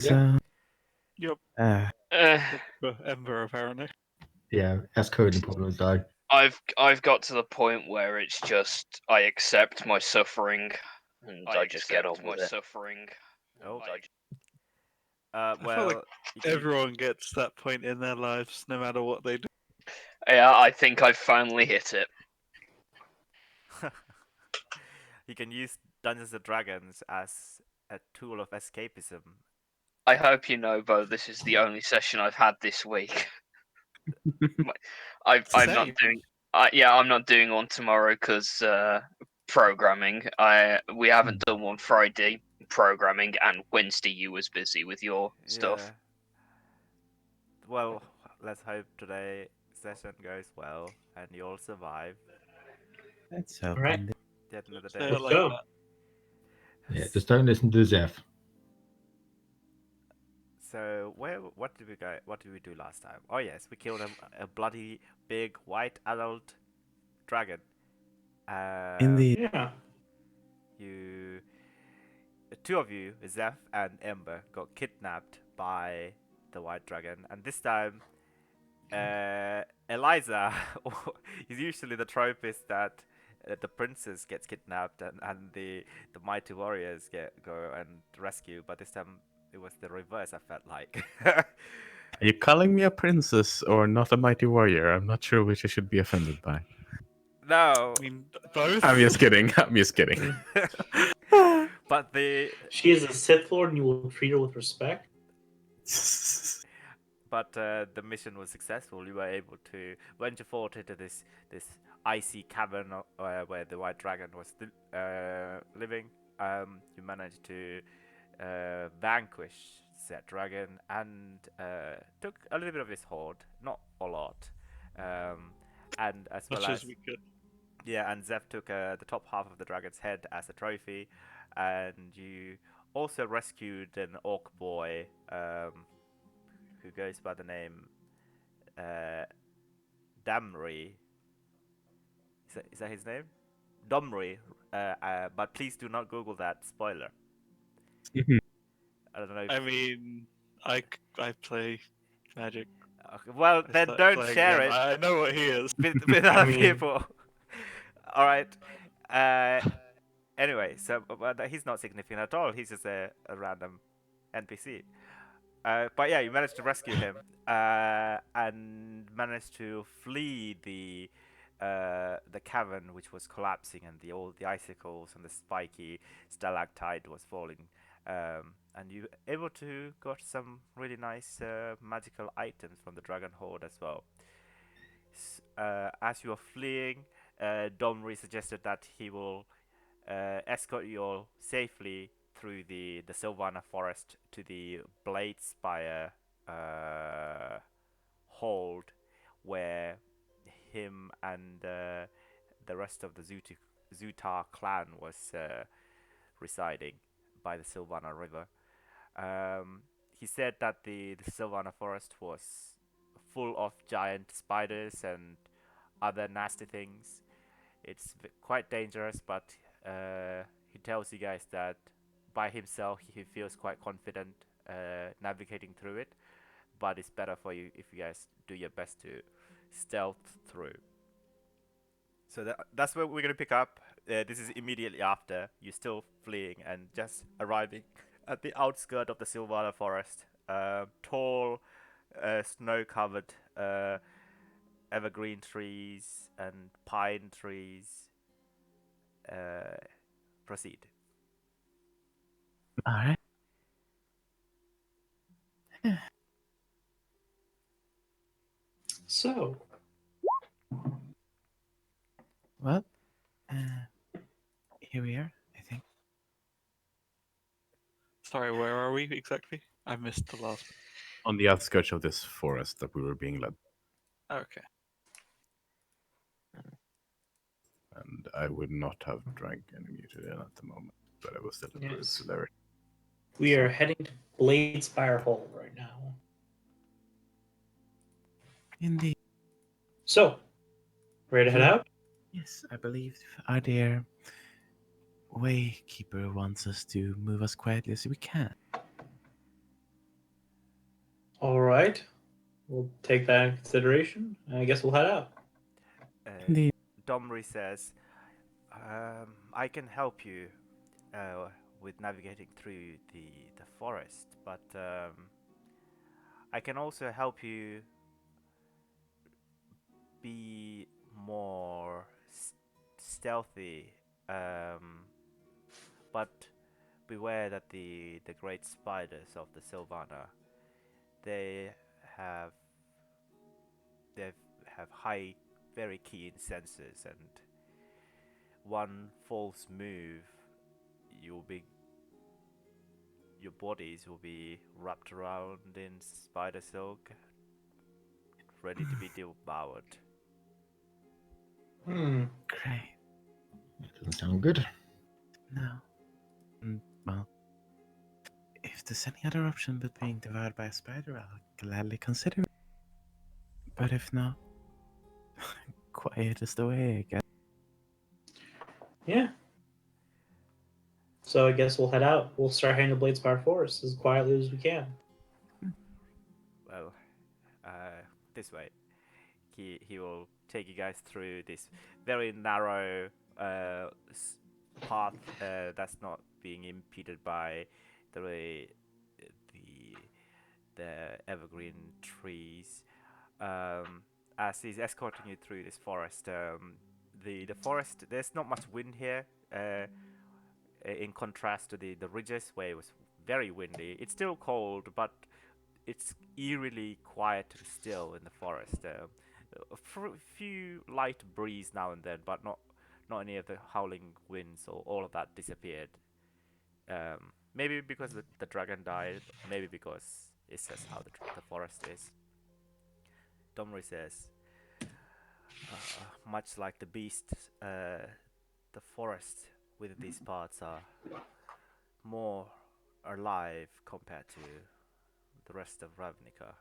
So, Yep. uh, Ember, apparently. Yeah, that's Coden probably die. I've got to the point where it's just I accept my suffering and I just get on with it. Suffering. Oh. I feel Well, like everyone gets that point in their lives, no matter what they do. Yeah, I think I've finally hit it. you can use Dungeons and Dragons as a tool of escapism. I hope you know, Bo, this is the only session I've had this week. I'm not Same. doing. I'm not doing one tomorrow because programming. We haven't done one Friday programming, and Wednesday you was busy with your stuff. Yeah. Well, let's hope today session goes well and you all survive. let's hope. All right. indeed. Yet another Say day. it like go. that. Yeah, just don't listen to Zeph. So what did we do last time? Oh yes, we killed a bloody big white adult dragon. Indeed. Yeah. Two of you, Zeph and Ember, got kidnapped by the white dragon, and this time, Eliza is usually the trope is that the princess gets kidnapped and the mighty warriors go and rescue, but this time it was the reverse. I felt like. Are you calling me a princess or not a mighty warrior? I'm not sure which I should be offended by. No. I mean, both. I'm just kidding. I'm just kidding. But She is a Sith Lord, and you will treat her with respect. But the mission was successful. You were able to venture forth into this icy cavern where the white dragon was living. You managed to vanquish said dragon and took a little bit of his hoard, not a lot, and as well Much as as we could. yeah, and Zev took the top half of the dragon's head as a trophy, and you also rescued an orc boy who goes by the name Damri. Is that his name? Domri. But please do not Google that. Spoiler. I don't know. I mean, I play Magic. Well, I then started don't playing share him. it I know what he is. with other mean- people. All right. Anyway, so he's not significant at all. He's just a random NPC. But yeah, you managed to rescue him and managed to flee the cavern, which was collapsing, and all the icicles and the spiky stalactite was falling. And you were able to got some really nice magical items from the dragon horde as well. As you are fleeing, Domri suggested that he will escort you all safely through the Sylvana forest to the Bladespire hold, where him and the rest of the Zutar clan was residing by the Sylvana River. He said that the Sylvana forest was full of giant spiders and other nasty things. It's quite dangerous, but he tells you guys that by himself he feels quite confident navigating through it, but it's better for you if you guys do your best to stealth through. So that's where we're going to pick up. This is immediately after you're still fleeing and just arriving at the outskirt of the Sylvana forest. Tall, snow-covered evergreen trees and pine trees. Proceed. All right. So, Well, here we are, I think. Sorry, where are we exactly? I missed the last. On the outskirts of this forest that we were being led. Okay. And I would not have drank any mutagen at the moment, but I was still in Yes. celerity. we are heading to Bladespire Hold right now. Indeed. So, ready to head out? Yes, I believe our dear Waykeeper wants us to move as quietly as we can. right. We'll take that in consideration. And I guess we'll head out. Indeed. Domri says, I can help you with navigating through the forest, but I can also help you be more stealthy, but beware that the great spiders of the Sylvana, they have they have high, very keen senses, and one false move, your bodies will be wrapped around in spider silk, ready to be devoured. Great. Doesn't sound good. No. Well, if there's any other option but being devoured by a spider, I'll gladly consider it. But if not, quiet is the way, I guess. Yeah. So I guess we'll head out. We'll start heading to Bladespire Forest as quietly as we can. Well, this way. He will take you guys through this very narrow path that's not being impeded by the evergreen trees. As he's escorting you through this forest, the forest, there's not much wind here. In contrast to the ridges where it was very windy. It's still cold, but it's eerily quiet and still in the forest. A few light breeze now and then, but not any of the howling winds or all of that disappeared. Maybe because the dragon died, maybe because it's just how the forest is. Domri says, much like the beast, the forest within these parts are more alive compared to the rest of Ravnica.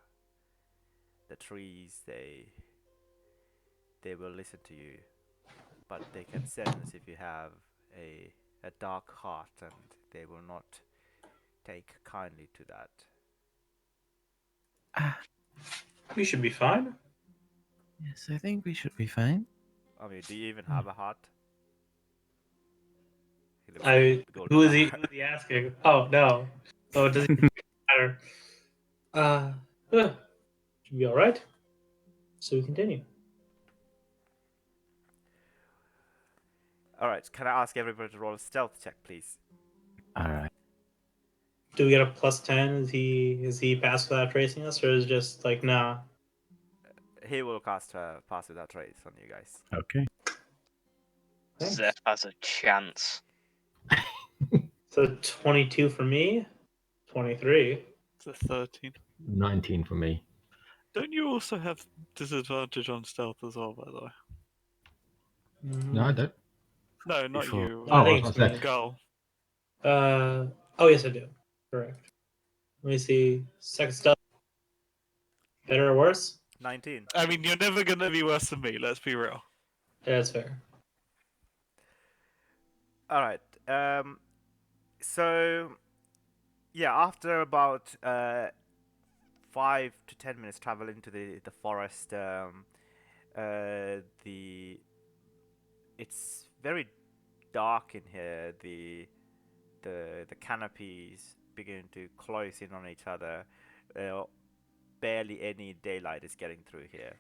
The trees, they will listen to you, but they can sense if you have a dark heart, and they will not take kindly to that. We should be fine. Yes, I think we should be fine. I mean, do you even have a heart? He looks I golden who is he? now. Who is he asking? Oh no. Oh, it doesn't matter. Should be all right. So we continue. All right, can I ask everybody to roll a stealth check, please? Alright. Do we get a +10? Is he pass without tracing us, or is it just like nah? He will cast pass without trace on you guys. Okay. Thanks. Zeph has a chance. So 22 for me, 23. It's a 13. 19 for me. Don't you also have disadvantage on stealth as well, by the way? No, I don't. No, not Before- you. I Oh, think what's it's that? Gull. Oh yes, I do. Correct. Let me see. Second stealth. Better or worse? 19. I mean, you're never going to be worse than me, let's be real. Yeah, that's fair. All right. So, yeah, after about 5 to 10 minutes travel into the forest, it's very dark in here. The canopies begin to close in on each other. Barely any daylight is getting through here,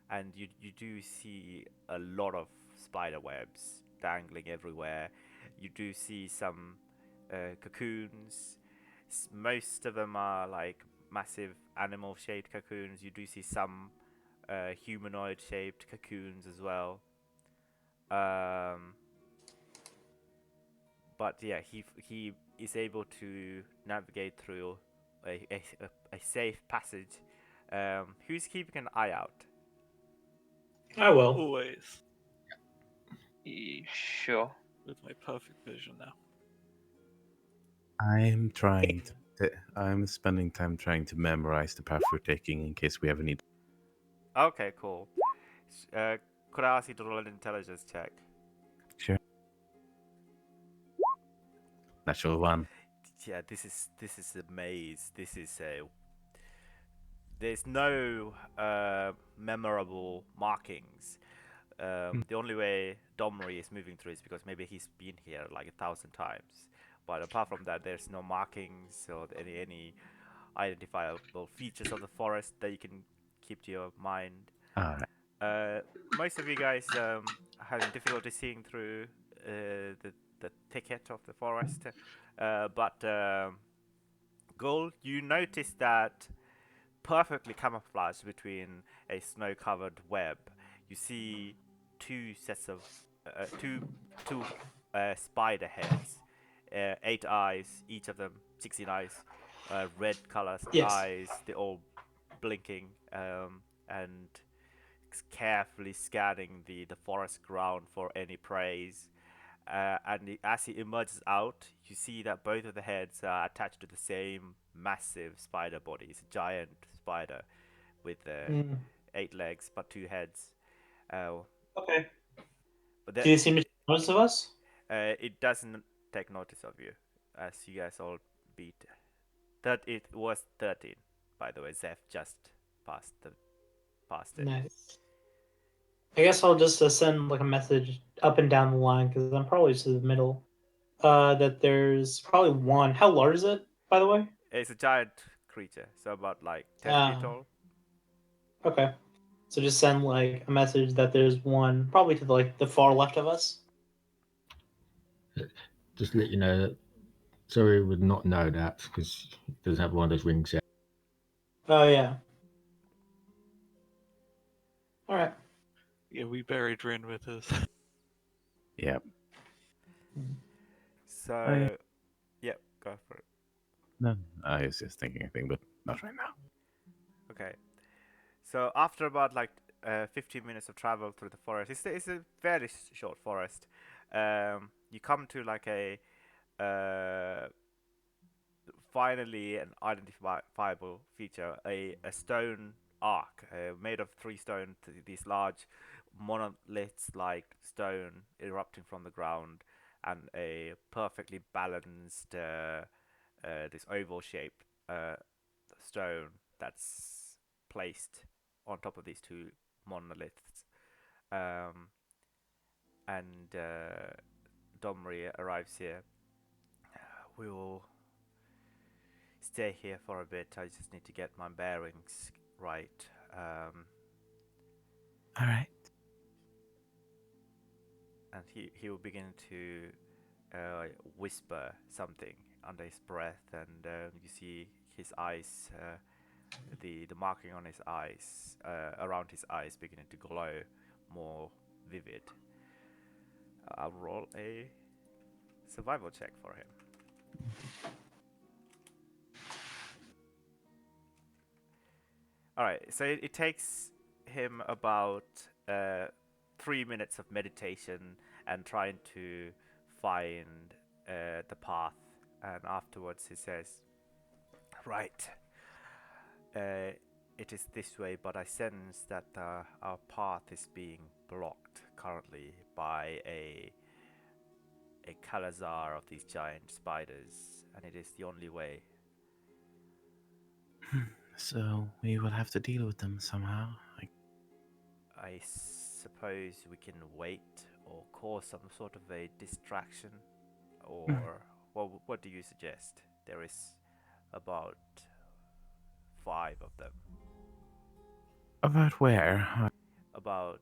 and you do see a lot of spider webs dangling everywhere. You do see some cocoons. Most of them are like massive animal-shaped cocoons. You do see some humanoid-shaped cocoons as well. But yeah, he is able to navigate through a safe passage. Who's keeping an eye out? I will. Always. Sure. With my perfect vision now. I'm trying to. I'm spending time trying to memorize the path we're taking in case we ever need. Okay, cool. Could I ask you to roll an intelligence check? Sure. Natural one. Yeah, this is a maze. This is a there's no memorable markings. The only way Domri is moving through is because maybe he's been here like 1,000 times. But apart from that, there's no markings or any identifiable features of the forest that you can keep to your mind. All right. Most of you guys having difficulty seeing through the thicket of the forest, but Gold, you notice that perfectly camouflaged between a snow-covered web, you see two sets of two spider heads, 8 eyes, each of them 16 eyes, red colors Yes. eyes, they're all blinking, and carefully scanning the forest ground for any prey. As he emerges out, you see that both of the heads are attached to the same massive spider body. It's a giant spider with Mm, 8 legs but 2 heads. Uh, okay. but Do you seem to take notice of us? it doesn't take notice of you, as you guys all beat. That it was 13, by the way. Zeph just passed it. Nice. I guess I'll just send like a message up and down the line because I'm probably to the middle. That there's probably one. How large is it, by the way? It's a giant creature, so about like 10 feet tall. Okay. So just send like a message that there's one probably to the far left of us. Just to let you know that Zoe would not know that because he doesn't have one of those rings yet. Oh yeah. All right. Yeah, we buried Rin with his. Yep. So, yeah, go for it. No, I was just thinking a thing, but not right now. Okay. So after about like 15 minutes of travel through the forest, it's a fairly short forest. You come to like a finally an identifiable feature, a stone arc made of 3 stone, these large monoliths like stone erupting from the ground, and a perfectly balanced this oval shaped stone that's placed on top of these 2 monoliths. Um, and Domri arrives here. We will stay here for a bit. I just need to get my bearings right. All right. And he will begin to whisper something under his breath, and you see his eyes, the marking on his eyes, around his eyes, beginning to glow more vivid. I'll roll a survival check for him. Alright, so it takes him about 3 minutes of meditation and trying to find the path, and afterwards he says, right, it is this way, but I sense that our path is being blocked currently by a Kalazar of these giant spiders, and it is the only way. So we will have to deal with them somehow. I suppose we can wait or cause some sort of a distraction, or what do you suggest? There is about 5 of them. About where? About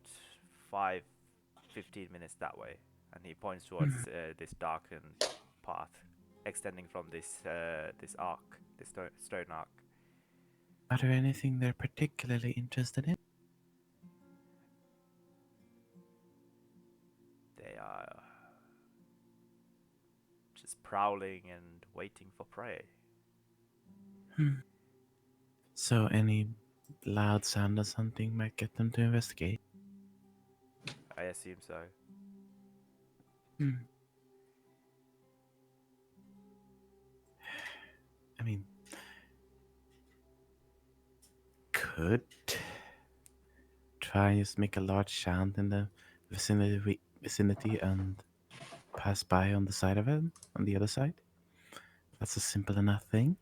15 minutes that way, and he points towards this darkened path extending from this arc, this stone arc. Are there anything they're particularly interested in? They are just prowling and waiting for prey. So any loud sound or something might get them to investigate? I assume so. I mean, could try and just make a large sound in the vicinity and pass by on the side of it, on the other side. That's a simple enough thing.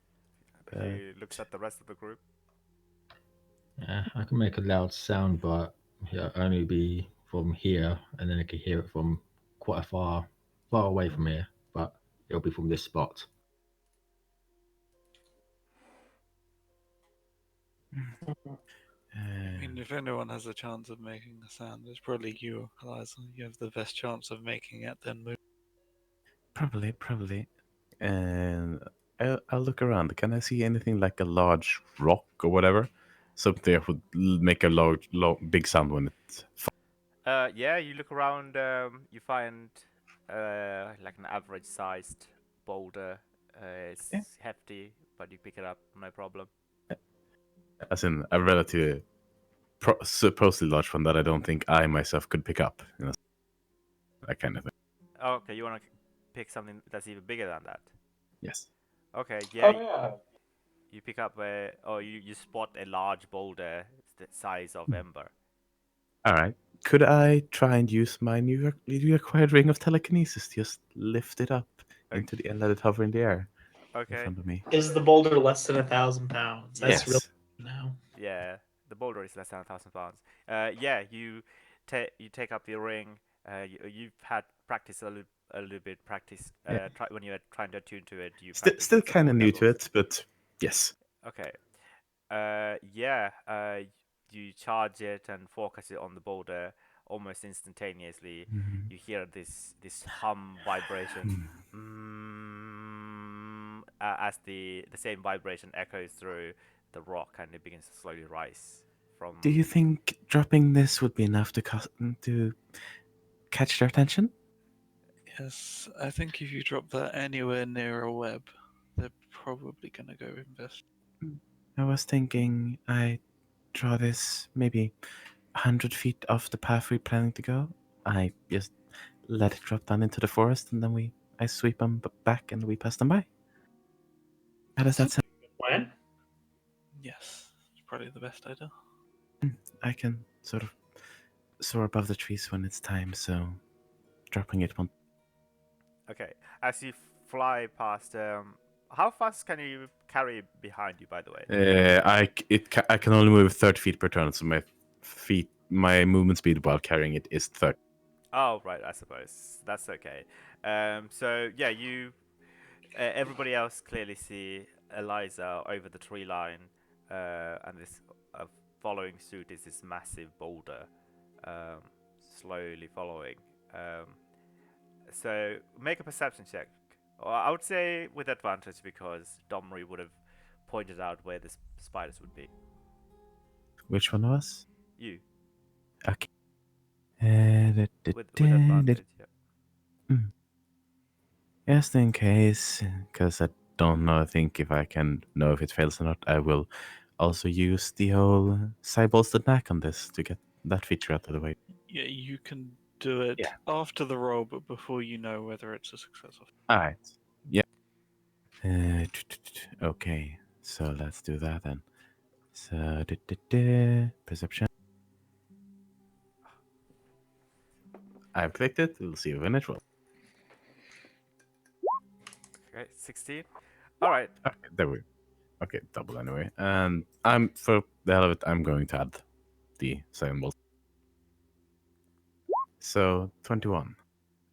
He looks at the rest of the group. Yeah, I can make a loud sound, but it'll only be from here, and then I can hear it from quite a far away from here. But it'll be from this spot. I mean, if anyone has a chance of making a sound, it's probably you, Eliza. You have the best chance of making it, then move. Probably. And I'll look around. Can I see anything like a large rock or whatever? Something that would make a big sound when it. Yeah, you look around. You find like an average-sized boulder. It's Yeah. hefty, but you pick it up, no problem. As in a relatively supposedly large one that I don't think I myself could pick up. That kind of thing. Oh, okay, you want to pick something that's even bigger than that? Yes. Okay, Oh yeah. yeah. You pick up you spot a large boulder the size of Ember. All right. Could I try and use my newly acquired ring of telekinesis to just lift it up into the air, let it hover in the air in Okay. front of me? Is the boulder less than 1,000 pounds? That's Yes. real now. Yeah, the boulder is less than 1,000 pounds. Yeah, you take up your ring. You've had practice a little bit practice. Yeah. When you were trying to attune to it, you Still, practiced still at some kind of more new to levels. it, but yes. Okay. Yeah. You charge it and focus it on the boulder almost instantaneously. Mhm. You hear this hum vibration, as the same vibration echoes through the rock, and it begins to slowly rise from. Do you think dropping this would be enough to catch their attention? Yes, I think if you drop that anywhere near a web, they're probably gonna go invest. I was thinking I draw this maybe 100 feet off the path we're planning to go. I just let it drop down into the forest, and then I sweep them back and we pass them by. How does that sound? When? Yes, it's probably the best idea. I can sort of soar above the trees when it's time, so dropping it won't. Okay, as you fly past, how fast can you carry behind you? By the way. I can only move 30 feet per turn, so my movement speed while carrying it is 30. Oh, right. I suppose that's okay. So yeah, everybody else clearly see Eliza over the tree line, and this following suit is this massive boulder, um, slowly following. Um, so make a perception check. Or I would say with advantage because Domri would have pointed out where the spiders would be. Which one was? You Okay. with advantage. Yeah. Just in case, because I don't know, I think if I can know if it fails or not, I will also use the whole Cybolstered knack on this to get that feature out of the way. Yeah, you can do it Yeah. after the roll, but before you know whether it's a success or. Alright. Yeah. Okay, so let's do that then. So, perception. I picked it. We'll see when it rolls. Okay, 16. All right. Okay, there we go. Okay, double anyway. And I'm, for the hell of it, I'm going to add the symbols. So, 21.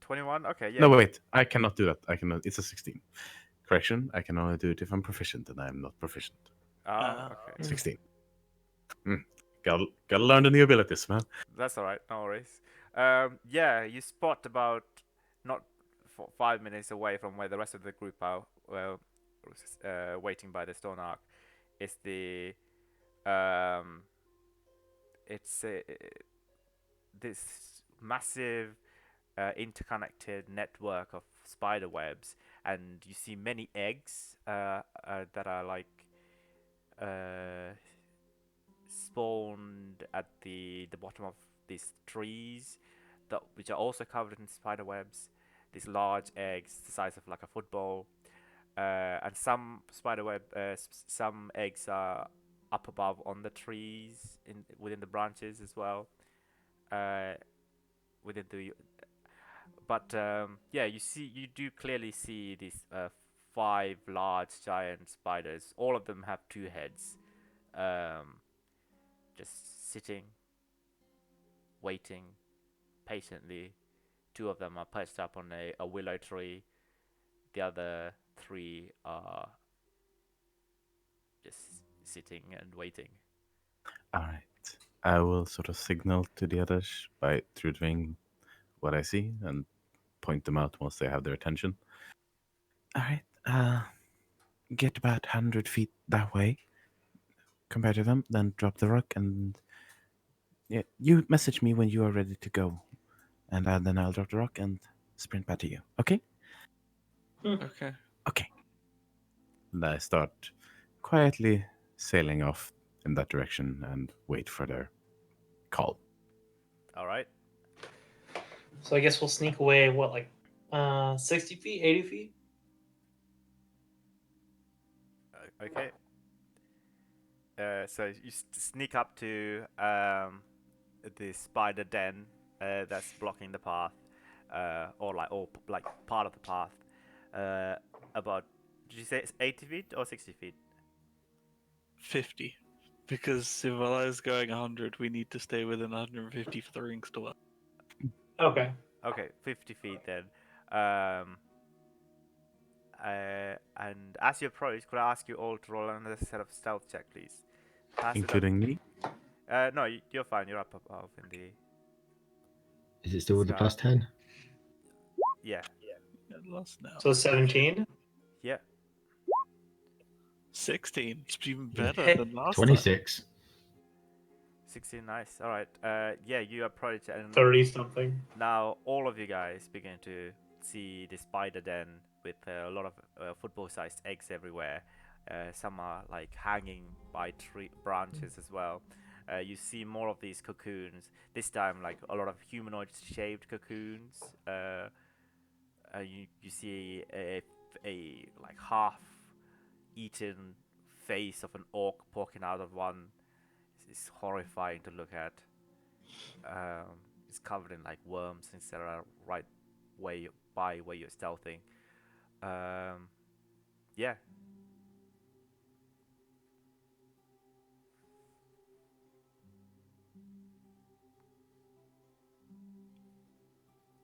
21. Okay, yeah. No, wait. I cannot do that. I cannot. It's a 16. Correction. I can only do it if I'm proficient, and I'm not proficient. Okay. 16. Gotta learn the new abilities, man. That's all right. No worries. Yeah, you spot about not 5 minutes away from where the rest of the group are, well, waiting by the stone arc. Is the it's this massive interconnected network of spider webs, and you see many eggs that are like spawned at the bottom of these trees, which are also covered in spider webs. These large eggs, the size of like a football, and some some eggs are up above on the trees within the branches as well. Within the But yeah, you do clearly see these 5 large giant spiders. All of them have 2 heads. just sitting, waiting patiently. Two of them are perched up on a willow tree. The other three are just sitting and waiting. All right. I will sort of signal to the others by through doing what I see and point them out once they have their attention. All right. Get about 100 feet that way compared to them, then drop the rock and yeah, you message me when you are ready to go, and then I'll drop the rock and sprint back to you. Okay? Okay. Okay. And I start quietly sailing off in that direction and wait for their call. All right. So I guess we'll sneak away. What, like 60 feet, 80 feet? Okay. So you sneak up to the spider den that's blocking the path, or like part of the path. About, did you say it's 80 feet or 60 feet? 50. Because if Vala's going 100, we need to stay within 150 for the rings to work. Okay. Okay, 50 feet then. Um, and as you approach, could I ask you all to roll another set of stealth check, please? Pass Including me? it up. No, you're fine. You're up above in the. Is it still with the Sky. +10? Yeah. Lost now. So 17. Yeah. 16. It's even better Hey. than last time. 26. 16, nice. All right. Yeah, you approach and 30 something. now all of you guys begin to see the spider den with a lot of football-sized eggs everywhere. Some are like hanging by tree branches as well. You see more of these cocoons. This time, like a lot of humanoid-shaped cocoons. You see a like half-eaten face of an orc poking out of one. It's horrifying to look at. It's covered in like worms, etc. Right where you're stealthing. Yeah.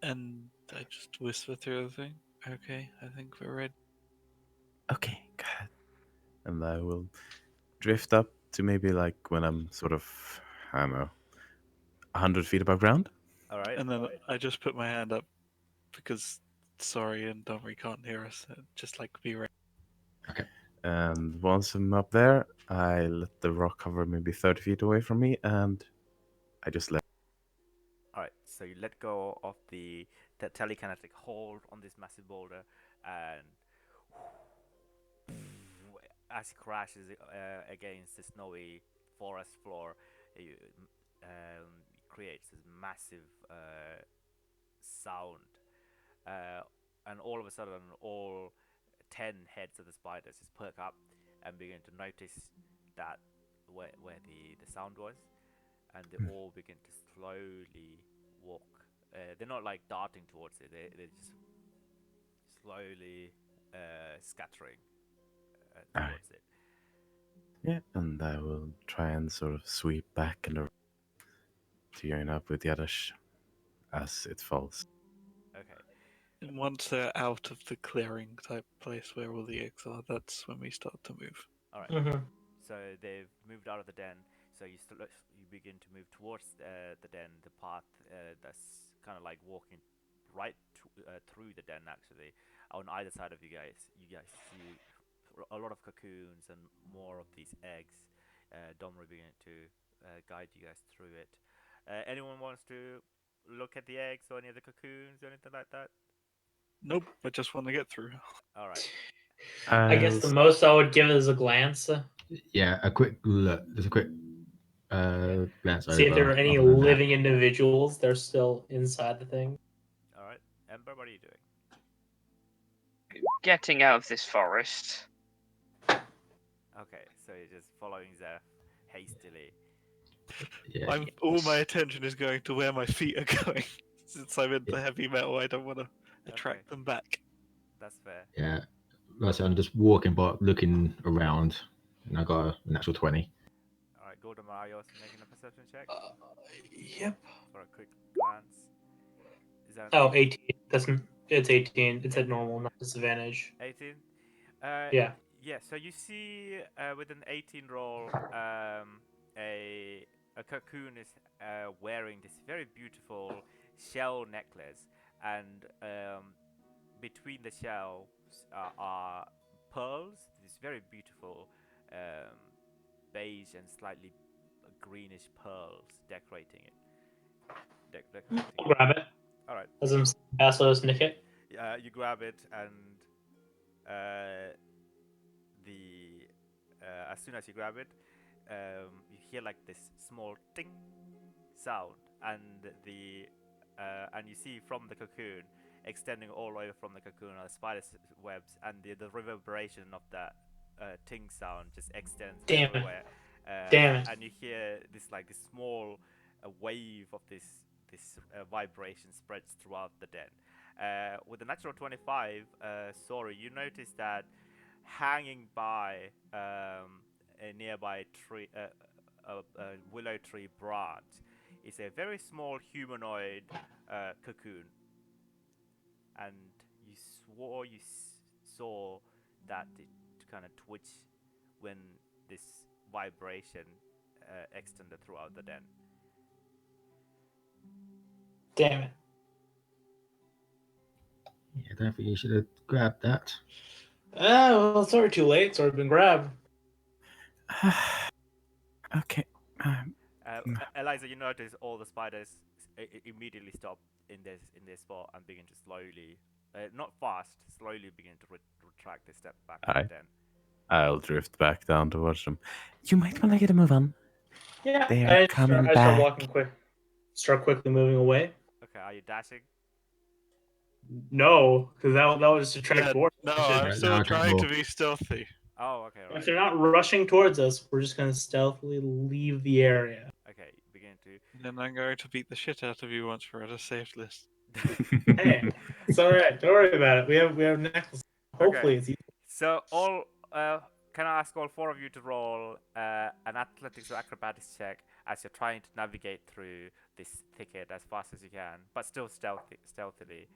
And I just whisper through the thing. Okay, I think we're ready. Okay, go ahead. And I will drift up to maybe like when I'm sort of, I don't know, 100 feet above ground. All right. And then I just put my hand up because sorry and Domri can't hear us. Just like be ready. And once I'm up there, I let the rock hover maybe 30 feet away from me, and I just let. All right. So you let go of the telekinetic hold on this massive boulder, and as it crashes against the snowy forest floor, it creates this massive sound. And all of a sudden, all 10 heads of the spiders just perk up and begin to notice that where the sound was, and they all begin to slowly walk. They're not like darting towards it, they're just slowly scattering towards it. Yeah, and I will try and sort of sweep back and around to join up with the others as it falls. Okay. And once they're out of the clearing type place where all the eggs are, that's when we start to move. All right. Mm-hmm. So they've moved out of the den. So you begin to move towards the den, the path that's kind of like walking right through the den. Actually, on either side of you guys see a lot of cocoons and more of these eggs. Domri began to guide you guys through it. Anyone wants to look at the eggs or any of the cocoons or anything like that? Nope, I just want to get through. All right. I guess the most I would give it is a glance. Yeah, a quick look. There's a quick glance See if over. there are any Other than that, living individuals that are still inside the thing. All right. Ember, what are you doing? Getting out of this forest. Okay, so you're just following Zeph hastily. yeah, All my attention is going to where my feet are going. Since I'm into heavy metal, I don't want to attract them back. That's fair. yeah. Like I said, I'm just walking, but looking around, and I got a natural 20. All right, Golden, are you also making a perception check Yep. for a quick glance? Is that Oh, 18. It's 18. It's at normal, not disadvantage. 18? Yeah. Yeah. So you see, with an 18 roll, a cocoon is wearing this very beautiful shell necklace, and between the shells are pearls. These very beautiful beige and slightly greenish pearls decorating it. Decorating I'll grab it. All right. As I'm Basilisk nick it. You grab it, and the as soon as you grab it, you hear like this small ting sound, and and you see from the cocoon, extending all the way from the cocoon, are spider webs, and the reverberation of that ting sound just extends Damn it. everywhere. Damn it. And you hear this small wave of this vibration spreads throughout the den. With a natural 25, sorry, you notice that hanging by a nearby tree, a willow tree branch, is a very small humanoid cocoon, and you swore you saw that it kind of twitch when this vibration extended throughout the den. Damn it. Yeah, I don't think you should have grabbed that. Well, it's already too late. It's already been grabbed. Okay. Eliza, you notice all the spiders immediately stop in this spot and begin to slowly, not fast, slowly begin to retract a step back to Aye. the den. I'll drift back down towards them. You might want to get a move on. Yeah. They are coming I start back. walking quick. Start quickly moving away. Okay, are you dashing? No, because that was to track Yeah, towards. no, us. I'm Yeah, still no, trying to more. be stealthy. Oh, okay, If right. they're not rushing towards us, we're just gonna stealthily leave the area. Okay, begin to. Then I'm going to beat the shit out of you once we're at a safe list. Hey, it's all right. Don't worry about it. We have necklaces. Hopefully, Okay. it's easy. So can I ask all four of you to roll an athletics or acrobatics check as you're trying to navigate through this thicket as fast as you can, but still stealthily.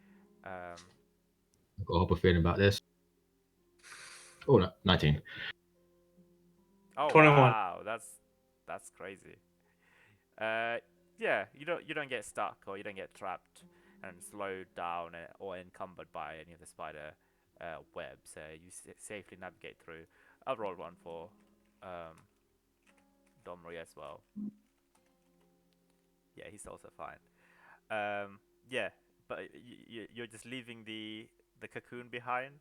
I've got a horrible feeling about this. Oh, no, 19. Oh 21. wow, that's crazy. Yeah, you don't get stuck or you don't get trapped and slowed down or encumbered by any of the spider webs. You safely navigate through. I'll roll one for Domri as well. Yeah, he's also fine. Yeah, but you're just leaving the cocoon behind.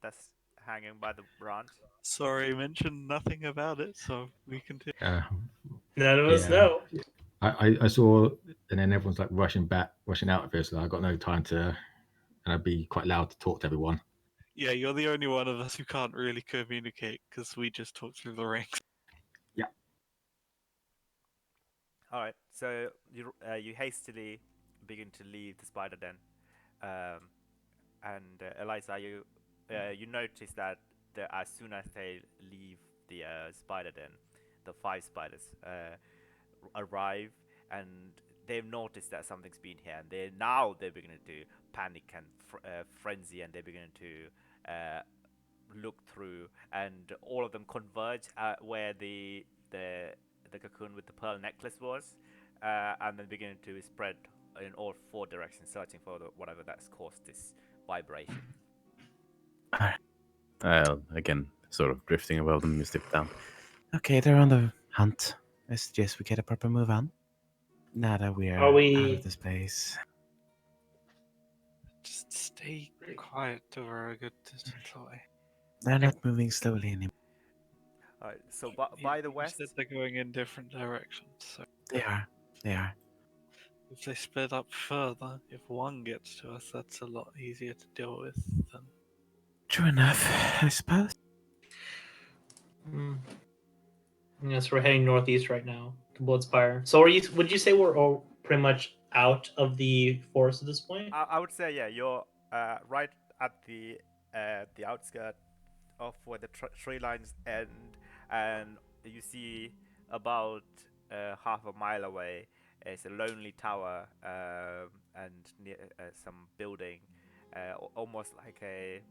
That's hanging by the branch. Sorry, mentioned nothing about it, so we continue. None of us Yeah. know. I saw, and then everyone's like rushing out of here, so I got no time to, and I'd be quite loud to talk to everyone. Yeah, you're the only one of us who can't really communicate because we just talk through the rings. All right, so you hastily begin to leave the spider den, and Eliza, you notice that as soon as they leave the spider den, the 5 spiders arrive, and they've noticed that something's been here, and they're beginning to panic and frenzy, and they're beginning to look through, and all of them converge at where the cocoon with the pearl necklace was, and then begin to spread in all 4 directions, searching for whatever that's caused this vibration. I'll, again, sort of drifting above them, you step down. Okay, they're on the hunt. I suggest we get a proper move on. Now that we're Are we- out of this place. Just stay quiet over a good distance away. They're not moving slowly anymore. All right, so by the west, You said they're going in different directions, so They are. They are. if they split up further, if one gets to us, that's a lot easier to deal with than. True enough, I suppose. Yes, we're heading northeast right now to Bloodspire. So, would you say we're all pretty much out of the forest at this point? I would say, yeah, you're right at the outskirt of where the tree lines end, and you see about half a mile away is a lonely tower and near, some building, almost like a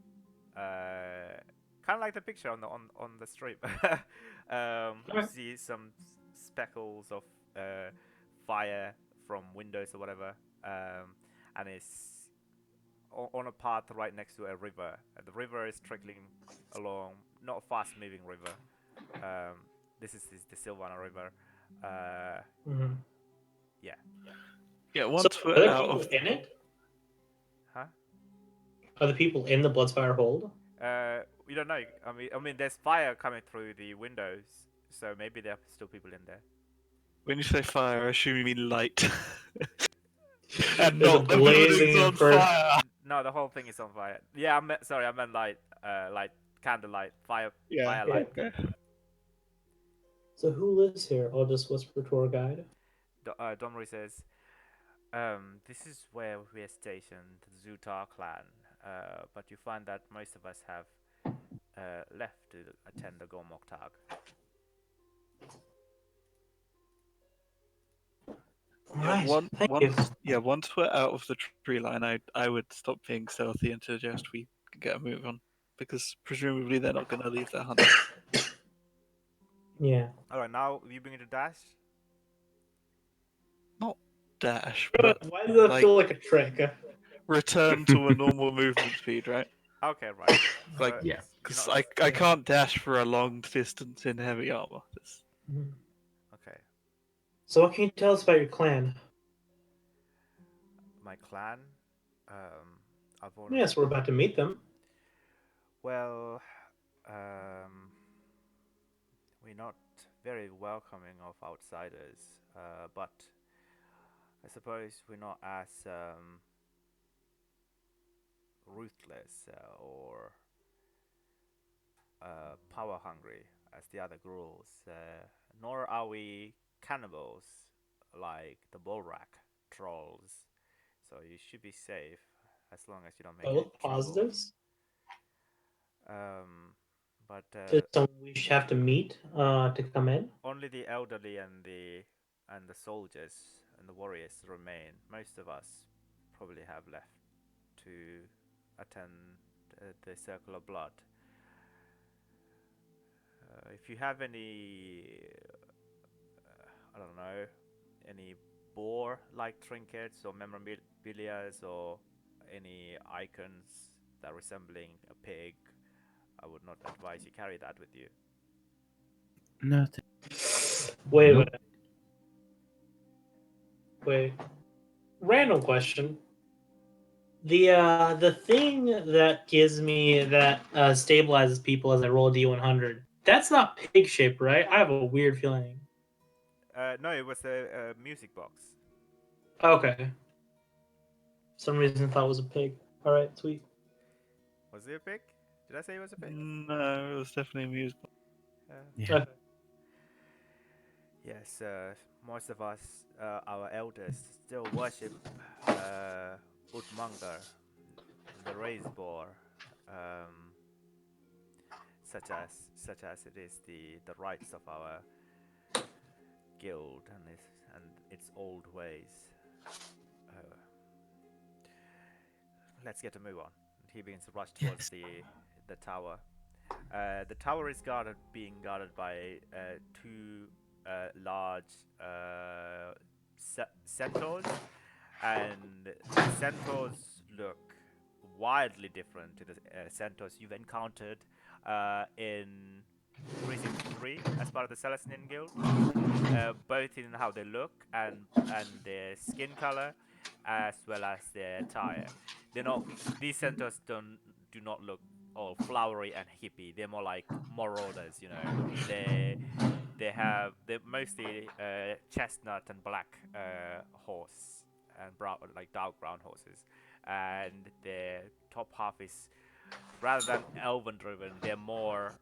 kind of like the picture on the strip. You Okay. see some speckles of fire from windows or whatever, and it's on a path right next to a river. The river is trickling along, not a fast-moving river. Um, this is the Silvana River. Mhm. Yeah. Yeah, So once are we're there out people of in it? Huh? Are the people in the Bloodspire hold? We don't know. I mean, there's fire coming through the windows, so maybe there are still people in there. when you say fire, I assume you mean light, and There's a not the blazing building's on inferno. fire. No, the whole thing is on fire. Yeah, I meant light, light, candlelight, Yeah. firelight Okay. coming through. So who lives here? I'll just whisper to our guide. Domri says, this is where we're stationed, the Zutar clan. But you find that most of us have left to attend the Gormoktag. Yeah. Right. Thank you. Once we're out of the tree line, I would stop being stealthy and suggest we get a move on, because presumably they're not going to leave their hunt. Yeah. All right, now you bring it to dash. Not dash, but Why does that like feel like a trick? return to a normal movement speed, right? Okay, right. Like, So Yeah. you're because not I can't dash for a long distance in heavy armor. Mhm. okay. So what can you tell us about your clan? My clan. I've already. Yes, we're about to meet them. Well, um, we're not very welcoming of outsiders, but I suppose we're not as ruthless or power hungry as the other ghouls, nor are we cannibals like the Bolrak trolls. So you should be safe as long as you don't make any Both trouble. positives. Um, but Just someone we should have to meet to come in. only the elderly and the soldiers and the warriors remain. Most of us probably have left to attend the Circle of Blood. If you have any, I don't know, any boar-like trinkets or memorabilia or any icons that resembling a pig, I would not advise you carry that with you. Noted. Wait a Nope. minute. Wait. Random question. The thing that gives me that stabilizes people as I roll a D100. That's not pig shaped, right? I have a weird feeling. No, it was a music box. Okay. Some reason thought it was a pig. All right, sweet. Was it a pig? Did I say it was a pig? No, it was definitely a muse. Yeah. Okay. Yes, most of us, our elders, still worship Utmangar, the raised boar, um, such as it is the rights of our guild and its old ways. Uh, let's get a move on. He begins to rush towards Yes. the tower. The tower is being guarded by two large centaurs, and the centaurs look wildly different to the centaurs you've encountered in Precinct 3 as part of the Celestine Guild, both in how they look and their skin color, as well as their attire. They're not These centaurs do not look all flowery and hippie. They're more like marauders, you know. They're mostly chestnut and black horse and brown, like dark brown horses, and their top half is, rather than elven driven, they're more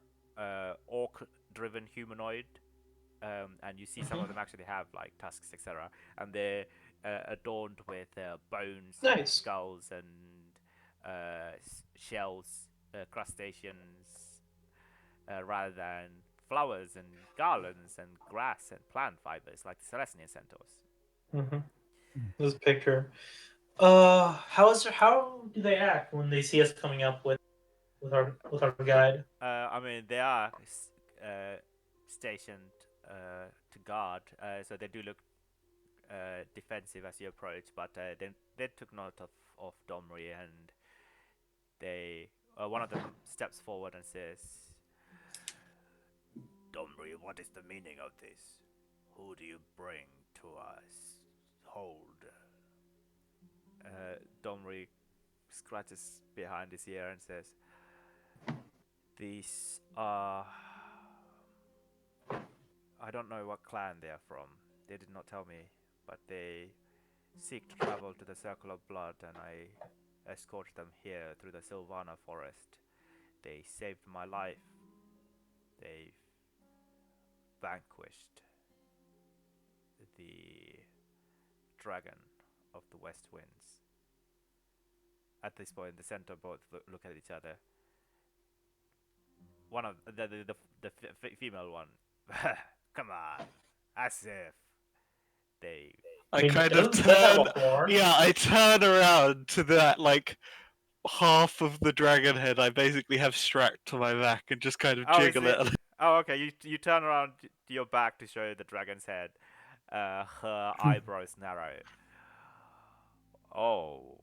orc driven humanoid. And you see some of them actually have like tusks, etc., and they're adorned with bones and Nice. skulls and shells, crustaceans, rather than flowers and garlands and grass and plant fibers like the Celestian centaurs. Mm-hmm. This picture. How do they act when they see us coming up with our guide? I mean, they are stationed to guard, so they do look defensive as you approach. But they took note of Domri, and they one of them steps forward and says, "Domri, what is the meaning of this? Who do you bring to us? Hold." Domri scratches behind his ear and says, "These are. I don't know what clan they are from. They did not tell me, but they seek to travel to the Circle of Blood, and I escorted them here through the Sylvana forest. They saved my life. They vanquished the dragon of the West Winds." At this point, the centaur both look at each other. One of the female one, come on, as if they. I mean, kind of doesn't Seth have turn. a horn? Yeah, I turn around to that like half of the dragon head I basically have strapped to my back and just kind of Oh, is jiggle it? it. Oh, okay. You turn around to your back to show the dragon's head. Her eyebrows narrow. Oh,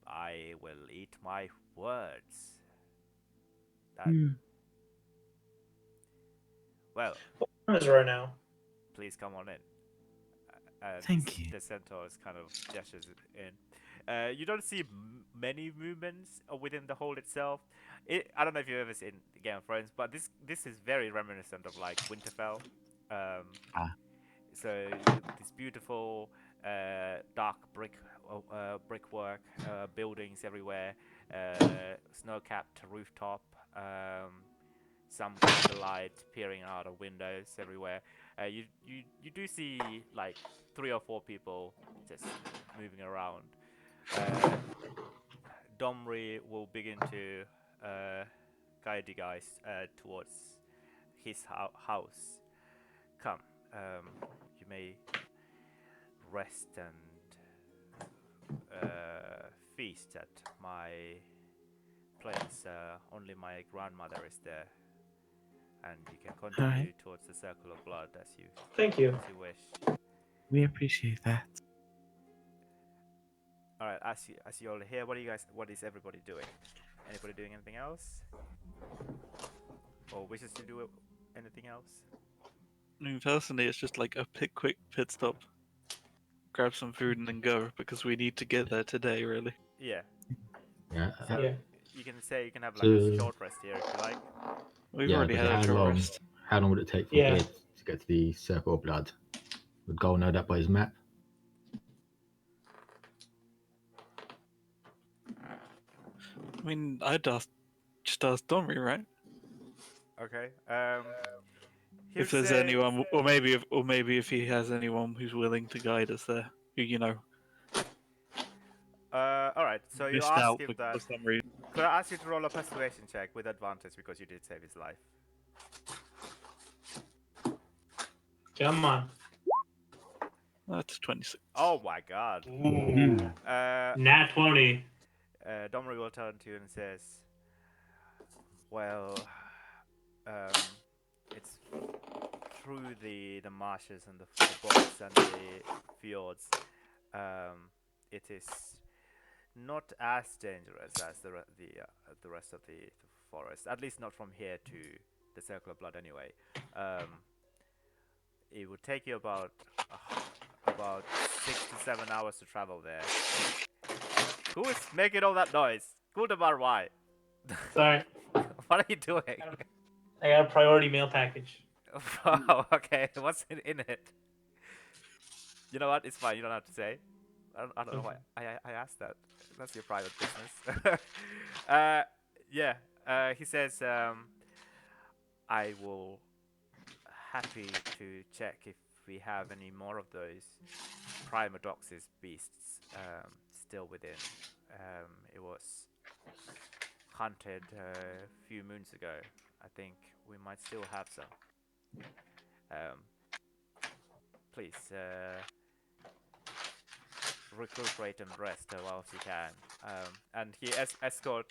I will eat my words. That well, What time is it right now? please come on in. Thank you. The centaurs kind of gestures in. You don't see many movements within the hold itself. I don't know if you've ever seen Game of Thrones, but this is very reminiscent of like Winterfell. Ah. So this beautiful dark brickwork, buildings everywhere, snow-capped rooftop, some candlelight peering out of windows everywhere. You do see like 3 or 4 people just moving around. Domri will begin to guide you guys towards his house. Come, you may rest and feast at my place. Only my grandmother is there, and you can continue Alright. towards the Circle of Blood as you Thank you. wish. We appreciate that. All right, as you all here, what is everybody doing? Anybody doing anything else, or wishes to do anything else? I mean, personally, it's just like a quick pit stop, grab some food, and then go because we need to get there today. Really. Yeah. Yeah. So Yeah. you can have like a So- short rest here if you like. We've Yeah, already but had a how short long? rest. How long would it take from Yeah. here to get to the Circle of Blood? Would Goal know that by his map? I mean, just ask Domri, right? Okay. If there's anyone, or maybe if he has anyone who's willing to guide us there, who All right. So you missed ask out him for that. some reason. Could I ask you to roll a persuasion check with advantage because you did save his life? Come on. That's 26. Oh my God. Ooh. Nat 20. Domri will turn to you and says, "Well, it's through the marshes and the bogs and the fjords. It is not as dangerous as the rest of the forest. At least not from here to the Circle of Blood, anyway. It would take you about 6 to 7 hours to travel there. Who is making all that noise? Guildmaster, why? Sorry. What are you doing? I got a priority mail package. Oh, okay. What's in it? You know what? It's fine. You don't have to say. I don't know why I asked that. That's your private business. Yeah. He says, I will happy to check if we have any more of those Primodoxis beasts still within. It was hunted a few moons ago. I think we might still have some. Um, please recuperate and rest whilst you can. And he escort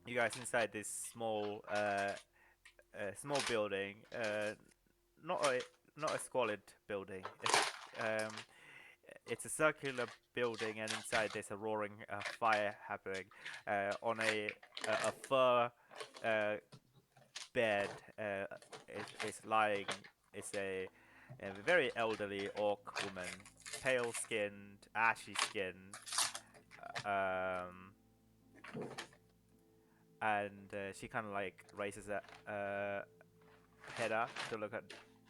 you guys inside this small building. Not a not a squalid building. It's a circular building, and inside there's a roaring fire happening. On a fur bed is lying is a very elderly orc woman, pale skinned, ashy skin, um, and she kind of like raises a head up to look at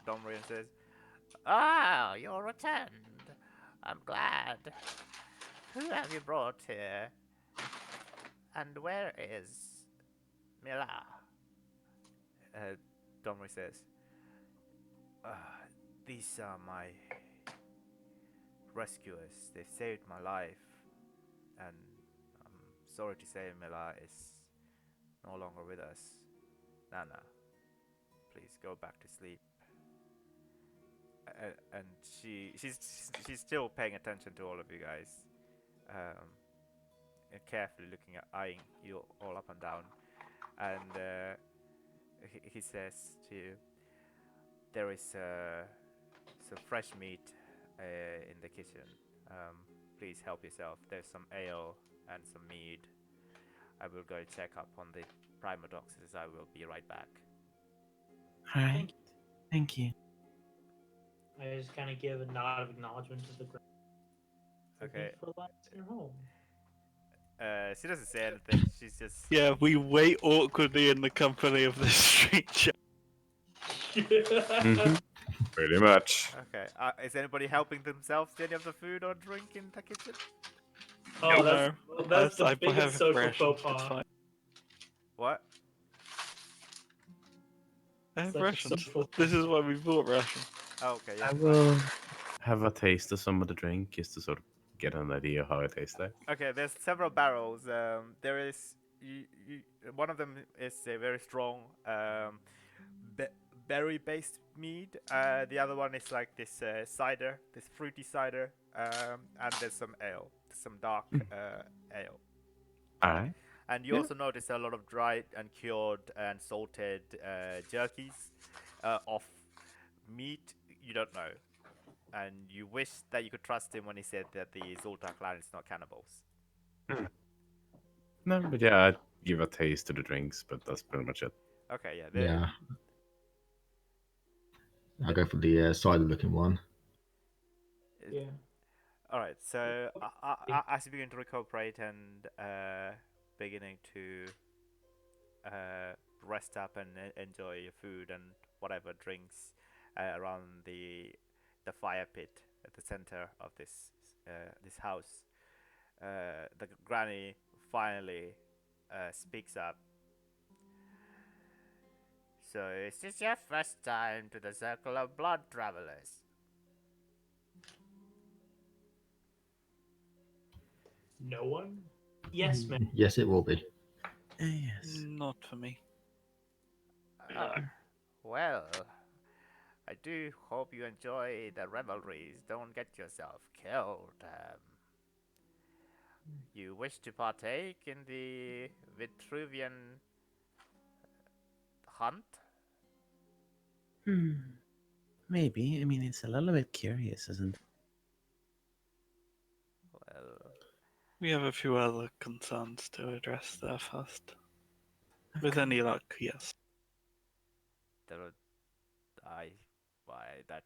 Domri and says, "Ah, you're returned. I'm glad. Who have you brought here? And where is Mila?" Uh, Domri says, "These are my rescuers. They've saved my life, and I'm sorry to say Mila is no longer with us. Nana, please go back to sleep." And she's still paying attention to all of you guys, um, and carefully looking at eyeing you all up and down. And he says to you, "There is some fresh meat in the kitchen. Please help yourself. There's some ale and some mead. I will go check up on the Primodoxes. I will be right back." All right. Thank you. I just kind of give a nod of acknowledgement to the ground. Okay. Thank you for allowing us in your home. She doesn't say anything. She's just Yeah, we wait awkwardly in the company of this stranger. Mhm. Pretty much. okay. Is anybody helping themselves to any of the food or drink in the kitchen? Oh, No, that's the I biggest have social rations. faux It's pas. fine. What? I have Such a rations. social This is why we bought rations. Oh, okay, yeah. I Fine. will have a taste of some of the drink just to sort of get an idea of how it tastes like. Okay, there's several barrels. There is one of them is a very strong be- berry-based mead. The other one is like this cider, this fruity cider. And there's some ale, some dark ale. All right. And you Yeah. also notice a lot of dried and cured and salted jerkies of meat you don't know. And you wish that you could trust him when he said that the Zoltar clan is not cannibals. No, but yeah, I'd give a taste to the drinks, but that's pretty much it. Okay, yeah. Yeah. I'll go for the cider-looking one. Yeah. All right. So as you begin to recuperate and beginning to rest up and enjoy your food and whatever drinks around the fire pit at the center of this house, the granny finally speaks up. "So is this your first time to the Circle of Blood Travelers?" No one? Yes, ma'am. Yes, it will be. Yes. Not for me. Ah, well, I do hope you enjoy the revelries. Don't get yourself killed. You wish to partake in the Vitruvian hunt? Maybe. I mean, it's a little bit curious, isn't it? Well, We have a few other concerns to address there first. With Okay. any luck, yes. there, I, why that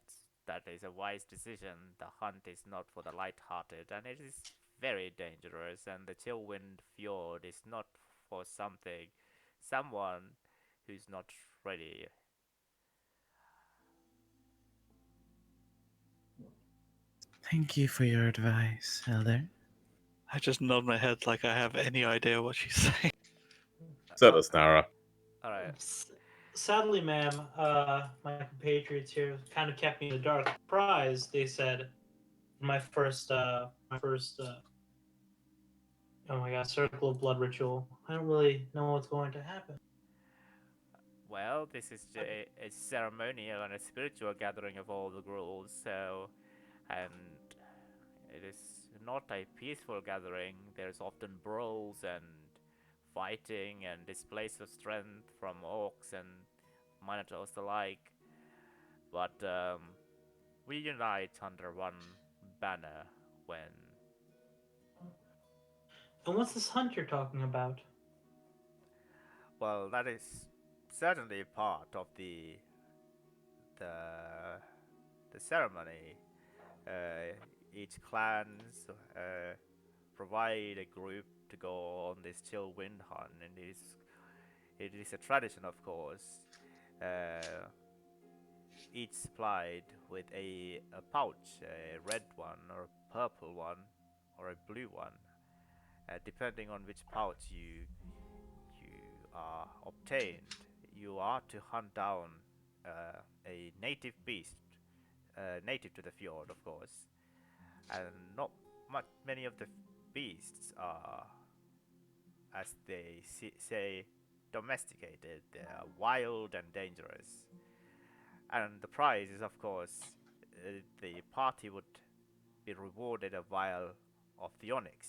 is a wise decision. The hunt is not for the light-hearted, and it is very dangerous. And the Chillwind Fjord is not for someone who's not ready. Thank you for your advice, Elder. I just nod my head like I have any idea what she's saying. So does Nara. All right. Sadly, ma'am, my compatriots here kind of kept me in the dark. Surprise, they said. Oh my god, Circle of Blood ritual. I don't really know what's going to happen. Well, this is a ceremonial and a spiritual gathering of all the ghouls, so, and it is not a peaceful gathering. There's often brawls and fighting and displays of strength from orcs and minotaurs alike. But we unite under one banner when. And what's this hunt you're talking about? Well, that is certainly part of the the ceremony. Each clans provide a group to go on this Chillwind hunt, and it is a tradition, of course. Uh, each supplied with a pouch, a red one, or a purple one, or a blue one, depending on which pouch you are obtained. You are to hunt down a native beast, native to the fjord, of course, and not many of the beasts are, as they say, domesticated. They are wild and dangerous. And the prize is, of course, the party would be rewarded a vial of the onyx,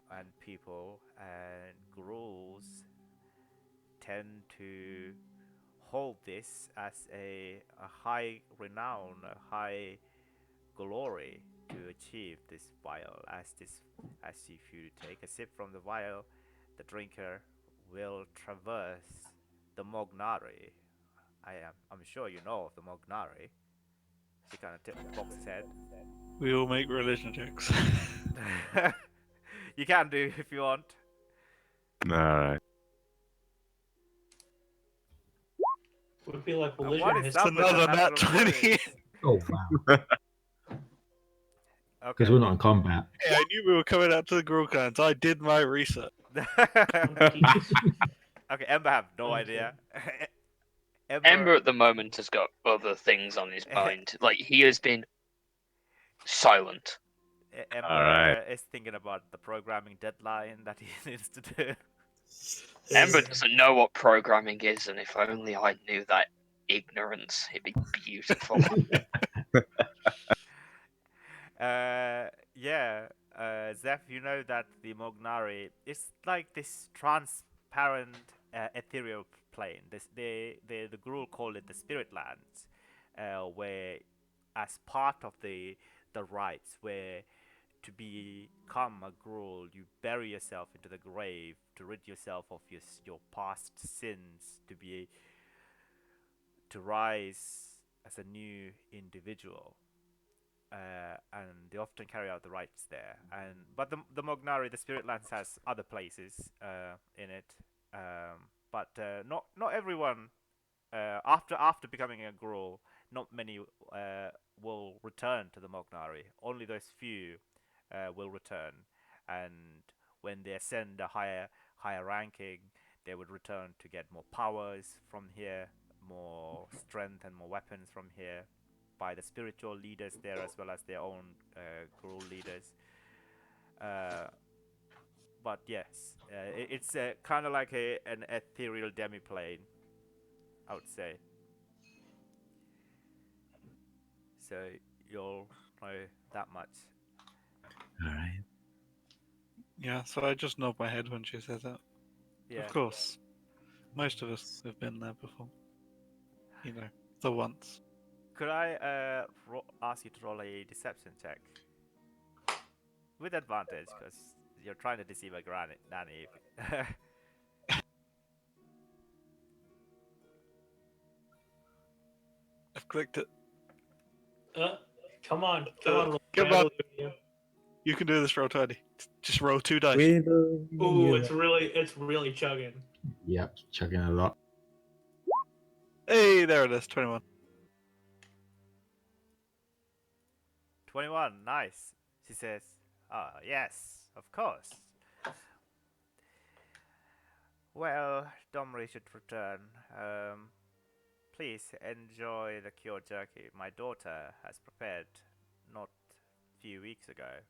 and people and ghouls tend to hold this as a high renown, a high glory to achieve this vial. As if you take a sip from the vial, the drinker will traverse the Mognari. I'm sure you know of the Mognari. She kind of bobs his head. We all make religion jokes. You can do if you want. Alright. Would be like What religion is history. up with the Another nat natural 20. 20s? Oh wow! Okay. Because we're not in combat. Hey, I knew we were coming out to the Gruul clans. I did my research. Okay, Ember have no idea. Ember at the moment has got other things on his mind. Like, he has been silent. Ember Alright. is thinking about the programming deadline that he needs to do. Ember doesn't know what programming is, and if only I knew that ignorance, it'd be beautiful. Yeah, Zeph, you know that the Mognari is like this transparent ethereal plane. The Gruul call it the Spirit Lands, where, as part of the rites, where to become a Gruul, you bury yourself into the grave to rid yourself of your past sins, to rise as a new individual. And they often carry out the rites there. But the Mognari, the Spirit Lands, has other places in it. But not everyone after becoming a Gruul, not many will return to the Mognari. Only those few will return, and when they ascend a higher ranking, they would return to get more powers from here, more strength and more weapons from here, by the spiritual leaders there as well as their own Gruul leaders. But yes, it's kind of like an ethereal demiplane, I would say. So you'll know that much. Alright. Yeah, so I just nod my head when she says that. Yeah. Of course. Most of us have been there before. You know, the once. Could I ask you to roll a deception check? With advantage, because you're trying to deceive a nanny. I've clicked it. Come on. Come on. You can do this, roll 20. Just roll 2 dice. We believe Ooh, you. it's really chugging. Yep, chugging a lot. Hey, there it is, 21. 21, nice. She says, yes, of course. Well, Domri should return. Please enjoy the cured jerky my daughter has prepared not a few weeks ago.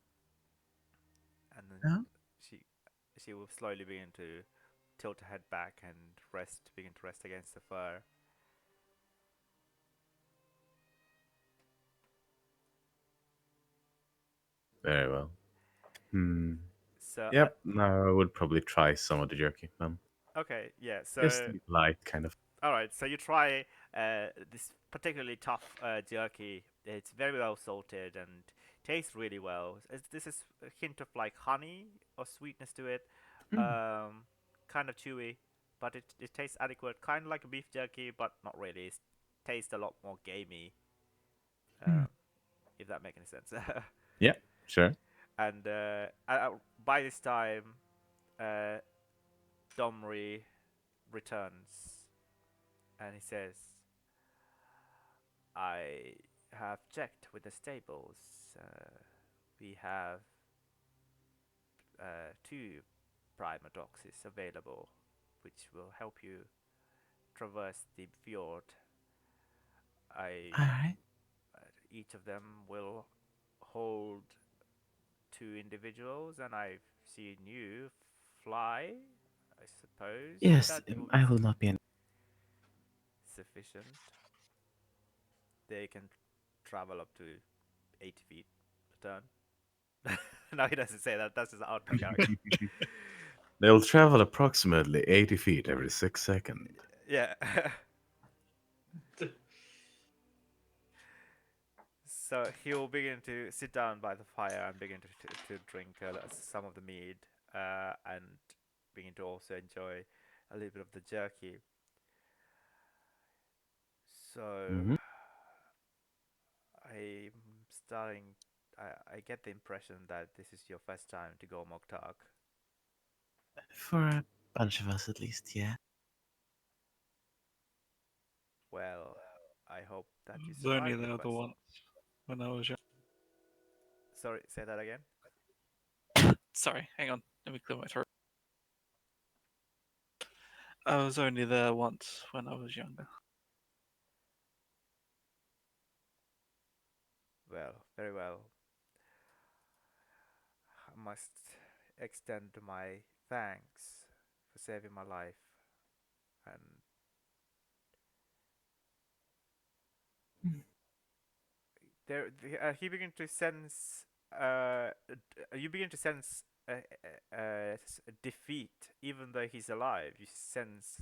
And then Huh? she will slowly begin to tilt her head back and begin to rest against the fur. Very well. Hmm. So, Yep. No, I would probably try some of the jerky. okay, yeah. Just So, light, kind of. all right. So you try this particularly tough jerky. It's very well salted and tastes really well. This is a hint of like honey or sweetness to it. Mm. Kind of chewy, but it tastes adequate. Kind of like a beef jerky, but not really. It tastes a lot more gamey. Mm. If that makes any sense. Yeah, sure. And by this time, uh, Domri returns and he says, I have checked with the stables. We have two Primadoxes available, which will help you traverse the fjord. I All right. Each of them will hold two individuals, and I've seen you fly. I suppose Yes, that will be I will not be in. sufficient. They can travel up to 80 feet per turn. No, he doesn't say that. That's just out my character. They'll travel approximately 80 feet every 6 seconds. Yeah. So he'll begin to sit down by the fire and begin to drink some of the mead and begin to also enjoy a little bit of the jerky. So Hmm. I'm starting. I get the impression that this is your first time to go Moktark. For a bunch of us, at least, yeah. Well, I hope that you I was only survive your there the quest. once when I was young. Sorry, say that again. Sorry, hang on. Let me clear my throat. I was only there once when I was younger. Well, very well. I must extend my thanks for saving my life. And Mm. he began to sense. You begin to sense defeat, even though he's alive. You sense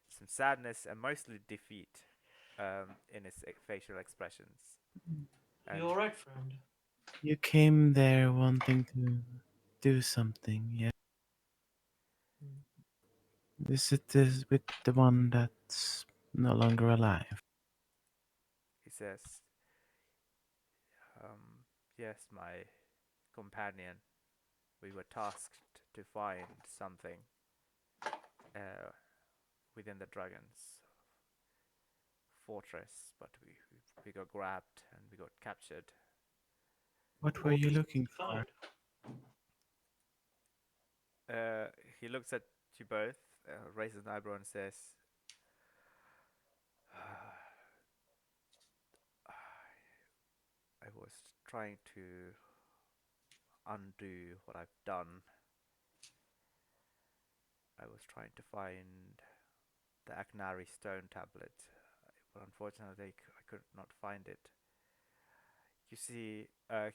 some sadness and mostly defeat in his facial expressions. And You alright, friend? You came there wanting to do something, yeah. Is it this with the one that's no longer alive? he says, "Yes, my companion. We were tasked to find something uh, within the dragon's fortress, but we got grabbed and we got captured." What were What you was looking to for? find? Uh, he looks at you both, raises an eyebrow, and says, "I was trying to undo what I've done. I was trying to find the Agnari stone tablet, but unfortunately I could not find it." You see,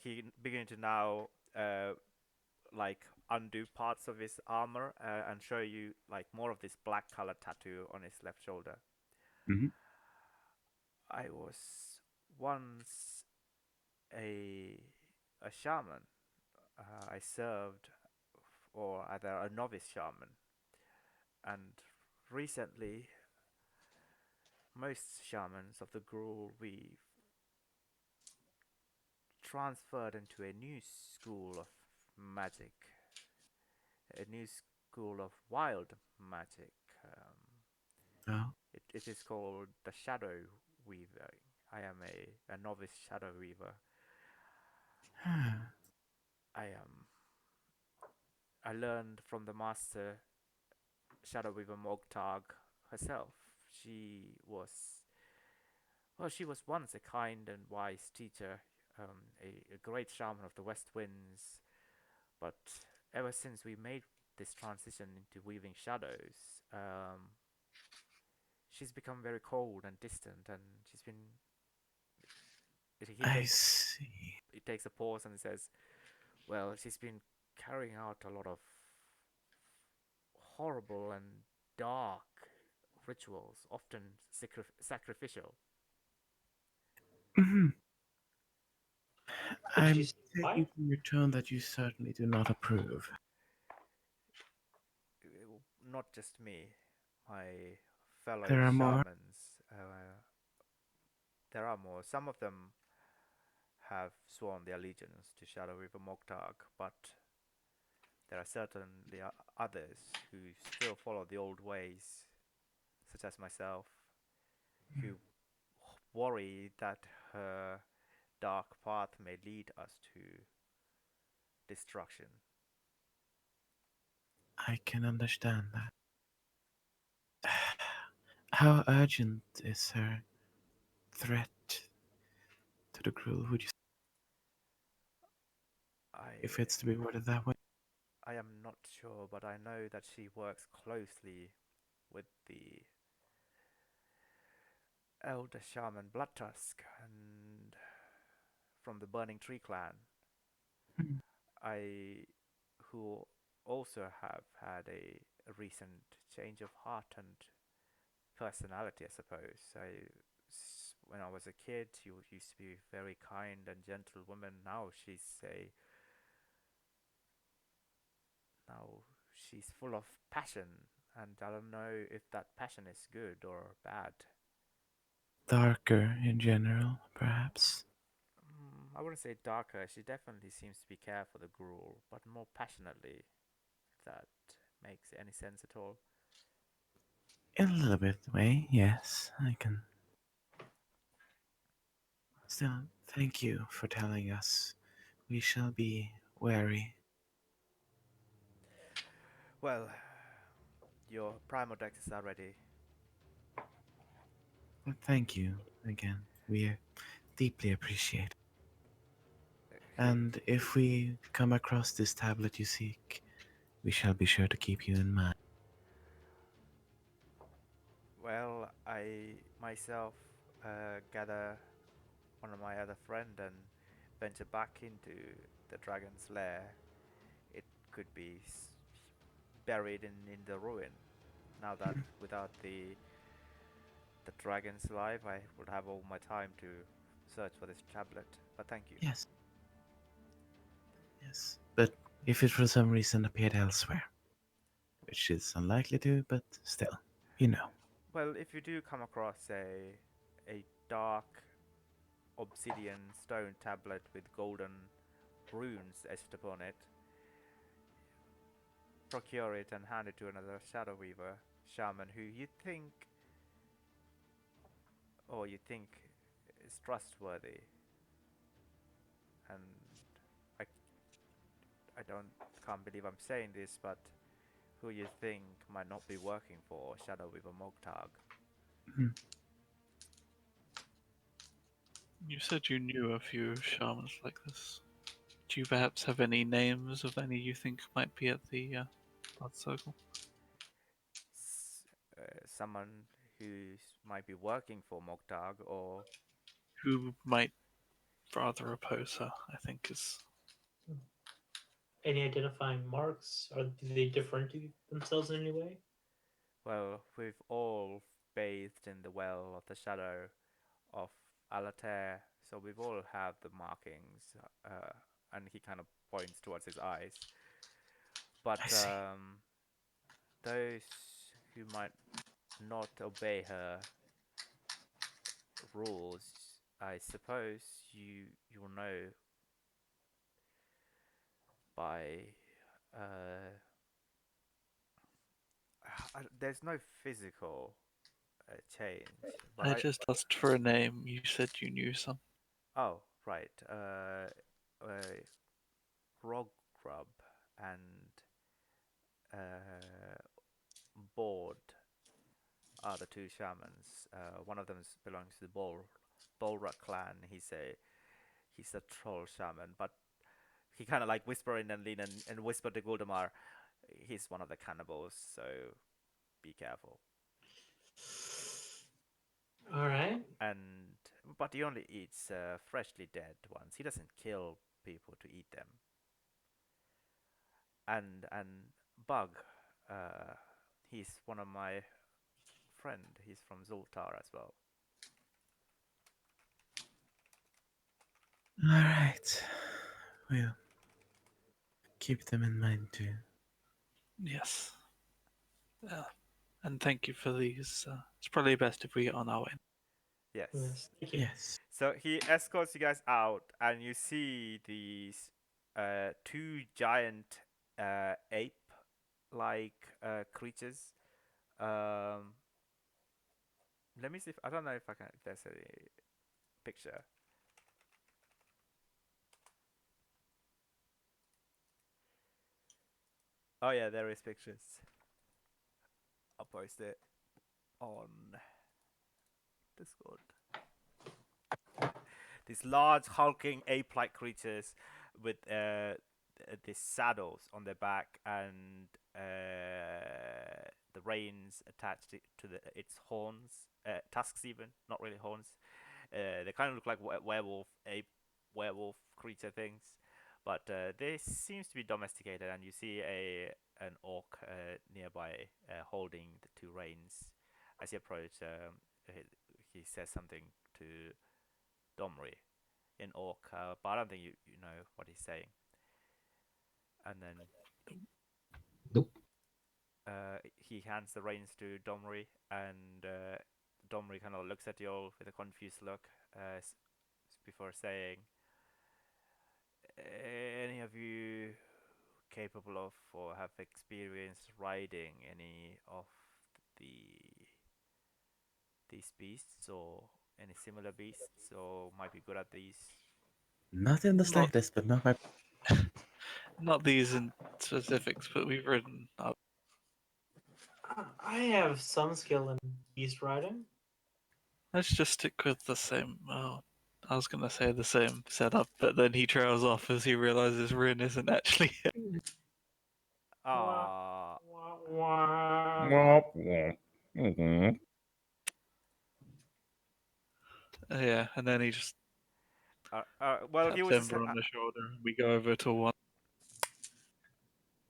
he beginning to now like undo parts of his armor and show you like more of this black color tattoo on his left shoulder. Hmm. I was once a a shaman. I served, or either a novice shaman, and recently most shamans of the Gruul we've transferred into a new school of magic, a new school of wild magic. Oh. It is called the Shadow Weaver. I am a novice Shadow Weaver. I am. I learned from the master Shadow Weaver Mogtarg herself. She was she was once a kind and wise teacher, a great shaman of the West Winds. But ever since we made this transition into weaving shadows, she's become very cold and distant, and she's been. He I takes see. he takes a pause and says, "Well, she's been carrying out a lot of horrible and dark rituals, often sacrificial." Mhm. Could you I'm say taking why? from your tone that you certainly do not approve. Not just me, my fellow There are more. shamans. There are more. Some of them have sworn their allegiance to Shadow River Moktag, but there are certainly others who still follow the old ways, such as myself, who worry that her dark path may lead us to destruction. I can understand that. How urgent is her threat to the crew? Would you, if I it's to be worded that way? I am not sure, but I know that she works closely with the elder shaman Bloodtusk and from the Burning Tree clan. Hmm. I who also have had a recent change of heart and personality, I suppose. When I was a kid, she used to be a very kind and gentle woman. Now she's full of passion, and I don't know if that passion is good or bad. Darker in general, perhaps. I wouldn't say darker. She definitely seems to be care for the gruel, but more passionately. If that makes any sense at all. In a little bit way, yes, I can. Still, thank you for telling us. We shall be wary. Well, your primal dexes are ready. But thank you again. We deeply appreciate it. Who? And if we come across this tablet you seek, we shall be sure to keep you in mind. Well, I myself gather one of my other friend and venture back into the dragon's lair. It could be buried in the ruin. Now that without the dragon's life, I would have all my time to search for this tablet. But thank you. Yes, yes. But if it for some reason appeared elsewhere, which is unlikely to, but still, you know. Well, if you do come across a dark obsidian stone tablet with golden runes etched upon it, procure it and hand it to another Shadow Weaver shaman who you think is trustworthy, and I I don't can't believe I'm saying this, but who you think might not be working for Shadow Weaver Mogtag. Mhm. You said you knew a few shamans like this. Do you perhaps have any names of any you think might be at the Blood Circle? Someone who might be working for Mogtag, or Who might rather oppose her, I think is. Any identifying marks? Are they different to themselves in any way? well, we've all bathed in the well of the shadow of Alater, so we've all have the markings, and he kind of points towards his eyes. I But see. those who might not obey her rules, I suppose you'll know by there's no physical change, but I just asked for a name. You said you knew some. oh right, uh, Rog Grub and uh, Board are the two shamans. One of them belongs to the Bolra clan. He's a troll shaman, but he kind of like whisper in and lean and whisper to Guldamar. he's one of the cannibals, so be careful. All right. But he only eats freshly dead ones. He doesn't kill people to eat them. And Bug, uh, he's one of my friend. He's from Zoltar as well. All right. We'll keep them in mind too. Yes. And thank you for these. It's probably best if we get on our way. Yes. Yes. Thank you. Yes. So he escorts you guys out, and you see these two giant ape-like creatures. Let me see if I don't know if I can. If there's a picture. Oh yeah, there is pictures. I'll post it on Discord. These large hulking ape-like creatures with these saddles on their back and the reins attached to its horns, tusks even, not really horns. They kind of look like werewolf creature things, but they seems to be domesticated. And you see an orc nearby holding the two reins. As you approach, he says something to Domri in orc, but I don't think you know what he's saying. And then Nope. he hands the reins to Domri, and Domri kind of looks at you all with a confused look before saying, "Any of you capable of or have experience riding any of the these beasts or any similar beasts or might be good at these?" Not in the Not- slightest, but not my. Not these in specifics, but we've ridden up. I have some skill in beast riding. Let's just stick with the same. Well, I was gonna say the same setup, but then he trails off as he realizes Rin isn't actually here. Ah, Yeah, and then he just well, he taps was just Ember on the shoulder. And we go over to one.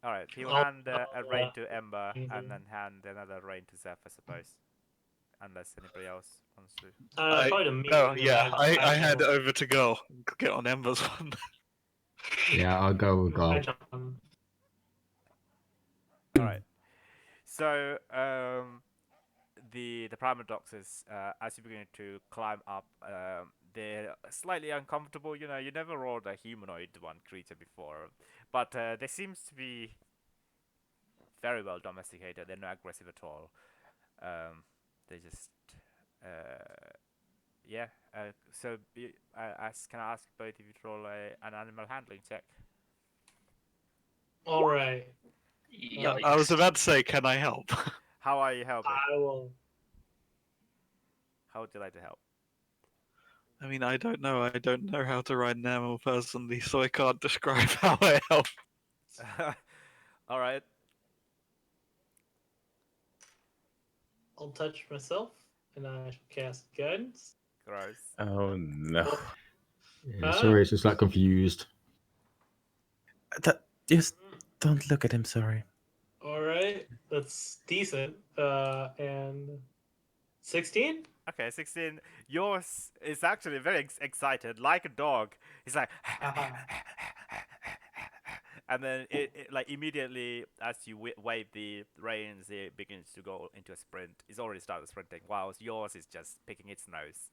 all right. He will I'll- hand a rein uh, to Ember and mhm. then hand another rein to Zeph, I suppose, unless anybody else wants to. Probably to me. Oh because yeah, I hand it know- over to Go. Get on Ember's one. Yeah, I'll go with I gold. jump on. All right. So the Primadoxes, as you begin to climb up, they're slightly uncomfortable. You know, you never rode a humanoid one creature before, but they seems to be very well domesticated. They're not aggressive at all. They just yeah. So can I ask both of you to roll an animal handling check? All right. Yikes. I was about to say, can I help? How are you helping? I will. How would you like to help? I mean, I don't know. I don't know how to ride an animal personally, so I can't describe how I help. All right. I'll touch myself, and I shall cast guidance. Gross. Oh no. Yeah, sorry, it's just like confused. Just don't look at him. Sorry. All right, that's decent. And 16. Okay, 16. Yours is actually very excited, like a dog. He's like, and then it like immediately as you wave the reins, it begins to go into a sprint. It's already started sprinting, whilst yours is just picking its nose.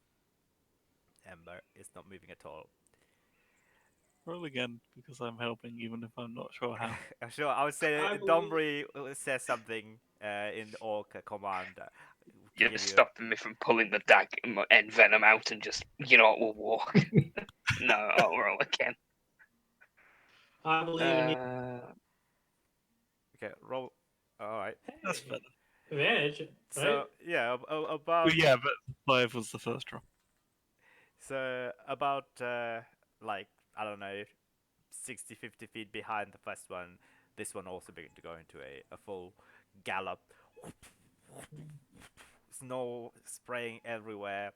Ember is not moving at all. Roll again because I'm helping, even if I'm not sure how. Sure, I would say I believe- Domri says something in the orc command. You're stopping me from pulling the end venom out and just, you know what, we'll walk. No, I'll roll again. I believe in you. Okay, roll. All right. That's better. Advantage, right? So yeah, about Well, yeah, but 5 was the first roll. so about like I don't know 60-50 feet behind the first one, this one also begin to go into a full gallop. Snow spraying everywhere.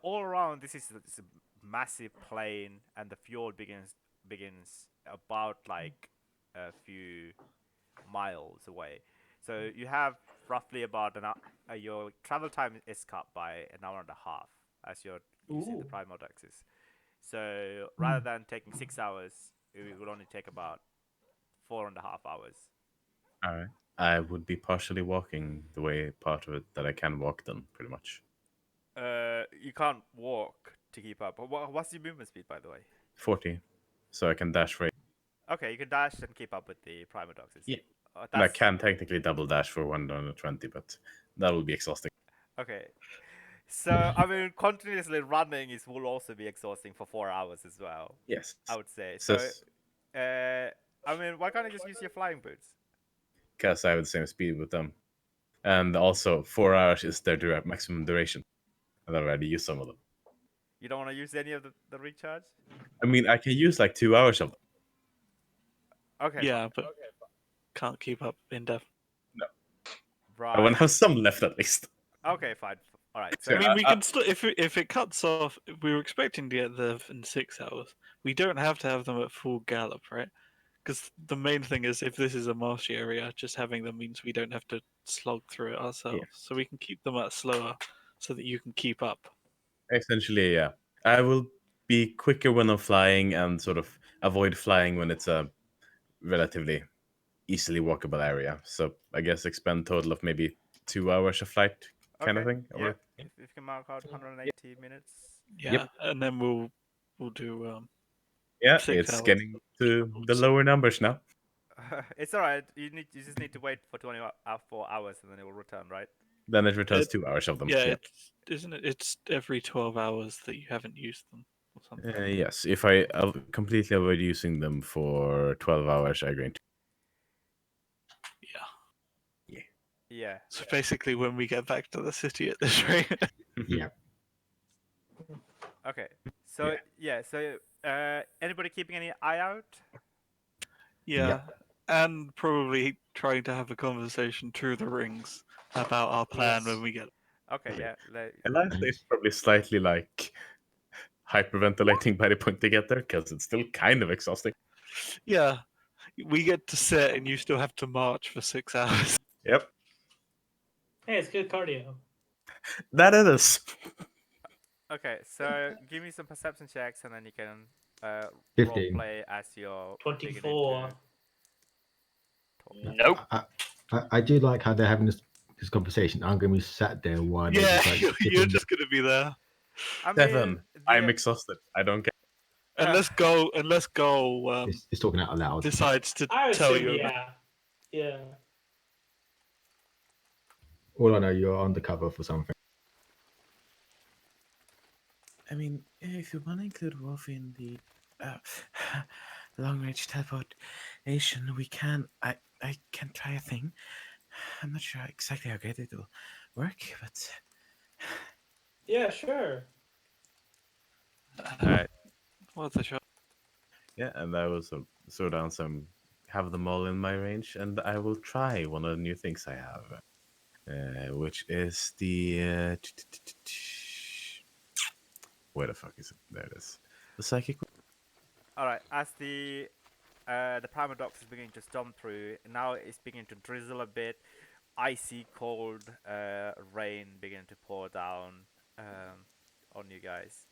All around, this is a massive plain, and the fjord begins about like a few miles away. So you have roughly about an hour. Your travel time is cut by an hour and a half as you're using the Ooh. primal doxes. So Hmm. rather than taking 6 hours, it will only take about 4.5 hours. All right. I would be partially walking the way part of it that I can walk then, pretty much. You can't walk to keep up. What's your movement speed, by the way? 40. So I can dash right. Okay, you can dash and keep up with the primal doxes. Yeah. And I That's can technically double dash for 120, but that will be exhausting. okay. So I mean, continuously running will also be exhausting for 4 hours as well. Yes. I would say. So, Says I mean, why can't you just use your flying boots? because I have the same speed with them. And also, 4 hours is their maximum duration. And I've already used some of them. You don't want to use any of the recharge? I mean, I can use like 2 hours of them. Okay, Yeah, fine. but can't keep up indefinitely. I want Right. to have some left at least. Okay, fine. All right. So, I mean, we I- can still if it cuts off. If we were expecting to get there in 6 hours. We don't have to have them at full gallop, right? Because the main thing is, if this is a marshy area, just having them means we don't have to slog through it ourselves. Yeah. So we can keep them at slower, so that you can keep up. Essentially, yeah. I will be quicker when I'm flying and sort of avoid flying when it's a relatively easily walkable area. So I guess expend total of maybe 2 hours of flight kind of Okay. thing. Yeah. Or If you can mark out 180 minutes. Yeah, and then we'll do yeah, 6 it's hours. getting to the lower numbers now. It's all right. You just need to wait for 4 hours and then it will return, right? Then it returns It- 2 hours of them. Yeah, Yeah. it's isn't it? It's every 12 hours that you haven't used them or something. Yes, if I completely avoid using them for 12 hours, I going to. Yeah. Yeah. So basically, when we get back to the city at this rate, Yeah. Okay. So yeah. So anybody keeping any eye out? yeah, and probably trying to have a conversation through the rings about our plan Yes. when we get. Okay. Yeah. Elias is probably slightly like hyperventilating by the point they get there because it's still kind of exhausting. Yeah, we get to sit, and you still have to march for 6 hours. Yep, Hey, it's good cardio. that it is. Okay. So give me some perception checks, and then you can role 15. play as you're beginning 24. to talk. Nope. I do like how they're having this conversation. I'm going to be sat there while they're Yeah, just like you're sitting. just gonna be there. I mean, 7. I'm the exhausted. I don't care. Unless Goal It's talking out loud. decides to I tell assume, you. yeah. Yeah. All I know, you're undercover for something. I mean, if you want to include Wolf in the long range teleportation, we can. I can try a thing. I'm not sure exactly how good it will work, but Yeah, sure. Alright. What's the shot? yeah, and I will slow down some, have them all in my range, and I will try one of the new things I have, which is the. Where the fuck is it? There it is. The psychic. All right. As the Primadox is beginning to storm through, now it's beginning to drizzle a bit. Icy cold rain beginning to pour down on you guys.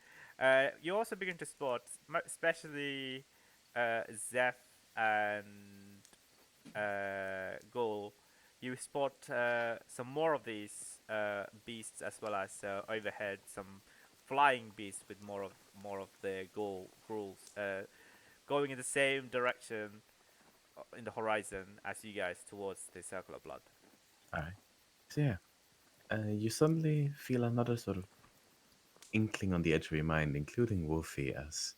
You also begin to spot, especially Zeph and Ghoul. You spot some more of these beasts, as well as overhead some flying beasts with more of the ghouls going in the same direction in the horizon as you guys towards the circle of blood. Alright. So yeah, you suddenly feel another sort of inkling on the edge of your mind, including Wolfie, as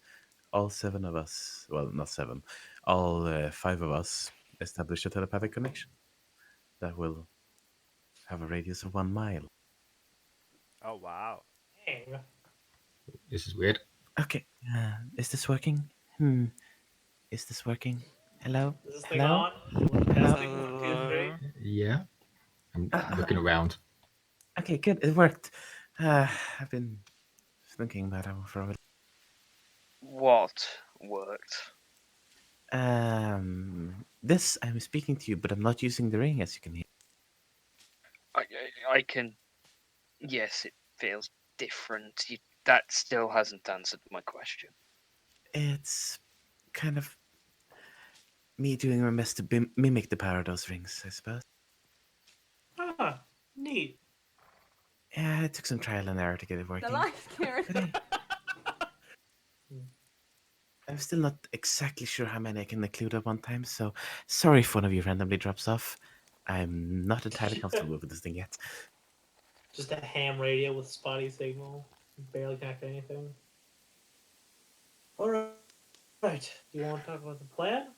all 7 of us, well, not 7, all 5 of us establish a telepathic connection that will have a radius of 1 mile. Oh wow! Dang. This is weird. Okay, is this working? Is this working? Hello? Is this thing Hello? on? Testing, Hello? 1, 2, 3. Yeah, I'm Ah, looking around. okay, good. It worked. Uh, I've been thinking about it for a while. What worked? This, I'm speaking to you, but I'm not using the ring, as you can hear. I can. Yes, it feels different. That still hasn't answered my question. It's kind of me doing my best to mimic the power of those rings, I suppose. Ah, neat. Yeah, it took some trial and error to get it The working. light scared. But hey, I'm still not exactly sure how many I can include at one time, so sorry if one of you randomly drops off. I'm not entirely comfortable with this thing yet. Just a ham radio with spotty signal. Barely connect anything. Alright. Right. Do you want to talk about the plan?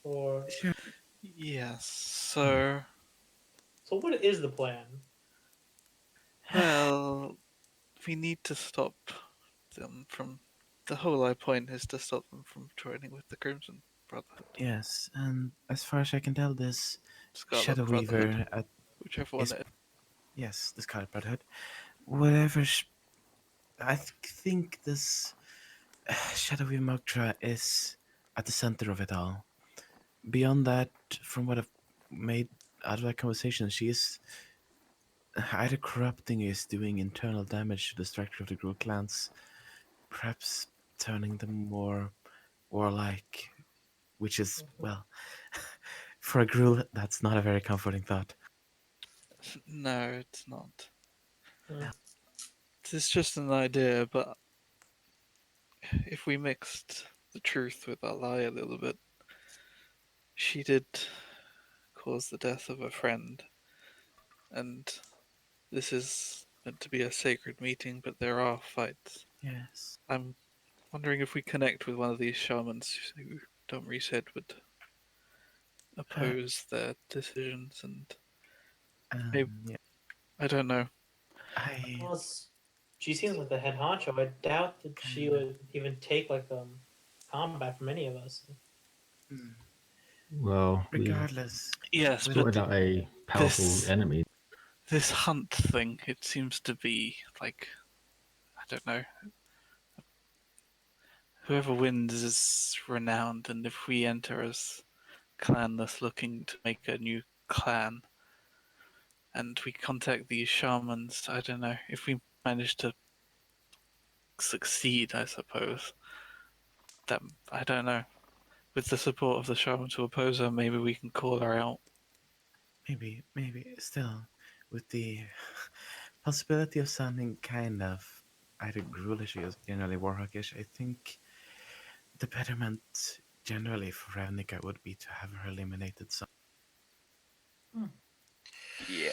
Or Sure. Yes. So, so what is the plan? well, we need to stop them from. The whole point is to stop them from joining with the Crimson Brotherhood, Yes, and as far as I can tell, this Scarlet Shadow Brotherhood, Weaver whichever one is it is. yes, the Scarlet Brotherhood. Whatever. I think this Shadow Weaver Moktra is at the center of it all. Beyond that, from what I've made out of that conversation, she is either corrupting or is doing internal damage to the structure of the Gru clans, perhaps turning them more warlike, which is, well, for a Gruul, that's not a very comforting thought. No, it's not. Hmm. It's just an idea, but if we mixed the truth with our lie a little bit, she did cause the death of a friend, and this is meant to be a sacred meeting, but there are fights. Yes. I'm wondering if we connect with one of these shamans who Domri said would oppose their decisions, and maybe, Yeah. I don't know. I Well, she seems like the head honcho. I doubt that she kind of. would even take like combat from any of us. Well, we Regardless, Yes, with but sorted out a powerful this enemy. this hunt thing, it seems to be like, I don't know. Whoever wins is renowned, and if we enter as clanless looking to make a new clan, and we contact these shamans, I don't know, if we manage to succeed, I suppose, that, I don't know, with the support of the shamans who oppose her, maybe we can call her out. maybe still, with the possibility of sounding kind of either ghoulish or generally warhawkish, I think the betterment generally for Ravnica would be to have her eliminated. So Yeah.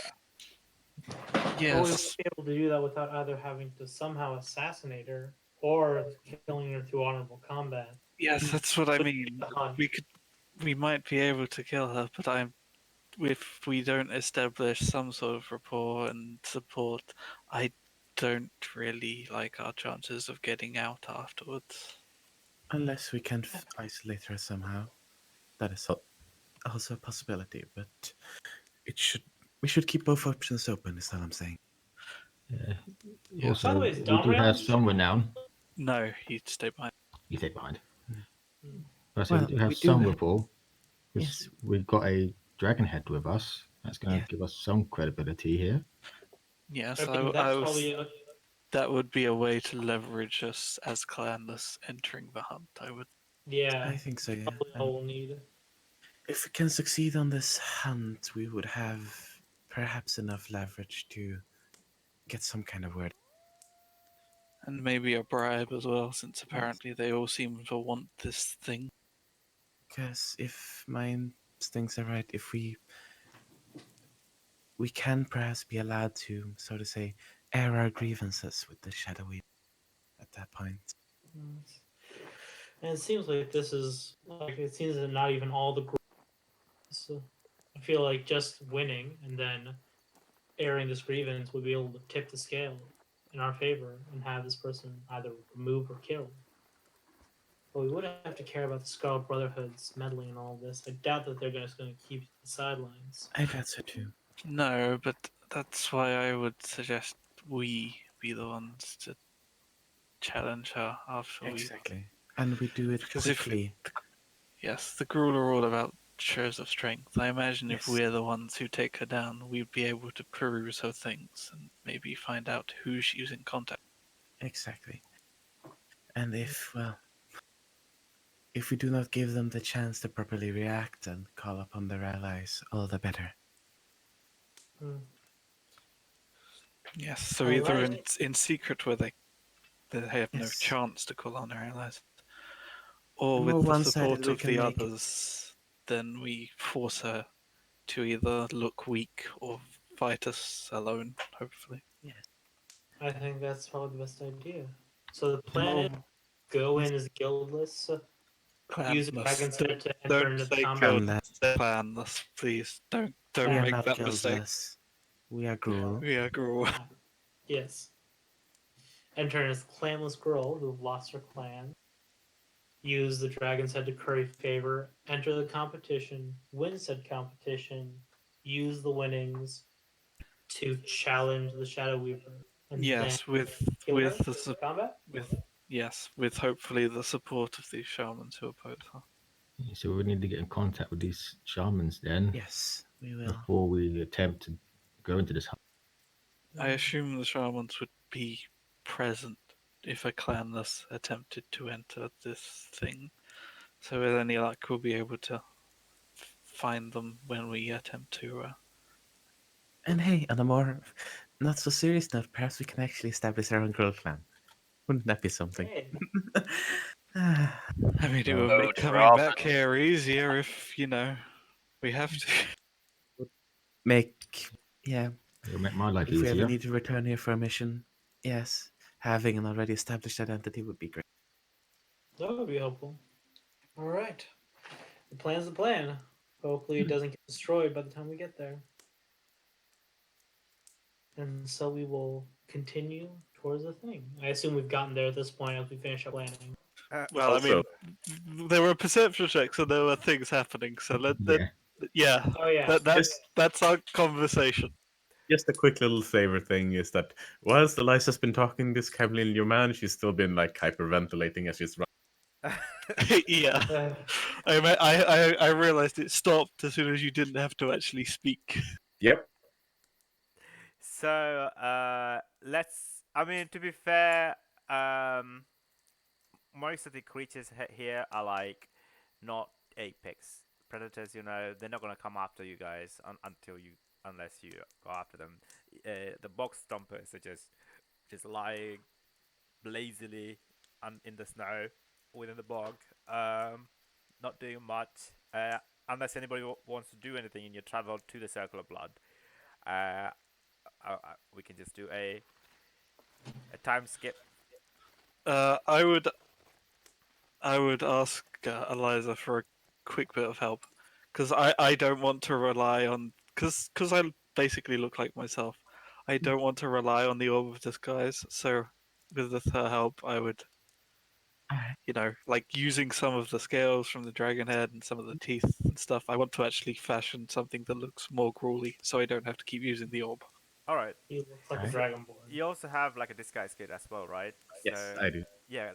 But we Yes, won't be able to do that without either having to somehow assassinate her or killing her through honorable combat. yes, that's what I So mean. the hunt. We might be able to kill her, but if we don't establish some sort of rapport and support, I don't really like our chances of getting out afterwards. unless we can isolate her somehow, that is also a possibility. But it should we should keep both options open. Is all I'm saying. Yeah. Yes. By the Also, way, is we do Domri on have the ship? some renown. No, he'd stay behind. You take behind. Hmm. I say we Well, do have we do. some rapport because Yes. we've got a dragon head with us. That's going to Yes. give us some credibility here. Yes, I mean, that's I was. probably That would be a way to leverage us as clanless entering the hunt. I would. yeah, I think so. Yeah. probably And all we'll need. if we can succeed on this hunt, we would have perhaps enough leverage to get some kind of word. And maybe a bribe as well, since Yes. apparently they all seem to want this thing. Because if my instincts are right, if we can perhaps be allowed to, so to say, air our grievances with the shadowy at that point. Hmm. And it seems like this is like it seems that not even all the groups. I feel like just winning and then airing this grievance would be able to tip the scale in our favor and have this person either removed or killed. But we wouldn't have to care about the Scarlet Brotherhood's meddling in all this. I doubt that they're just going to keep the sidelines. I thought so too. No, but that's why I would suggest we be the ones to challenge her after Exactly. And we do it Because if- quickly. Yes, the Gruul are all about shows of strength. I imagine if Yes. we're the ones who take her down, we'd be able to peruse her things and maybe find out who she's in contact. Exactly. And if we do not give them the chance to properly react and call upon their allies, all the better. Hmm. Yes, so All either right. in secret where they have no Yes. chance to call on her allies, or The with more the one-sided support we of can the make it. others, then we force her to either look weak or fight us alone, hopefully. I think that's probably the best idea. So the The plan is more go in as guildless, use a Clanless. dragon's head to enter Don't into the say combat. Clanless. say clanless, please. Don't we are make not that mistake. guildless. We are Gruul. We are Gruul. Yes. Enter as clanless girl who lost her clan. Use the dragon's head to curry favor. Enter the competition. Win said competition. Use the winnings to challenge the Shadow Weaver. And Yes, then with kill her with the in combat. with hopefully the support of these shamans who oppose her. So we need to get in contact with these shamans then Yes, we will. before we attempt to go into this. I assume the shamans would be present if a clanless attempted to enter this thing. So with any luck, we'll be able to find them when we attempt to. And hey, on a more not so serious note, perhaps we can actually establish our own Gruul clan. Wouldn't that be something? Hey, Ah, I mean, it Well, would Oh, make coming drama. back here easier if we have to. yeah, it'll make my life if we ever easier. need to return here for a mission, yes, having an already established identity would be great. that would be helpful. All right. The plan's the plan. Hopefully, it doesn't get destroyed by the time we get there. And so we will continue towards the thing. I assume we've gotten there at this point as we finish up planning. Well, Also- I mean, there were perception checks and there were things happening. So Yeah. Oh yeah. that's our conversation. Just a quick little flavor thing is that whilst Eliza's been talking this heavily in your man, she's still been like hyperventilating as she's running. Yeah, Uh, I realized it stopped as soon as you didn't have to actually speak. Yep. So let's. I mean, to be fair, most of the creatures here are like not apex predators. You know, they're not gonna come after you guys unless you go after them. The box stompers are just lying lazily in the snow within the bog, not doing much. Unless anybody wants to do anything in your travel to the Circle of Blood, we can just do a time skip. I would ask Eliza for a quick bit of help because I don't want to rely on because I basically look like myself. I don't want to rely on the orb of disguise. So with her help, I would, Alright. like using some of the scales from the dragon head and some of the teeth and stuff. I want to actually fashion something that looks more gruely, so I don't have to keep using the orb. All right. he looks like a Alright. dragonborn. You also have like a disguise kit as well, right? Yes, So, I do. yeah.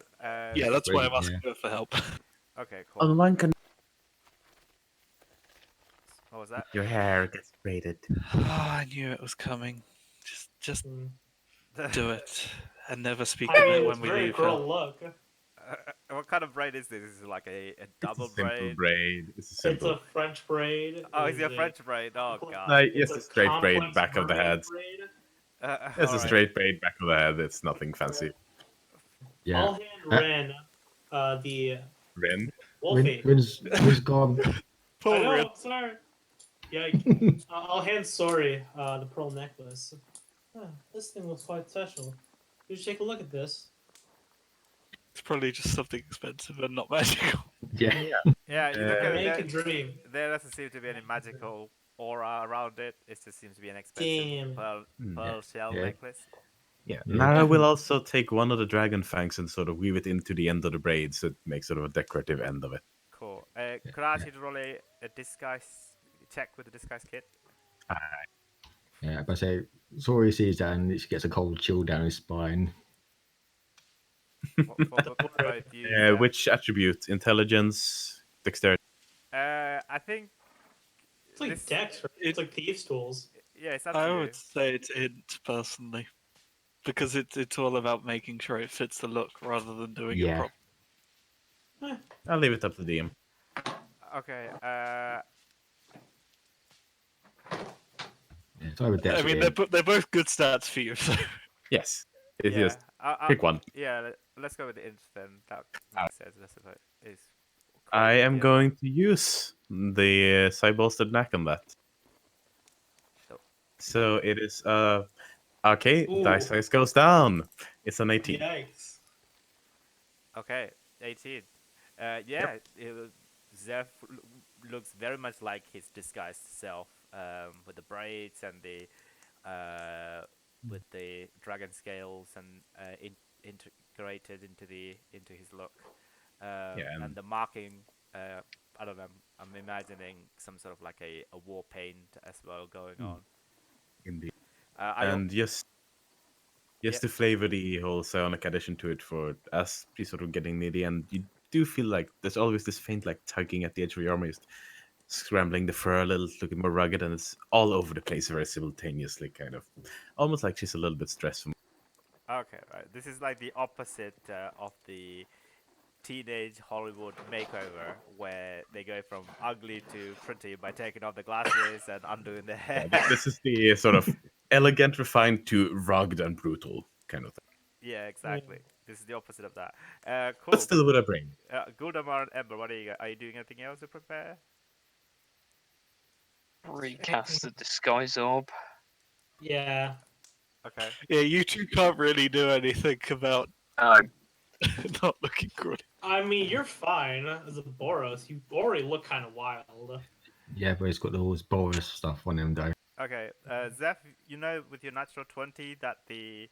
Yeah, that's why I'm Great, asking her for help. Okay, On cool. one What was that? your hair gets braided. I knew it was coming. Just Mm. do it and never speak I of mean, it it's when we very leave girl her. look. What kind of braid is this? Is it like a It's double a simple braid? braid. It's a It's simple. a French braid. Oh, is It's it a French braid? Oh complex- god. Like, it's yes, a straight braid complex back of the mermaid head. braid. It's All a right. straight braid back of the head. It's nothing fancy. Yeah. All hand Ren, the Rin. Wolfie. Rin's gone. I Poor know, Rin. I'm sorry. Yeah, I'll hand Sorry the pearl necklace. This thing looks quite special. You should take a look at this. It's probably just something expensive and not magical. Yeah. Yeah, you look Uh, at Make a it. dream. There doesn't seem to be any magical aura around it. It just seems to be an expensive Damn. pearl Hmm. shell Yeah. necklace. Yeah, Yeah, Nara will also take one of the dragon fangs and sort of weave it into the end of the braid, so it makes sort of a decorative end of it. Cool. Could I ask you to roll a disguise check with the disguise kit? Yeah, but I say Sori sees that and she gets a cold chill down his spine. For both you, Zeph. Which attribute? Intelligence, dexterity. I think It's like this. Dex, right? It's like thieves' tools. Yeah, it's up I to you. would say it's int personally, because it's all about making sure it fits the look rather than doing it Yeah. properly. I'll leave it up to DM. Okay. Yeah, it's either Dex I or mean, Int. they're both good stats for you. So Yes. It's Yeah. just pick one. Yeah. Let's go with the int then. That makes sense. That's about is. I correct, am yeah. going to use the side-bolstered knack on that. So- So it is okay, Ooh. dice size goes down. It's an 18. Yikes. Okay, 18. Yeah, Zeph looks very much like his disguised self, with the braids and the with the dragon scales and integrated into his look, Yeah, and the marking. I don't know. I'm imagining some sort of like a war paint as well going on. indeed. I And just Yeah. to flavor the whole psionic addition to it, for as you sort of getting near the end, you do feel like there's always this faint like tugging at the edge of your armor, just scrambling the fur a little, looking more rugged, and it's all over the place very simultaneously, kind of almost like she's a little bit stressed from. Okay, right. This is like the opposite of the teenage Hollywood makeover, where they go from ugly to pretty by taking off the glasses and undoing the hair. This is the sort of elegant, refined to rugged and brutal kind of thing, Yeah, exactly. This is the opposite of that. Cool. but still with a brain. Gudamar and Ember, what are you doing anything else to prepare? Recast the disguise orb. Yeah. Okay. yeah, you two can't really do anything about Oh, not looking good. I mean, you're fine as a Boros. You already look kind of wild. Yeah, but it's got all this Boris stuff on him though. Okay, Zeph, you know with your natural 20 that the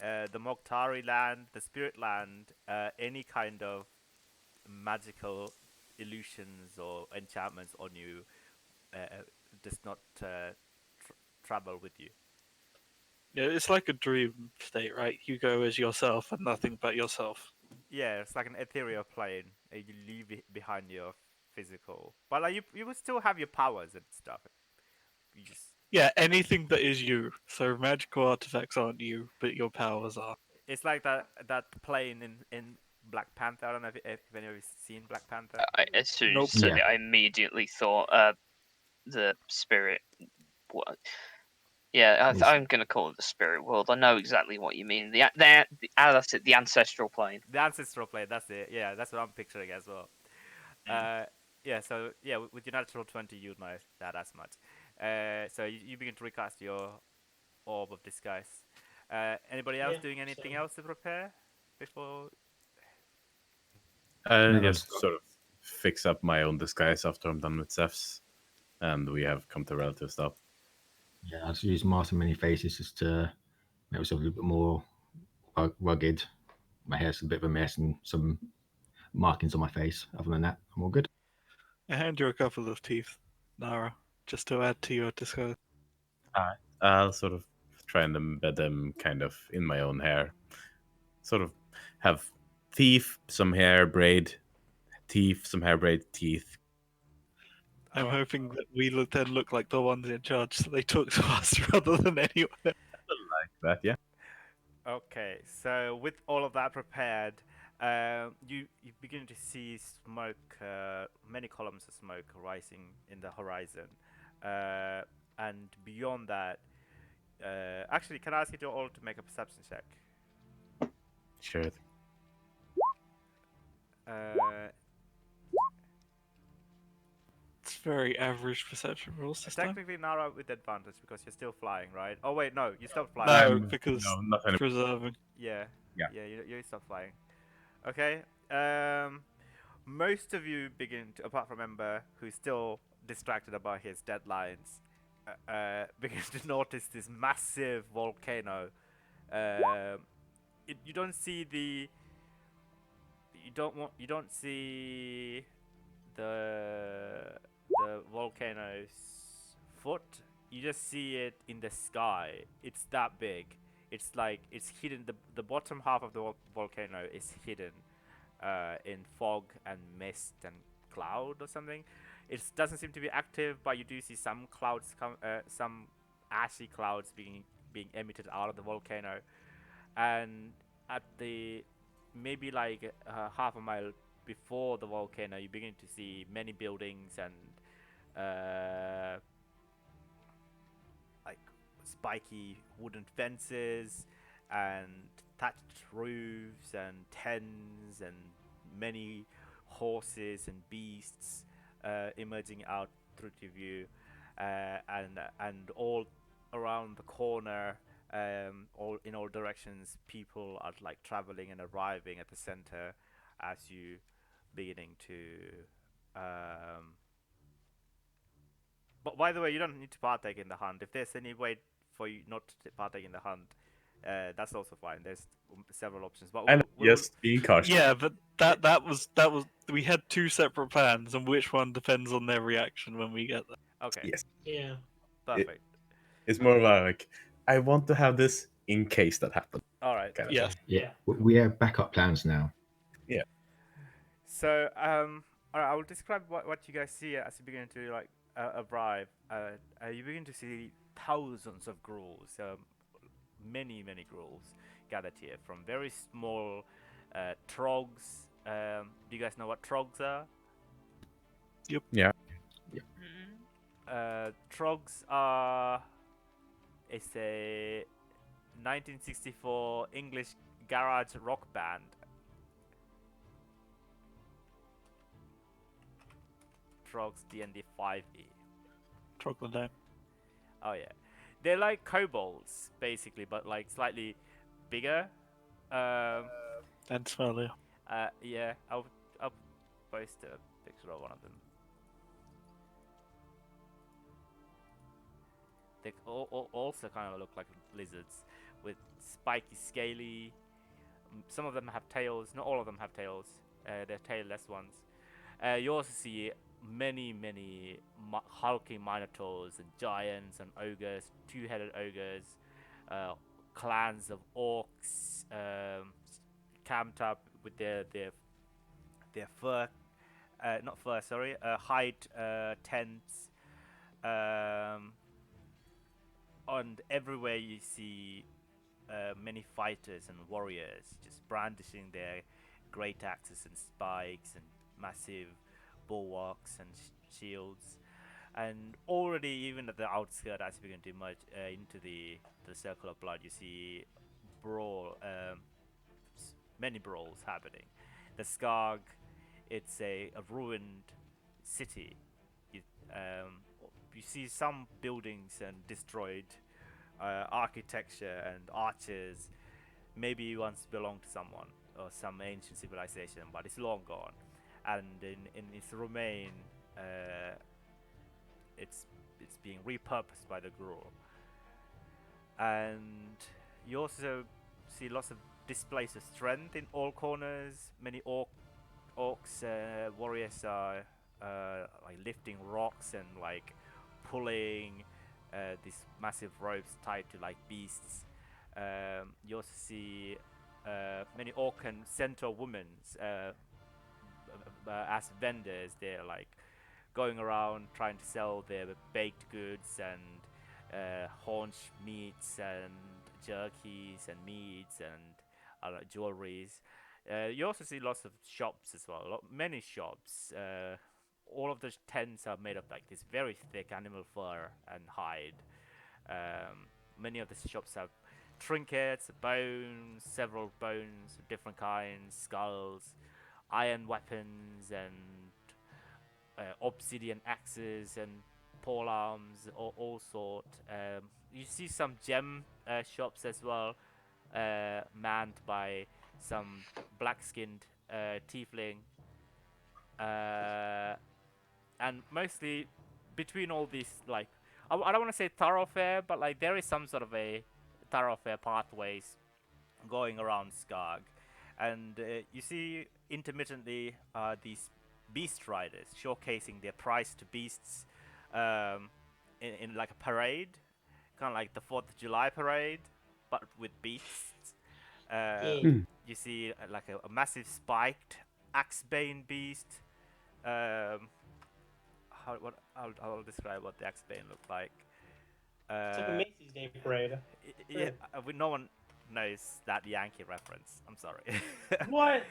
Mokhtari land, the spirit land, any kind of magical illusions or enchantments on you does not travel with you. Yeah, it's like a dream state, right? You go as yourself and nothing but yourself. Yeah, it's like an ethereal plane. You leave behind your physical, but like you would still have your powers and stuff. You just Yeah, anything that is you. So magical artifacts aren't you, but your powers are. it's like that plane in Black Panther. I don't know if any of you seen Black Panther. as soon as Nope. you said Yeah. it, I immediately thought the spirit. What? Yeah, I'm gonna call it the spirit world. I know exactly what you mean. That's it. The ancestral plane. The ancestral plane. That's it. Yeah, that's what I'm picturing as well. Yeah. So yeah, with your natural 20, you know that as much. So you begin to recast your orb of disguise. Anybody else Yeah, doing anything so- else to prepare before? No, Just that's- sort of fix up my own disguise after I'm done with Zeph's, and we have come to relative stuff. Yeah, I just use mask many faces just to make myself a little bit more rugged. My hair's a bit of a mess and some markings on my face. Other than that, I'm all good. I hand you a couple of teeth, Nara, just to add to your disguise. I'll sort of try and embed them kind of in my own hair. Sort of have teeth, some hair braid, teeth, some hair braid, teeth. I'm Oh, hoping that we then look like the ones in charge, so they talk to us rather than anyone else. Like that, yeah. okay, so with all of that prepared, you begin to see smoke, many columns of smoke rising in the horizon, and beyond that, actually, can I ask you to all to make a perception check? Sure. It's very average perception rules this time. Technically, Nara with advantage because you're still flying, right? Oh wait, no, you stopped flying. No, Um, because No, not anymore. preserving. Yeah. Yeah. Yeah, you stop flying. Okay. Most of you begin to, apart from Ember, who's still distracted about his deadlines, begin to notice this massive volcano Um, you don't see you don't see the volcano's foot. You just see it in the sky. It's that big. It's like it's hidden. The bottom half of the volcano is hidden in fog and mist and cloud or something. It doesn't seem to be active, but you do see some clouds some ashy clouds being emitted out of the volcano. And at the maybe like half a mile before the volcano, you begin to see many buildings and like spiky wooden fences and thatched roofs and tents and many horses and beasts emerging out through to view, and all around the corner, all in all directions, people are like traveling and arriving at the center as you beginning to. But by the way, you don't need to partake in the hunt. If there's any way for you not to partake in the hunt, that's also fine. There's several options. But And we'll just being cautious. Yeah, but that was we had two separate plans, and which one depends on their reaction when we get there. okay, Yes. Yeah. perfect. It's more like I want to have this in case that happens. All right. Kind of Yes. Yeah. We have backup plans now. So, all right, I will describe what you guys see as you begin to like arrive. You begin to see thousands of ghouls, many ghouls gathered here from very small trogs. Do you guys know what trogs are? Yeah. Trogs are it's a 1964 English garage rock band. Trogs D&D 5e. Troglodyte. Oh yeah, they're like kobolds basically, but like slightly bigger. And smellier. Yeah, I'll post a picture of one of them. They also kind of look like lizards with spiky, scaly. Some of them have tails. Not all of them have tails. They're tailless ones. You also see many hulking minotaurs and giants and ogres, two-headed ogres, clans of orcs camped up with their fur, not fur, sorry, hide tents. And everywhere you see many fighters and warriors just brandishing their great axes and spikes and massive bulwarks and shields. And already, even at the outskirts, as you begin to emerge into the circle of blood, you see many brawls happening. The Skarg, it's a ruined city. You see some buildings and destroyed architecture and arches. Maybe once belonged to someone or some ancient civilization, but it's long gone. And in its remain, it's being repurposed by the Gruul. And you also see lots of displays of strength in all corners. Many orcs, warriors are like lifting rocks and like pulling these massive ropes tied to like beasts. You also see many orc and centaur women as vendors. They're like going around trying to sell their baked goods and haunch meats and jerkies and meats and jewelries. You also see lots of shops as well, many shops. All of the tents are made of like this very thick animal fur and hide. Many of the shops have trinkets, bones, several bones of different kinds, skulls, iron weapons, and obsidian axes and pole arms, all sort. You see some gem shops as well, manned by some black-skinned tiefling, and mostly between all these, like I don't want to say thoroughfare, but like there is some sort of a thoroughfare pathways going around Skag, and you see intermittently these beast riders showcasing their prized beasts in like a parade, kind of like the 4th of July parade, but with beasts. Yeah. You see like a massive spiked axebane beast. I'll describe what the axebane looked like. It's like a Macy's Day Parade. Yeah, no one knows that Yankee reference. I'm sorry. What?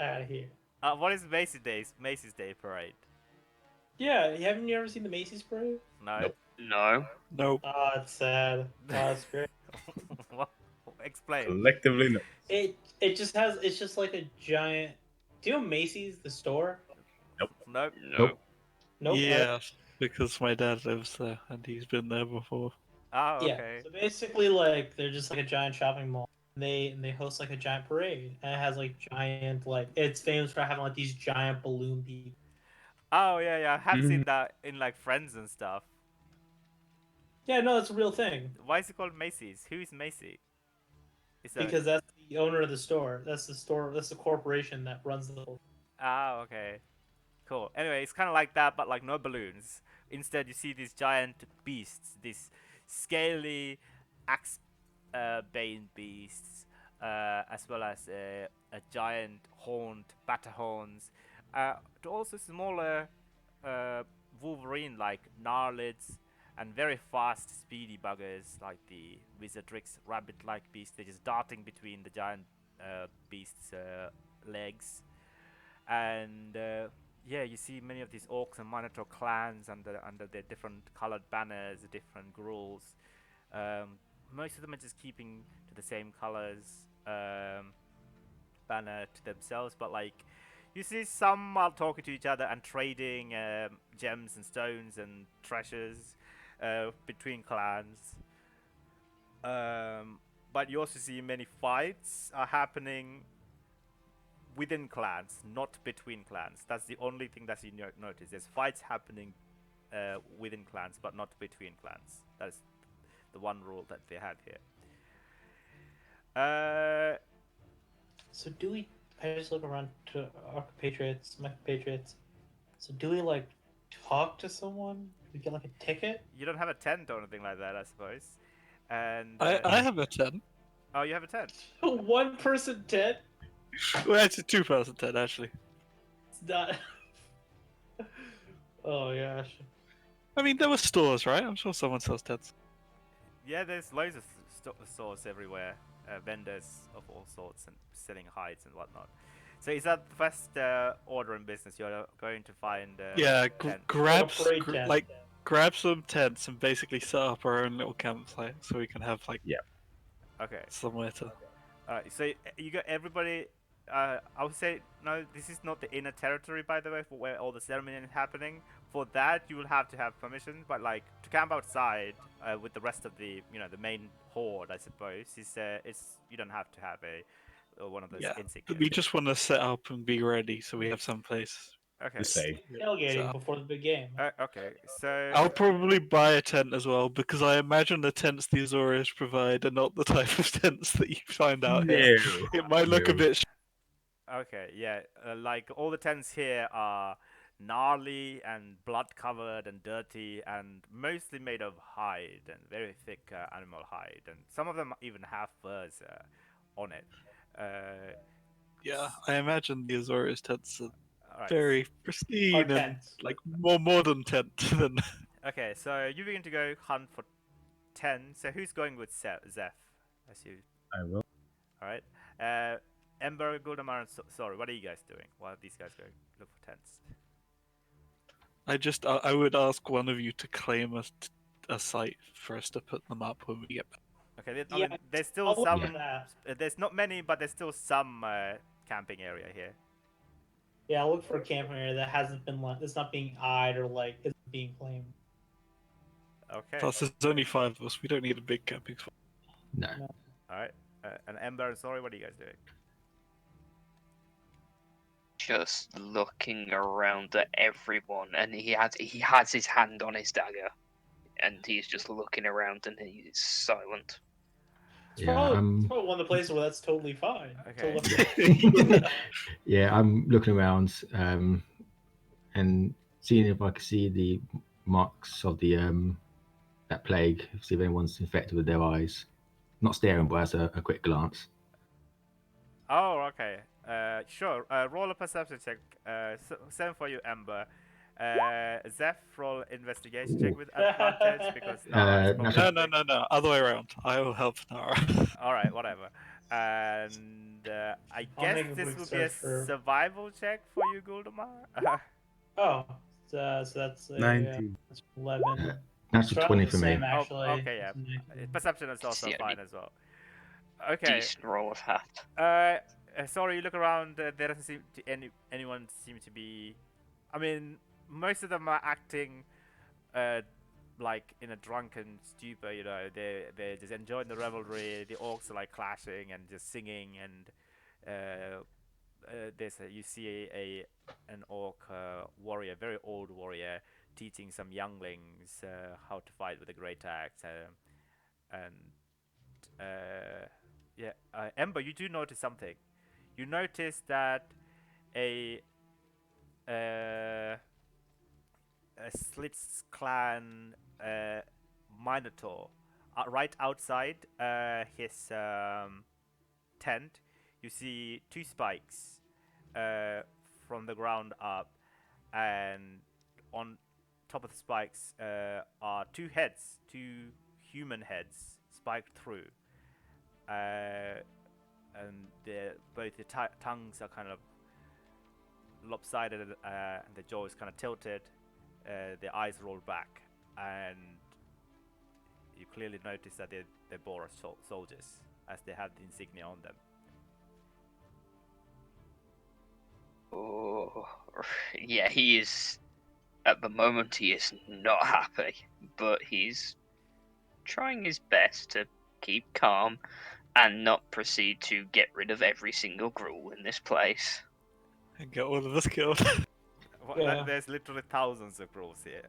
Out of here. What is Macy's Day Parade? Yeah, haven't you ever seen the Macy's Parade? No. Nope. No. Nope. Oh, it's sad. Oh, it's great. What? Explain. Collectively, no. It just has, it's just like a giant. Do you know Macy's the store? Nope. No. Nope. Yeah, because my dad lives there and he's been there before. Oh, Yeah. okay. So basically, like they're just like a giant shopping mall. They host like a giant parade, and it has like giant, like it's famous for having like these giant balloon people. Oh yeah, yeah. I have seen Mm. that in like Friends and stuff. Yeah, no, it's a real thing Why is it called Macy's? Who is Macy? Is that... because that's the owner of the store. That's the store. That's the corporation that runs the whole. Ah, okay. Cool. Anyway, it's kind of like that, but like no balloons. Instead, you see these giant beasts, these scaly axe bane beasts, as well as a giant horned batterhorns. To also smaller Wolverine-like gnarlids and very fast, speedy buggers like the Wizardrix rabbit-like beast. They're just darting between the giant beasts' legs. And yeah, you see many of these orcs and minotaur clans under their different colored banners, different gruels. Most of them are just keeping to the same colors banner to themselves, but like you see some are talking to each other and trading gems and stones and treasures between clans. But you also see many fights are happening within clans, not between clans. That's the only thing that you notice. There's fights happening within clans, but not between clans. That's the one rule that they had here. So do we? I just look around to our compatriots, my compatriots. So do we like talk to someone? Do we get like a ticket? You don't have a tent or anything like that, I suppose. And I have a 10. oh, you have a tent. A one-person tent? Well, it's a 2-person 10, actually. It's not. Oh gosh. I mean, there were stores, right? I'm sure someone sells tents. Yeah, there's loads of stores everywhere, vendors of all sorts and selling hides and whatnot. So is that the first order in business? You're going to find Yeah, tent. grab parade tent. grab some tents and basically set up our own little campsite so we can have like Okay. somewhere to. Alright, so you got everybody. I would say no. This is not the inner territory, by the way, for where all the ceremony is happening. For that, you will have to have permission. But like to camp outside with the rest of the, the main horde, I suppose, it's you don't have to have a one of those Yeah, insignias. we just want to set up and be ready so we have some place. Okay. To say. Tailgating So- before the big game. Okay. So I'll probably buy a tent as well because I imagine the tents the Azorius provide are not the type of tents that you find out here. It might look a No. bit. okay, yeah, like all the tents here are gnarly and blood covered and dirty and mostly made of hide and very thick animal hide, and some of them even have furs on it. Yeah, I imagine the Azorius tents are Alright. very Our pristine and tents. like more modern tent than. Okay, so you begin to go hunt for 10. So who's going with Zeph? As you. I will. Alright. Ember, Guildmaster, and sorry, what are you guys doing while these guys go look for tents? I would ask one of you to claim a site for us to put them up when we get back. Okay, I Yeah, mean, there's still I'll look some. at that. There's not many, but there's still some camping area here. Yeah, I'll look for a camping area that hasn't been like it's not being eyed or like it's being claimed. Okay. Plus, there's only 5 of us. We don't need a big camping spot. No. Alright. And Ember and sorry, what are you guys doing? Just looking around at everyone, and he has his hand on his dagger, and he's just looking around, and he's silent. It's Yeah, probably one of the places where that's totally fine. Okay. yeah, I'm looking around and seeing if I can see the marks of the that plague. See if anyone's infected with their eyes. Not staring, but as a quick glance. Oh, okay. Sure. Roll a perception check. Same for you, Ember. Zeph, roll investigation check with advantage because Nara's probably. No. Other way around. I will help Nara. All right, whatever. And I I'll guess make a this quick would be a search for. survival check for you, Guldamar. Oh, so that's 19. that's 11. That's a Shroud's 20 the for me. same, Oh, actually. okay, yeah. It's a 19. Perception is It's also the only fine as well. Okay. decent roll I've had. Sorry, you look around. There doesn't seem to anyone seem to be. I mean, most of them are acting, like in a drunken stupor. You know, they're just enjoying the revelry. The orcs are like clashing and just singing, and you see an orc warrior, very old warrior, teaching some younglings how to fight with a great axe, and yeah, Ember, you do notice something. You notice that a uh, a Slits clan Minotaur right outside his tent. You see two spikes uh, from the ground up, and on top of the spikes are two heads, two human heads spiked through. And both the tongues are kind of lopsided, and the jaw is kind of tilted. The eyes roll back, and you clearly notice that they're Boros soldiers, as they have the insignia on them. Oh, yeah, he is. At the moment, he is not happy, but he's trying his best to keep calm and not proceed to get rid of every single gruel in this place. And get all of us killed. Yeah. There's literally thousands of growls here.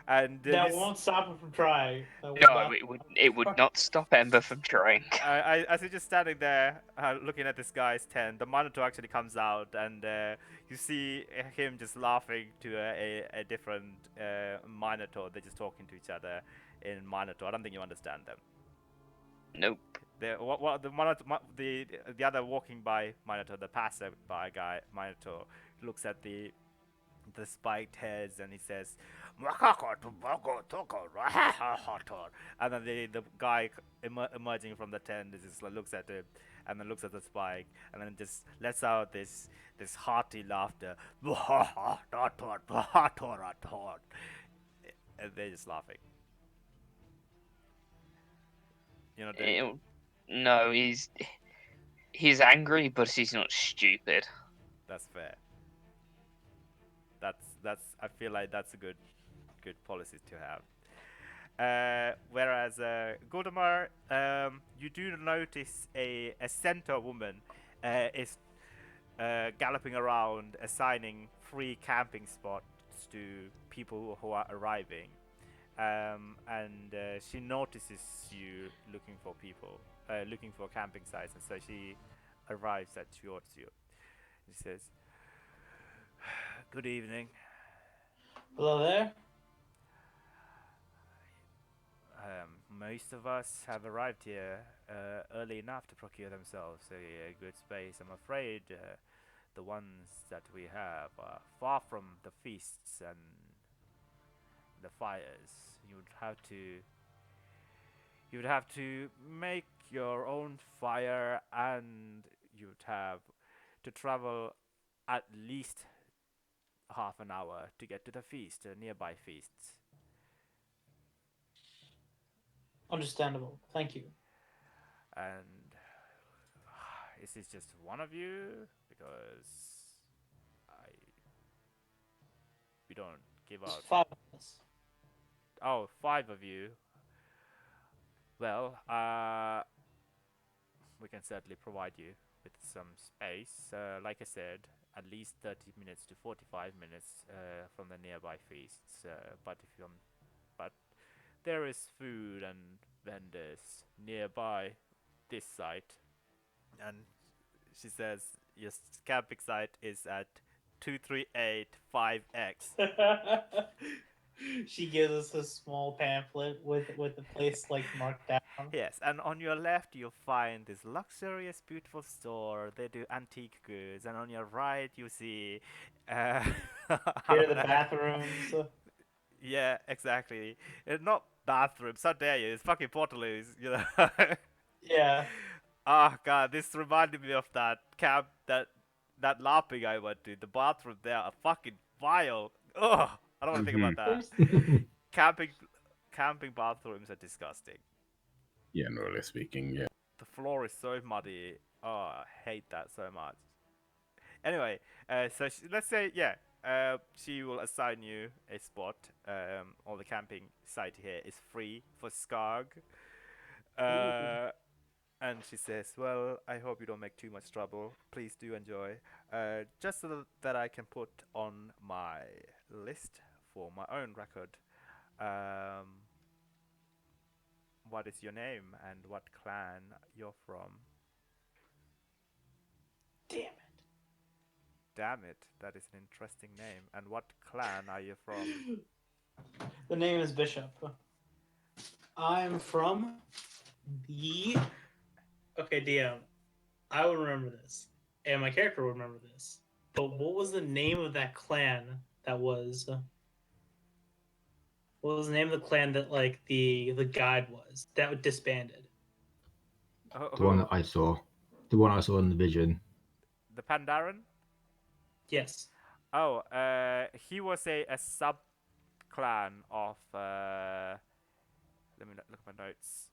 And That won't stop him from trying. That will No, not- it would not stop Ember from trying. as you're just standing there looking at this guy's tent, the Minotaur actually comes out, and you see him just laughing to a different Minotaur. They're just talking to each other in Minotaur. I don't think you understand them. Nope. The other walking by Minotaur, the passerby guy Minotaur, looks at the spiked heads and he says, and then the guy emerging from the tent just looks at it and then looks at the spike and then just lets out this hearty laughter. And they're just laughing. You know, No, he's angry, but he's not stupid. that's fair. That's I feel like that's a good policy to have. Whereas Godamar, you do notice a centaur woman is galloping around, assigning free camping spots to people who are arriving, and she notices you looking for people, looking for camping sites, and so she arrives towards you. She says, "Good evening. Hello there. Most of us have arrived here early enough to procure themselves a good space. I'm afraid the ones that we have are far from the feasts and the fires. You would have to make your own fire, and you'd have to travel at least half an hour to get to the feast, nearby feasts." Understandable. Thank you. And is this just one of you? Because we don't give There's out. 5 of us. Oh, 5 of you. Well, we can certainly provide you with some space. Like I said, at least 30 minutes to 45 minutes from the nearby feasts. But there is food and vendors nearby this site, and she says your camping site is at 2385X. She gives us a small pamphlet with the place like marked down. Yes, and on your left you'll find this luxurious, beautiful store. They do antique goods, and on your right you see. Uh, Here are the bathrooms. Yeah, exactly. It's not bathrooms. How dare you? It's fucking portaloos, you know. Yeah. Oh god, this reminded me of that camp that LARPing I went to. The bathroom there are fucking vile. Ugh, I don't want to think about that. Camping camping bathrooms are disgusting. Generally speaking, yeah. The floor is so muddy. Oh, I hate that so much. Anyway, so let's say she will assign you a spot. All the camping site here is free for Skarg. And she says, "Well, I hope you don't make too much trouble. Please do enjoy. Just so that I can put on my list for my own record. Um, what is your name and what clan you're from?" Damn it. Damn it, that is an interesting name. And what clan are you from? The name is Bishop. I'm from the. Okay, DM. I will remember this, and my character will remember this. But what was the name of that clan that was? What was the name of the clan that like the guide was that disbanded? Oh, The one that I saw. The one I saw in the vision. the Pandaren? Yes. Oh, he was a sub clan of. Let me look at my notes.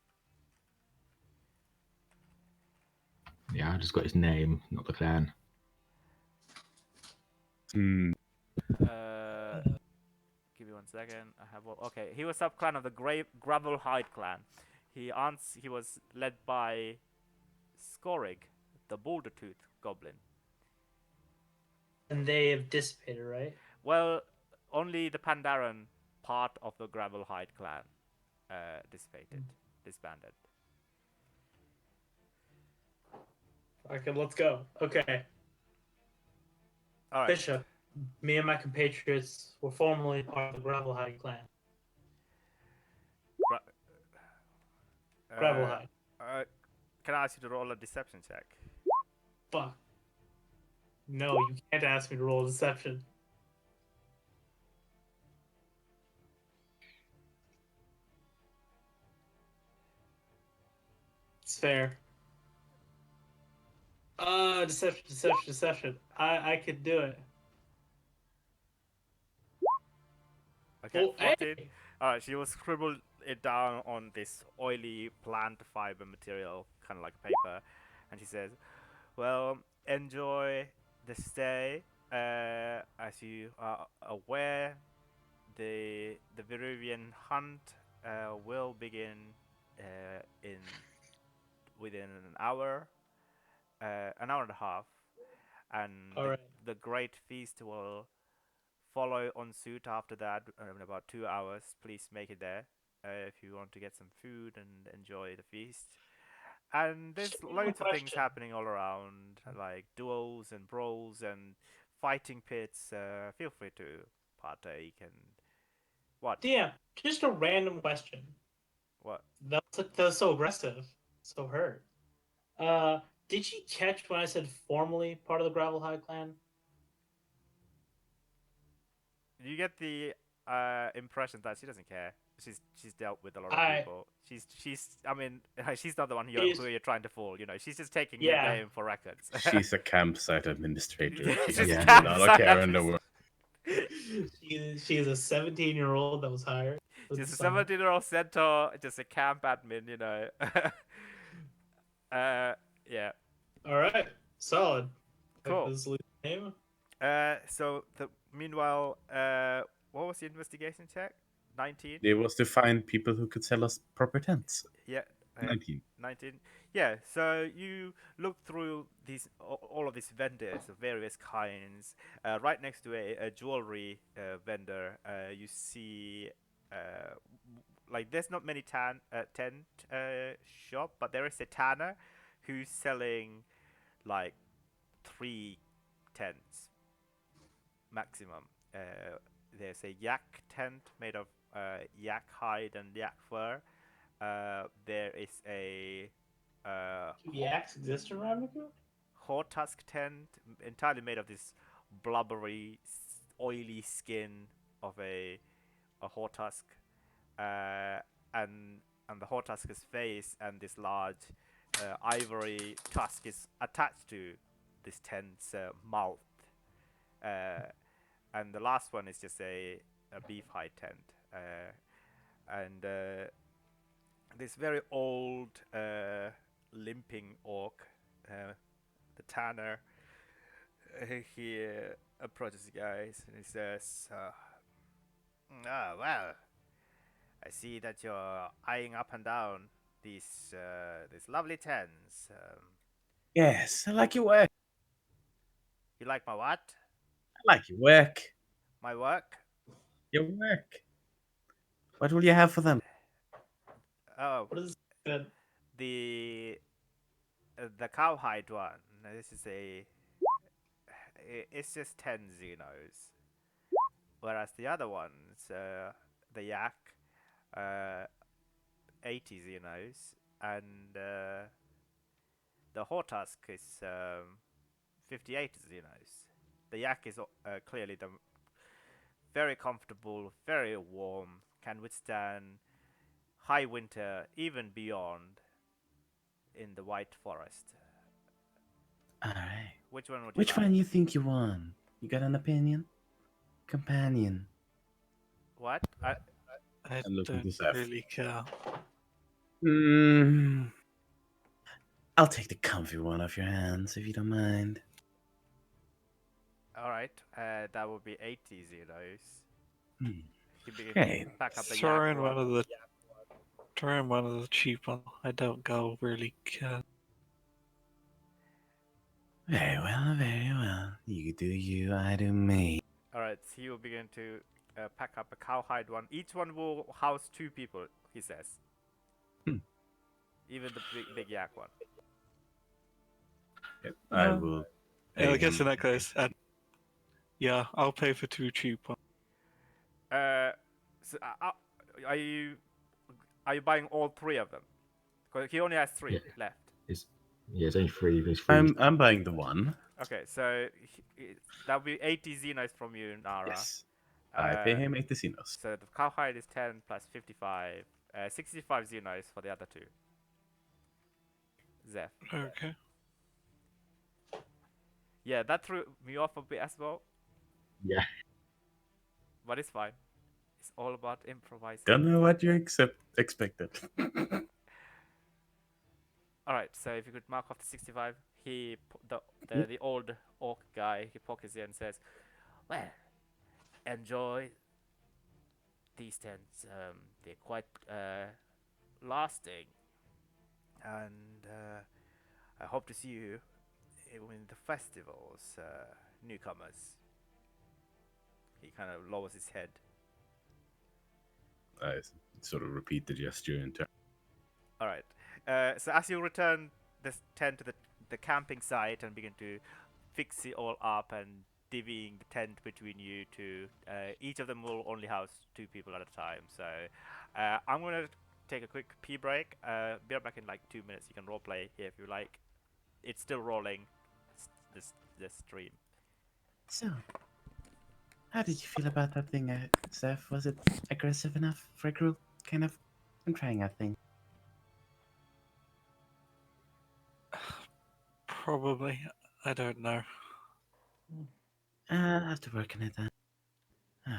Yeah, I just got his name, not the clan. Hmm. Give me 1 second. I have okay. He was sub clan of the Gravelhide clan. He was led by Scorig, the Boulder Tooth goblin. And they have dissipated, right? Well, only the Pandaren part of the Gravelhide clan disbanded. Okay, let's go. Okay. All right. Bishop, me and my compatriots were formerly part of the Gravelhide clan. Gravelhide. Can I ask you to roll a deception check? Fuck. No, you can't ask me to roll deception. It's fair. Deception. I could do it. Okay, Oh, 14. hey! Alright, she will scribble it down on this oily plant fiber material, kind of like paper, and she says, "Well, enjoy the stay. As you are aware, the Veruvian hunt will begin in within an hour and a half, and Alright. the great feast will follow on suit after that in about 2 hours. Please make it there if you want to get some food and enjoy the feast. And there's loads of things happening all around, like duels and brawls and fighting pits. Feel free to partake and what? Damn, just a random question. What? That was so aggressive. So hurt. Did you catch when I said formerly part of the Gravelhide clan? You get the impression that she doesn't care. She's dealt with a lot of people. She's I mean she's not the one who you're trying to fool. You know, she's just taking your name for records. She's a campsite administrator. She She's has a not a care in the world. She is a 17-year-old that was hired. Just a 17-year-old centaur, just a camp admin, you know. Yeah. All right, solid. Cool. This is name. So meanwhile, what was the investigation check? 19. It was to find people who could sell us proper tents. Yeah. 19. 19. Yeah. So you look through all of these vendors of various kinds. Right next to a jewelry vendor, you see like there's not many tent shop, but there is a tanner who's selling like 3 tents maximum. There's a yak tent made of yak hide and yak fur. There is a Yaks exist in Ravnica? Hortusk tent entirely made of this blubbery, oily skin of a Hortusk, uh, and the Hortusk's face and this large ivory tusk is attached to this tent's mouth. And the last one is just a beef hide tent. And this very old, limping orc, the tanner, he approaches the guys and he says, well, I see that you're eyeing up and down these lovely tents. Yes, I like your work. You like my what? I like your work. My work? Your work. What will you have for them? Oh, What is that? the cowhide one. This is it's just 10 Xenos. Whereas the other ones, the yak, uh, 80 Xenos, and the Hortusk is 58 Xenos. The yak is clearly the very comfortable, very warm, can withstand high winter, even beyond in the White Forest. All right. Which one would you Which like? one you think you want? You got an opinion? Companion. What? I I'm looking don't to Zeph. really care. I'll take the comfy one off your hands if you don't mind. All right, that would be 80 Xenos. Hmm. He begins Great. to pack up the Throw yak in one. one of the cheap ones. I don't go really care. Very well, very well. You do you, I do me. All right, so he will begin to pack up a cowhide one. Each one will house 2 people, he says. Hmm. Even the big yak one. Yep, I Uh, will. Yeah, I pay guess him. in that case, yeah, I'll pay for 2 cheap ones. So are you buying all 3 of them? Because he only has 3 Yeah. left. It's only 3. There's 3. I'm buying the one. Okay, so that'll be 80 Xenos from you, Nara. Yes. I pay him 80 Xenos. So the cowhide is 10 plus 55. 65 Xenos for the other 2. Zeph. Okay. Yeah, that threw me off a bit as well. Yeah. But it's fine. It's all about improvising. Don't know what you expected. Alright, so if you could mark off the 65, the old orc guy, he pockets it and says, well, enjoy these tents. They're quite lasting. And I hope to see you in the festivals, newcomers. He kind of lowers his head. I sort of repeat the gesture in turn. Alright. So as you return this tent to the camping site and begin to fix it all up and divvying the tent between you two, each of them will only house 2 people at a time. So I'm going to take a quick pee break. Be right back in like 2 minutes. You can roleplay here if you like. It's still rolling, this stream. So, how did you feel about that thing, Steph? Was it aggressive enough for a group? Kind of. I'm trying out things. Probably. I don't know. I'll have to work on it then. But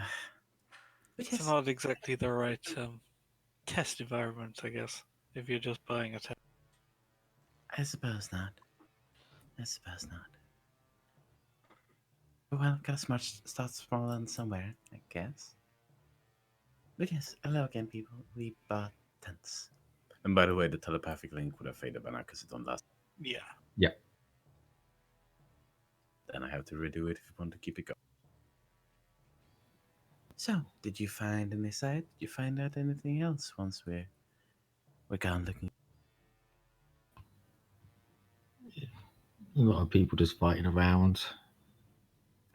It's yes, not exactly the right test environment, I guess, if you're just buying a tent. I suppose not. I suppose not. Well, gotta start small and somewhere, I guess. But yes, hello again, people. We bought tents. And by the way, the telepathic link would have faded by now because it don't last. Yeah. Then I have to redo it if you want to keep it going. So, did you find any site? Did you find out anything else once we're gone looking? A lot of people just fighting around.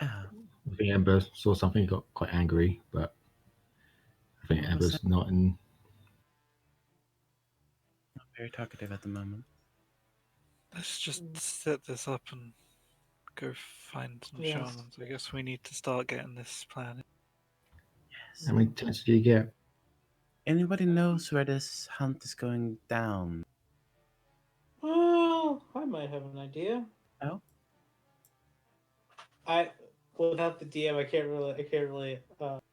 Ah, I think Ember saw something, he got quite angry, but I think What was Ember's not in. not very talkative at the moment. Let's just set this up and go find some Yes. shamans. I guess we need to start getting this plan. Yes. How many tents do you get? Anybody knows where this hunt is going down? Well, I might have an idea. Oh, Without the DM, I can't really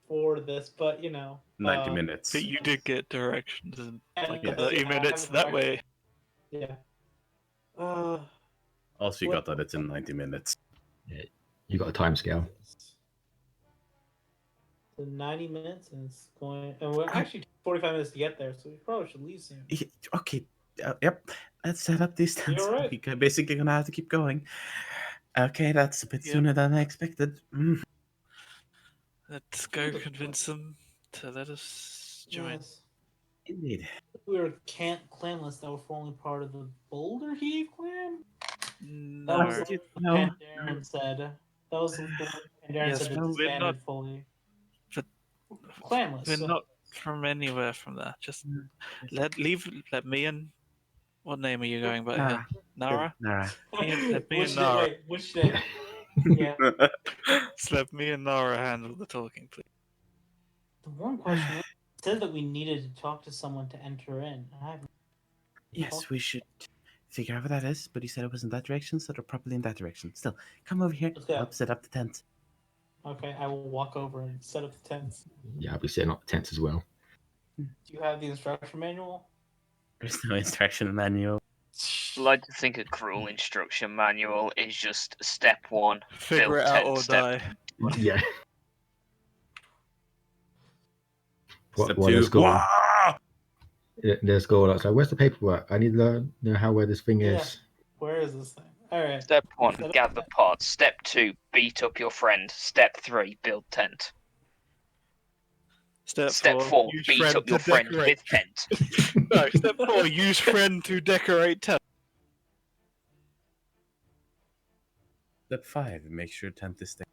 forward this, but 90 minutes. But you did get directions in like and- 30 yeah, I have minutes a that direct- way. Yeah. Uh, Also, you What- got that it's in 90 minutes. You got a time scale. so 90 minutes, and it's going, and we're actually 45 minutes to get there, so we probably should leave soon. okay. Yep. Let's set up these tents. alright? We're basically gonna have to keep going. Okay, that's a bit Yep. sooner than I expected. Let's go the convince them to let us join. Yes. Indeed. We were clanless that were formerly part of the Boulder Heath clan. That No. was Did you what know? Pandaren said. That was the one Pandaren Yes, said but was we're disbanded not- fully. but Clanless. We're not from anywhere from there. Just let me and what name are you going by here? Nara? Nara. Let me Which and day? Nara. Wait, which day? Yeah. Just let me and Nara handle the talking, please. The one question was, it said that we needed to talk to someone to enter in. I haven't. Yes, we should figure out what that is, but you said it was in that direction, so they're probably in that direction. Still, come over here. Let's go. Help set up the tent. Okay, I will walk over and set up the tents. Yeah, I'll be setting up the tents as well. Do you have the instruction manual? There's no instruction manual. I'd like to think a cruel instruction manual is just step one. Figure build it out tent, or step die. Yeah. Step What 2. let's go. Wah! Let's go. Like, so where's the paperwork? I need to know where this thing Yeah. is. Where is this thing? Alright. Step one, Set up gather tent. pods. Step two, beat up your friend. Step three, build tent. Step four, use beat friend up your to friend decorate. with tent. No, step 4, use friend to decorate tent. Step 5. Make sure tent is staying.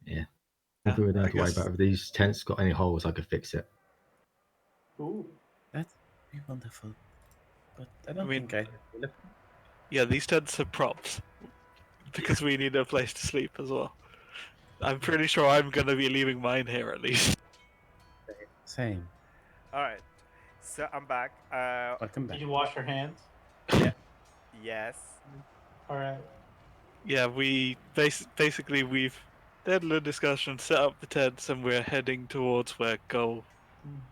Yeah. Nothing we don't I have to worry guess- about. If these tents got any holes, I could fix it. Ooh. That'd be wonderful. But I don't mean- think I. Yeah, these tents are props. Because we need a place to sleep as well. I'm pretty sure I'm going to be leaving mine here at least. Same. All right. So I'm back. Welcome back. Did you wash your hands? Yes. Alright. Yeah, we basically we've had a little discussion, set up the tents, and we're heading towards where Gull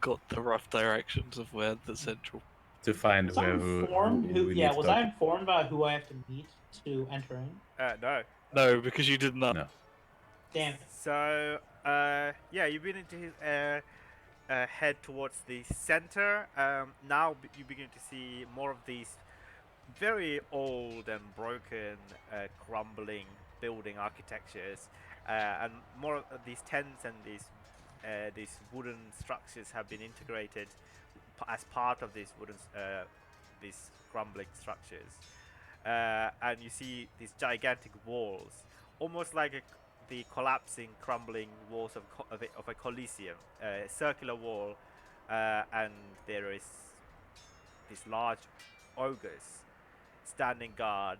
got the rough directions of where the central. To find Was I where informed who we need to was talk I to. informed about who I have to meet to enter in? No. No, because you did not. No. Damn it. So, yeah, you've been into his, head towards the center. Now you begin to see more of these very old and broken, crumbling building architectures, and more of these tents and these wooden structures have been integrated as part of these these crumbling structures. And you see these gigantic walls, almost like the collapsing, crumbling walls of a coliseum, a circular wall, and there is these large ogres standing guard,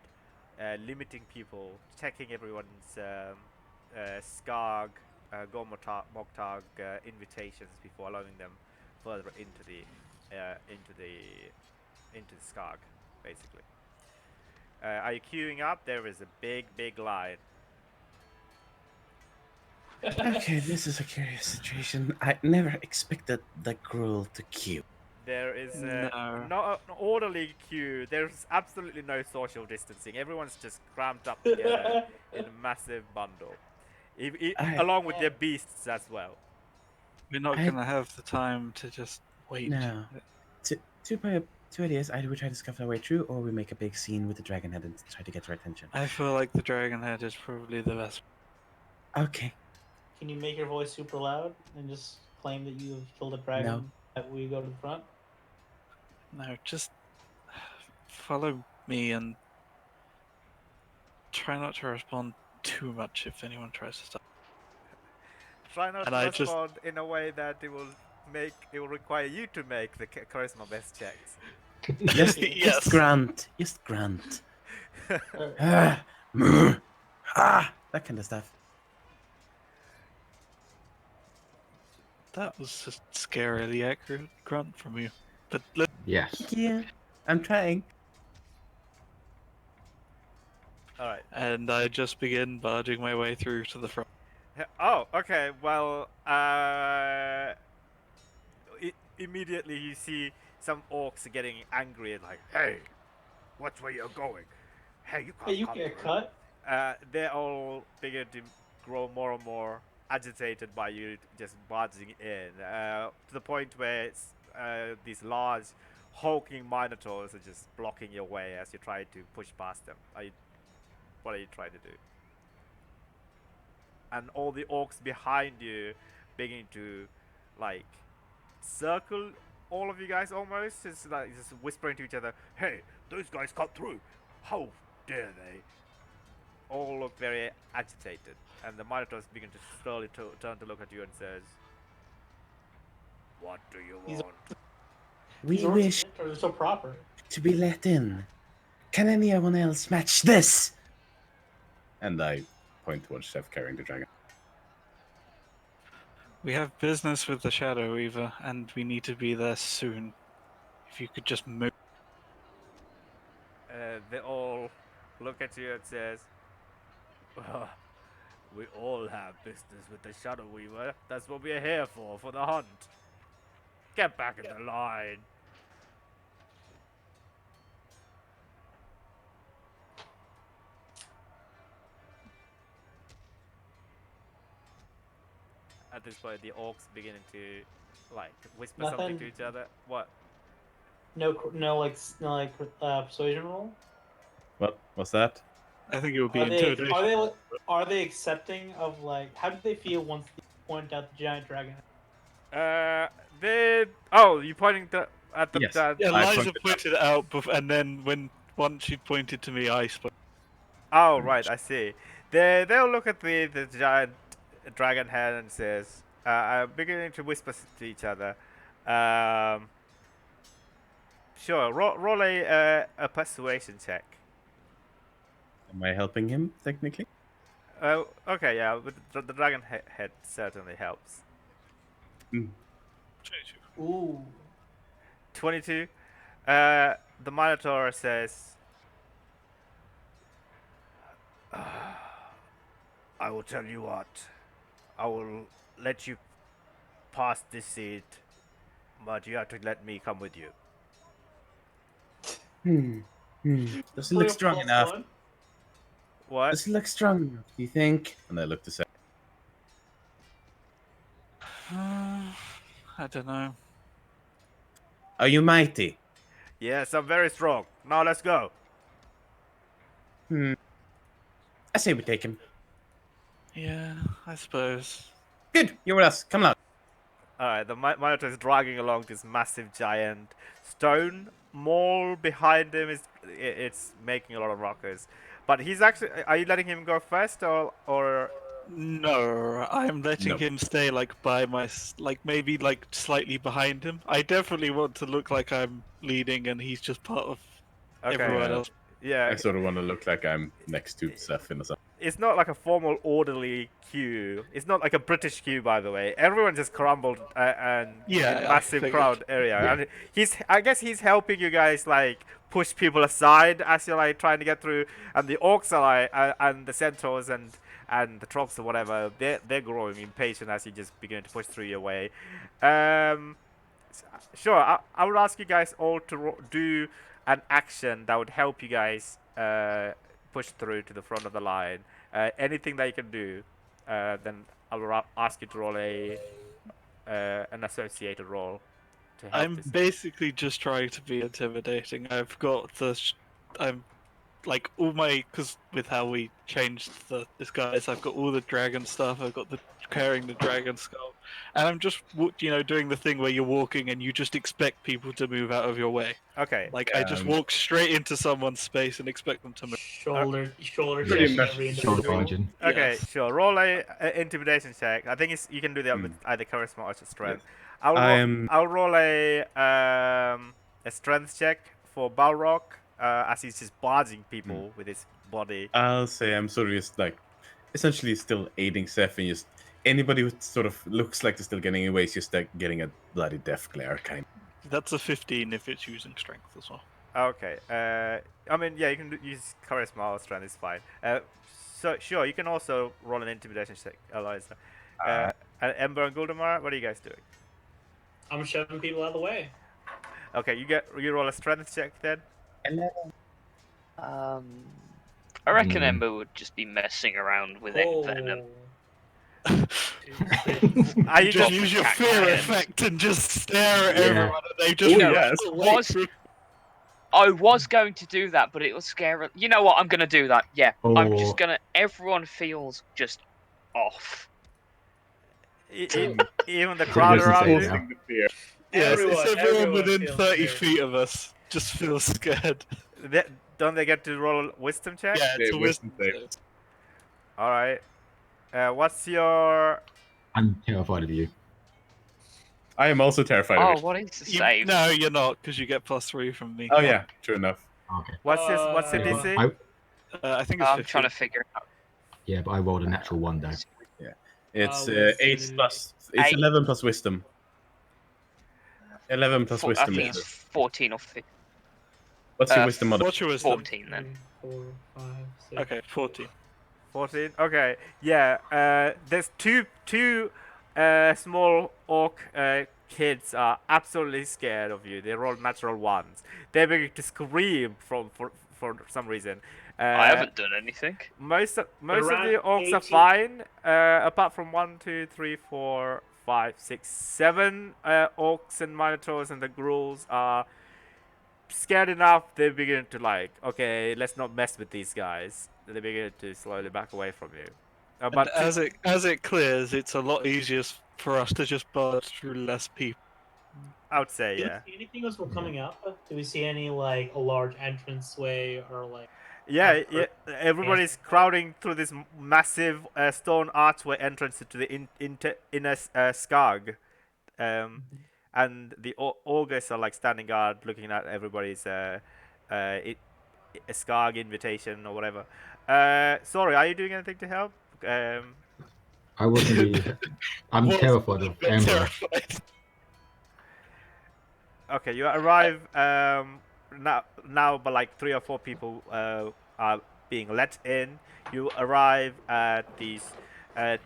limiting people, checking everyone's Skarg, Mogtag invitations before allowing them further into the Skarg, basically. Are you queuing up? There is a big line. Okay, this is a curious situation. I never expected the gruel to queue. There is No. not an orderly queue. There's absolutely no social distancing. Everyone's just cramped up together in a massive bundle, along with their beasts as well. We're not I- going to have the time to just wait. No. To Two ideas: either we try to scuff our way through, or we make a big scene with the dragon head and try to get her attention. I feel like the dragon head is probably the best. Okay. Can you make your voice super loud and just claim that you have killed a dragon? No. That we go to the front. No, just follow me and try not to respond too much if anyone tries to stop. Try not And to I just- respond in a way that it will require you to make the charisma best checks. Just, Yes. just grunt. Just grunt. Alright. That kind of stuff. That was a scarily accurate grunt from you. But let Yes. Yeah, I'm trying. All right. and I just begin barging my way through to the front. Oh, okay. Well, immediately you see some orcs getting angry and like, "Hey, watch where you're going. Hey, you can't Hey, you come get through." cut. They all begin to grow more and more agitated by you just barging in, to the point where these large, hulking minotaurs are just blocking your way as you try to push past them. What are you trying to do? And all the orcs behind you begin to, like, circle all of you guys almost. It's like just whispering to each other, "Hey, those guys cut through. How dare they?" All look very agitated, and the Minotaurs begin to slowly turn to look at you and says, "What do you These want?" We These orcs wish are so proper. to be let in. Can anyone else match this? And I point towards Chef carrying the dragon. We have business with the Shadow Weaver, and we need to be there soon. If you could just move. They all look at you and says, "We all have business with the Shadow Weaver. That's what we're here for the hunt. Get back in the line." At this point, the orcs beginning to, like, whisper something Nothing. to each other. What? No, persuasion roll. What was that? I think it would be Are they intimidation. are they accepting of, like, how do they feel once they point out the giant dragon? They. Oh, you pointing at the Yes. giant. Yeah, I Liza pointed pointed it out, and then once she pointed to me, I spoke. Oh, right, I see. They'll look at the giant dragon head and says, beginning to whisper to each other. Sure, roll a persuasion check. Am I helping him technically? Okay, yeah, but the dragon head certainly helps. Ooh. 22. The Minotaur says, "I will tell you what. I will let you pass this seat, but you have to let me come with you." Does it look strong enough? +1? What? Does it look strong enough, do you think? And I look to say, I don't know. Are you mighty? Yes, I'm very strong. Now let's go. I say we take him. Yeah, I suppose. Good, you're with us. Come along. Alright, the Minotaur is dragging along this massive giant stone mole behind him. It's making a lot of rockers. But he's actually. Are you letting him go first or? No, I'm letting No. him stay by maybe slightly behind him. I definitely want to look like I'm leading, and he's just part of everyone Yeah. else. Yeah, I sort of want to look like I'm next to Seth in a sense. it's not like a formal orderly queue. It's not like a British queue, by the way. Everyone just crumbled and Yeah, in I massive figured. crowd area. Yeah. And I guess he's helping you guys like push people aside as you're like trying to get through. And the orcs are like, and the centaurs and the trolls or whatever, they're growing impatient as you just begin to push through your way. Sure, I would ask you guys all to do an action that would help you guys push through to the front of the line. Anything that you can do, then I will ask you to roll an associated roll. to help I'm this? basically just trying to be intimidating. I've got I'm like all my because with how we changed the disguise, I've got all the dragon stuff. I've got the carrying the dragon skull, and I'm just doing the thing where you're walking and you just expect people to move out of your way. Okay. Like I just walk straight into someone's space and expect them to move. Shoulder Pretty checking much every Shoulder individual. charging. Okay, Yes. sure. Roll a intimidation check. I think you can do that with either charisma or strength. I'll roll a strength check for Balrog as he's just barging people with his body. I'll say I'm sort of just like essentially still aiding Seth, and just anybody who sort of looks like they're still getting away is just like getting a bloody death glare kind. That's a 15 if it's using strength as well. Okay. I mean, yeah, you can use charisma or strength. It's fine. So sure, you can also roll an intimidation check, Eliza. Ember and Guldamar, what are you guys doing? I'm shoving people out of the way. Okay, you roll a strength check then. I reckon Ember would just be messing around with venom. Are you Just just use your fear effect and just stare at everyone, and they just You know, yes. I was going to do that, but it was scary. You know what? I'm going to do that. Yeah, I'm just going to. Everyone feels just off. even the crowd around you. Yes, it's everyone within feels 30 scared. feet of us just feels scared. Don't they get to roll a wisdom check? Yeah, it's a wisdom save. save. All right. What's your? I'm terrified of you. I am also terrified Oh, of it. what is the save? No, you're not, because you get +3 from me. Oh yeah, true enough. Okay. What's your Yeah, DC? but I think it's I'm 15. trying to figure it out. yeah, but I rolled a natural one though. It's Wisdom 8 is- plus. It's 8. 11 plus wisdom. 11 plus I wisdom. think it's 14 or 15. What's your wisdom modifier? What's your wisdom? 14 then. 3, 4, 5, 6. Okay, 14. 14. Okay. Yeah. There's two small orc kids are absolutely scared of you. They roll natural ones. They're beginning to scream for some reason. I haven't done anything. Most of around the orcs are 18. fine, apart from 1, 2, 3, 4, 5, 6, 7 orcs and minotaurs, and the ghouls are scared enough. They begin to like, okay, let's not mess with these guys. They begin to slowly back away from you. But as it clears, it's a lot easier for us to just barge through less people. I would say, Do yeah. we see anything as we're coming up? Do we see any like a large entranceway or like? Yeah, everybody's crowding through this massive stone archway entrance to the inner Skag. And the augurs are like standing guard looking at everybody's Skag invitation or whatever. Sorry, are you doing anything to help? I wasn't really. I'm terrified of Ember. Terrified. Okay, you arrive now, but like 3 or 4 people are being let in. You arrive at these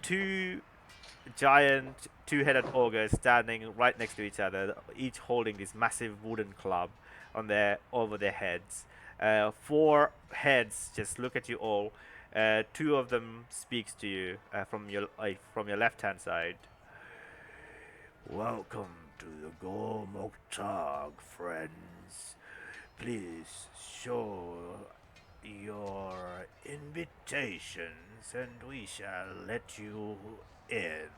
2 giant 2-headed ogres standing right next to each other, each holding this massive wooden club over their heads. 4 heads just look at you all. 2 of them speaks to you from your left-hand side. Welcome to the Gormoktag, friends. Please show your invitations and we shall let you in.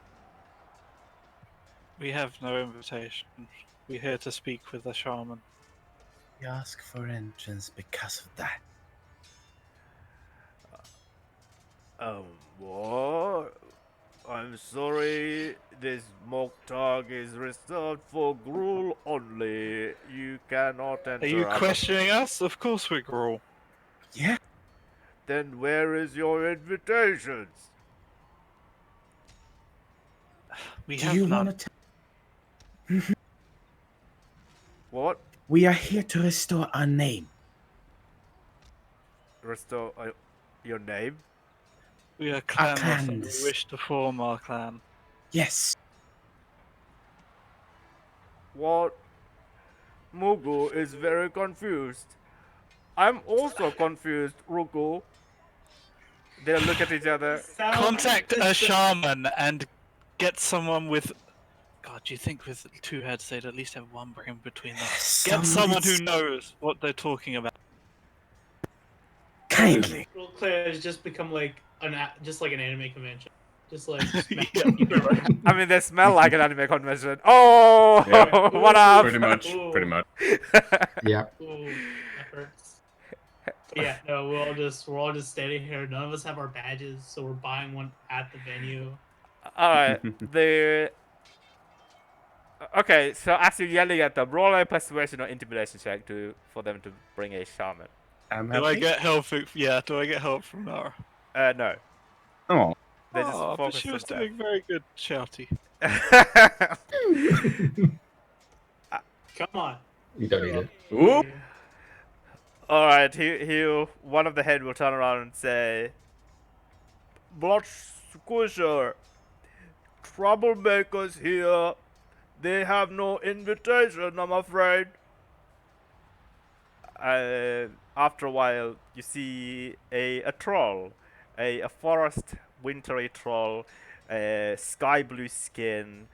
We have no invitation. We're here to speak with the shaman. We ask for entrance because of that. What? I'm sorry, this Moktag is reserved for Gruul only. You cannot enter. Are you other- questioning us? Of course we're Gruul. Yeah. Then where is your invitations? We Do have you none. want to? What? We are here to restore our name. Restore your name? We are clanless and we clans. wish to form our clan. Yes. What? Mugu is very confused. I'm also confused, Ruku. They look at each other. Contact a shaman and get someone with God, do you think with 2 heads they'd at least have one brain between them? Get Somebody someone who knows what they're talking about. kindly. Well, Claire has just become like just like an anime convention. Just like smack Yeah. people. I mean, they smell like an anime convention. Oh, Yeah. what up? Pretty much. Ooh. Pretty much. Yeah. Ooh, that hurts. But yeah, no, we're all just standing here. None of us have our badges, so we're buying one at the venue. All right. Okay, so as you're yelling at them, roll a persuasion or intimidation check for them to bring a shaman. I'm Do I happy. get help? Yeah, do I get help from Nara? No. Oh. They just Oh, but focus she was themselves. doing very good, shouty. Come on. You don't need it. Ooh. All right, one of the head will turn around and say, "Blood Squisher, troublemakers here. They have no invitation, I'm afraid." After a while, you see a troll, a forest wintry troll, sky blue skin,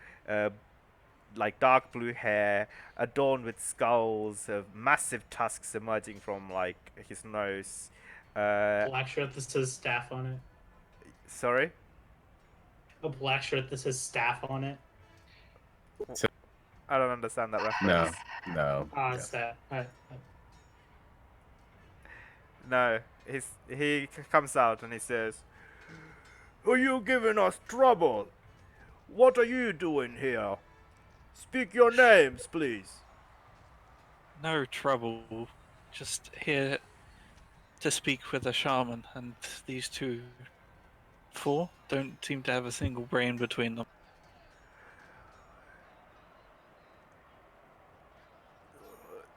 like dark blue hair, adorned with skulls, massive tusks emerging from like his nose. Black shirt that says staff on it. Sorry? A black shirt that says staff on it. I don't understand that No. reference. No. Ah, Yeah. staff. No, he comes out and he says, "Are you giving us trouble? What are you doing here? Speak your names, please." No trouble. Just here to speak with a shaman, and these 4 don't seem to have a single brain between them.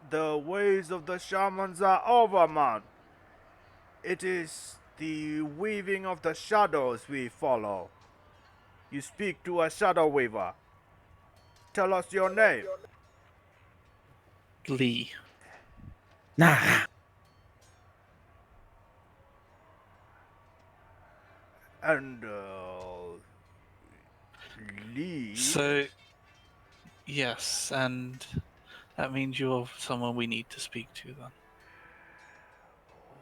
The ways of the shamans are over, man. It is the weaving of the shadows we follow. You speak to a shadow weaver. Tell us your name. Lee. Nah. And, Lee. So, yes, and that means you're someone we need to speak to then.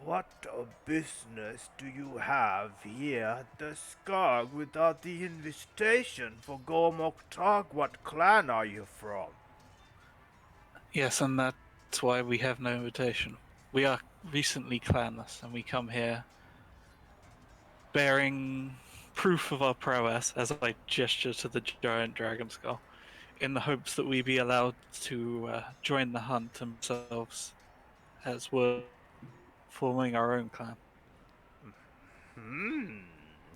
What a business do you have here at the Skarg without the invitation for Gormok Talk? What clan are you from? Yes, and that's why we have no invitation. We are recently clanless, and we come here bearing proof of our prowess, as I gesture to the giant dragon skull, in the hopes that we be allowed to join the hunt themselves, as we're forming our own clan.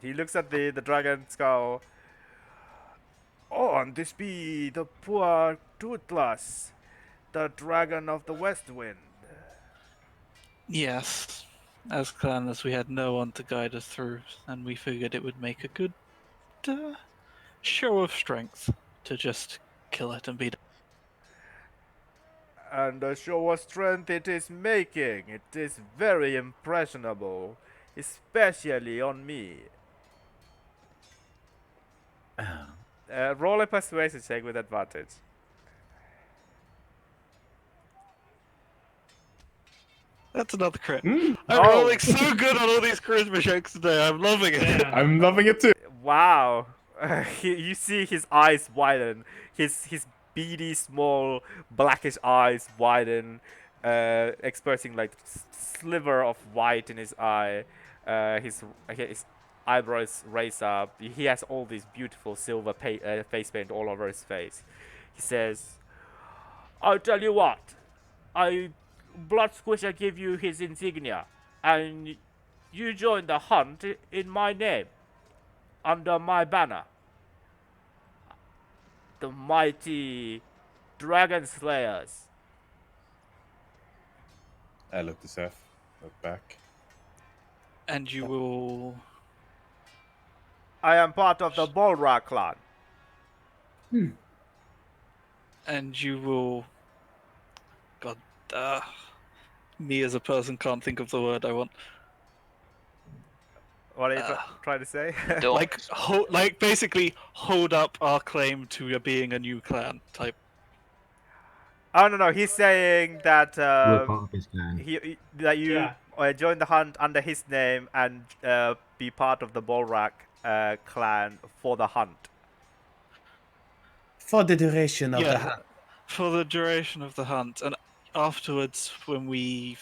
He looks at the dragon skull. Oh, and this be the poor Toothless, the dragon of the West Wind. Yes, as clanless, we had no one to guide us through, and we figured it would make a good show of strength to just kill it and be done. And a show of strength it is making. It is very impressionable, especially on me. Roll a persuasion check with advantage. That's another crit. Mm. I'm Oh. rolling so good on all these charisma checks today. I'm loving it. Yeah. I'm loving it too. Wow. You see his eyes widen. His beady, small, blackish eyes widen, expressing like sliver of white in his eye. His eyebrows raise up. He has all this beautiful silver face paint all over his face. He says, "I'll tell you what. Blood Squisher give you his insignia, and you join the hunt in my name, under my banner. The mighty Dragon Slayers." I look to Seth. Look back. And you will. I am part of the Bolra clan. And you will. God. Me as a person can't think of the word I want. What are you Uh, trying to say? Don't. like basically hold up our claim to being a new clan type. Oh no, he's saying that We're part of his clan. that you Yeah. join the hunt under his name and be part of the Bolrak clan for the hunt. For the duration of the Yeah, hunt. for the duration of the hunt, and afterwards when We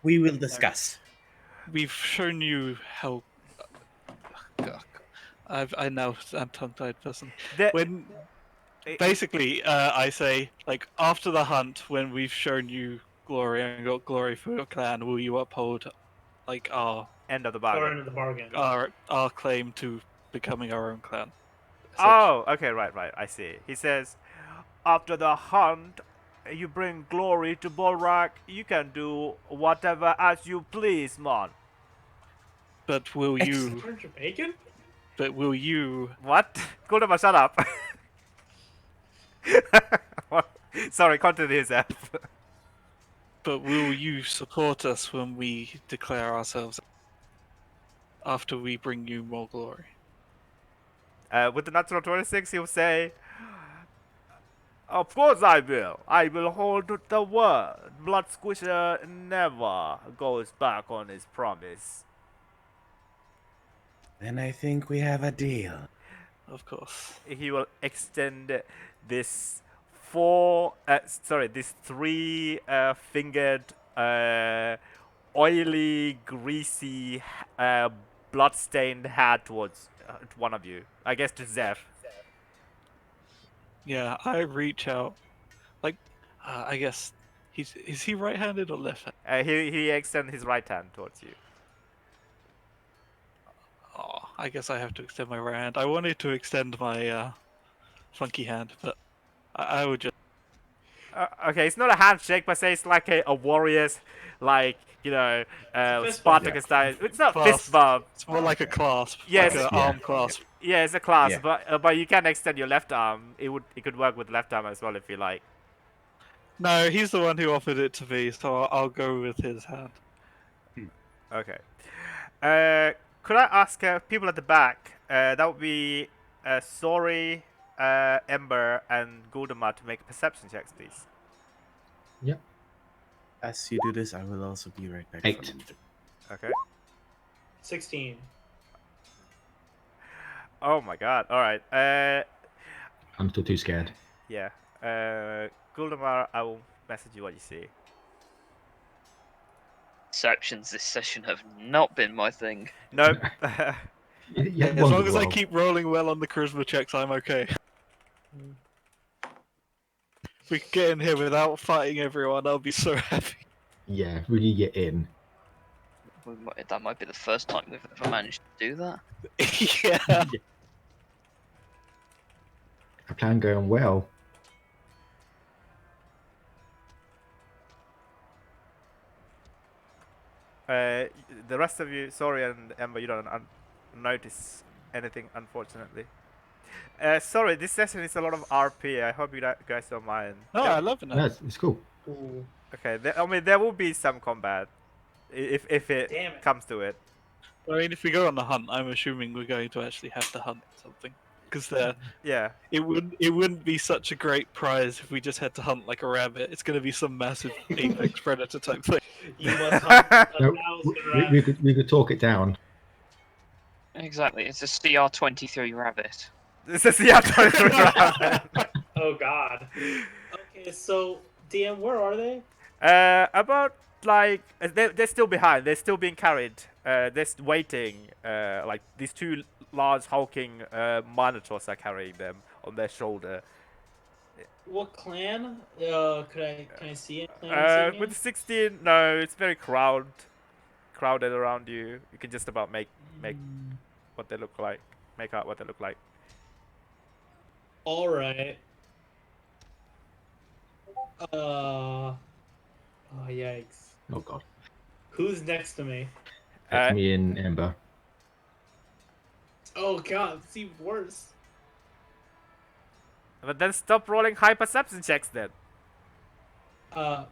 will discuss. we've shown you how. I now am tongue-tied person. The- When i- basically I say like after the hunt, when we've shown you glory and got glory for your clan, will you uphold like End of the Far bargain. into the bargain. our claim to becoming our own clan? Oh, okay, right. I see. He says, after the hunt, you bring glory to Bolrak. You can do whatever as you please, man. But will you? Turn Jamaican? But will you? What? Guldamar, shut up. Sorry, continue, Zeph. But will you support us when we declare ourselves after we bring you more glory? With the natural 26, he'll say, of course I will. I will hold to the word. Blood Squisher never goes back on his promise. Then I think we have a deal. Of course. He will extend this this three-fingered, oily, greasy, blood-stained hand towards one of you. I guess to Zeph. Yeah, I reach out. Like, I guess is he right-handed or left-handed? He extends his right hand towards you. Oh, I guess I have to extend my right hand. I wanted to extend my funky hand, but I would just. Okay, it's not a handshake, but say it's like a warrior's, like, you know, fist bump. Spartacus style. It's not Clasp. fist bump. It's more like a clasp. Yes. Like an Yeah. arm clasp. Yeah, it's a clasp, Yeah. but you can extend your left arm. It could work with left arm as well if you like. No, he's the one who offered it to me, so I'll go with his hand. Okay. Could I ask people at the back? That would be Sori, Ember, and Guldamar to make perception checks, please. Yep. As you do this, I will also be right back. 8. From Okay. 16. Oh my God! All right. I'm still too scared. Yeah. Guldamar, I will message you what you see. Perceptions this session have not been my thing. Nope. Yeah, As long as I keep rolling well on the charisma checks, I'm okay. If we can get in here without fighting everyone, I'll be so happy. Yeah, if we get in. That might be the first time we've ever managed to do that. Yeah. A plan going well. The rest of you, Sorry and Ember, you don't notice anything, unfortunately. Sorry, this session is a lot of RP. I hope you guys don't mind. No, I love it. No, it's cool. Ooh. Okay, I mean there will be some combat if it Damn it. comes to it. I mean, if we go on the hunt, I'm assuming we're going to actually have to hunt something. Because Yeah. it wouldn't be such a great prize if we just had to hunt like a rabbit. It's going to be some massive apex predator type thing. You must hunt a No, thousand we could talk it down. Exactly, it's a CR23 rabbit. This is the outdoor. Oh god. Okay, so DM, where are they? About like they're still behind. They're still being carried. They're waiting. Like these two large hulking minotaurs are carrying them on their shoulder. What clan? Can I see it? Clan With 16, no, it's very crowded around you. You can just about make what they look like. Make out what they look like. All right. Oh yikes! Oh god. Who's next to me? That's me and Ember. Oh god, it's even worse. But then stop rolling high perception checks then. I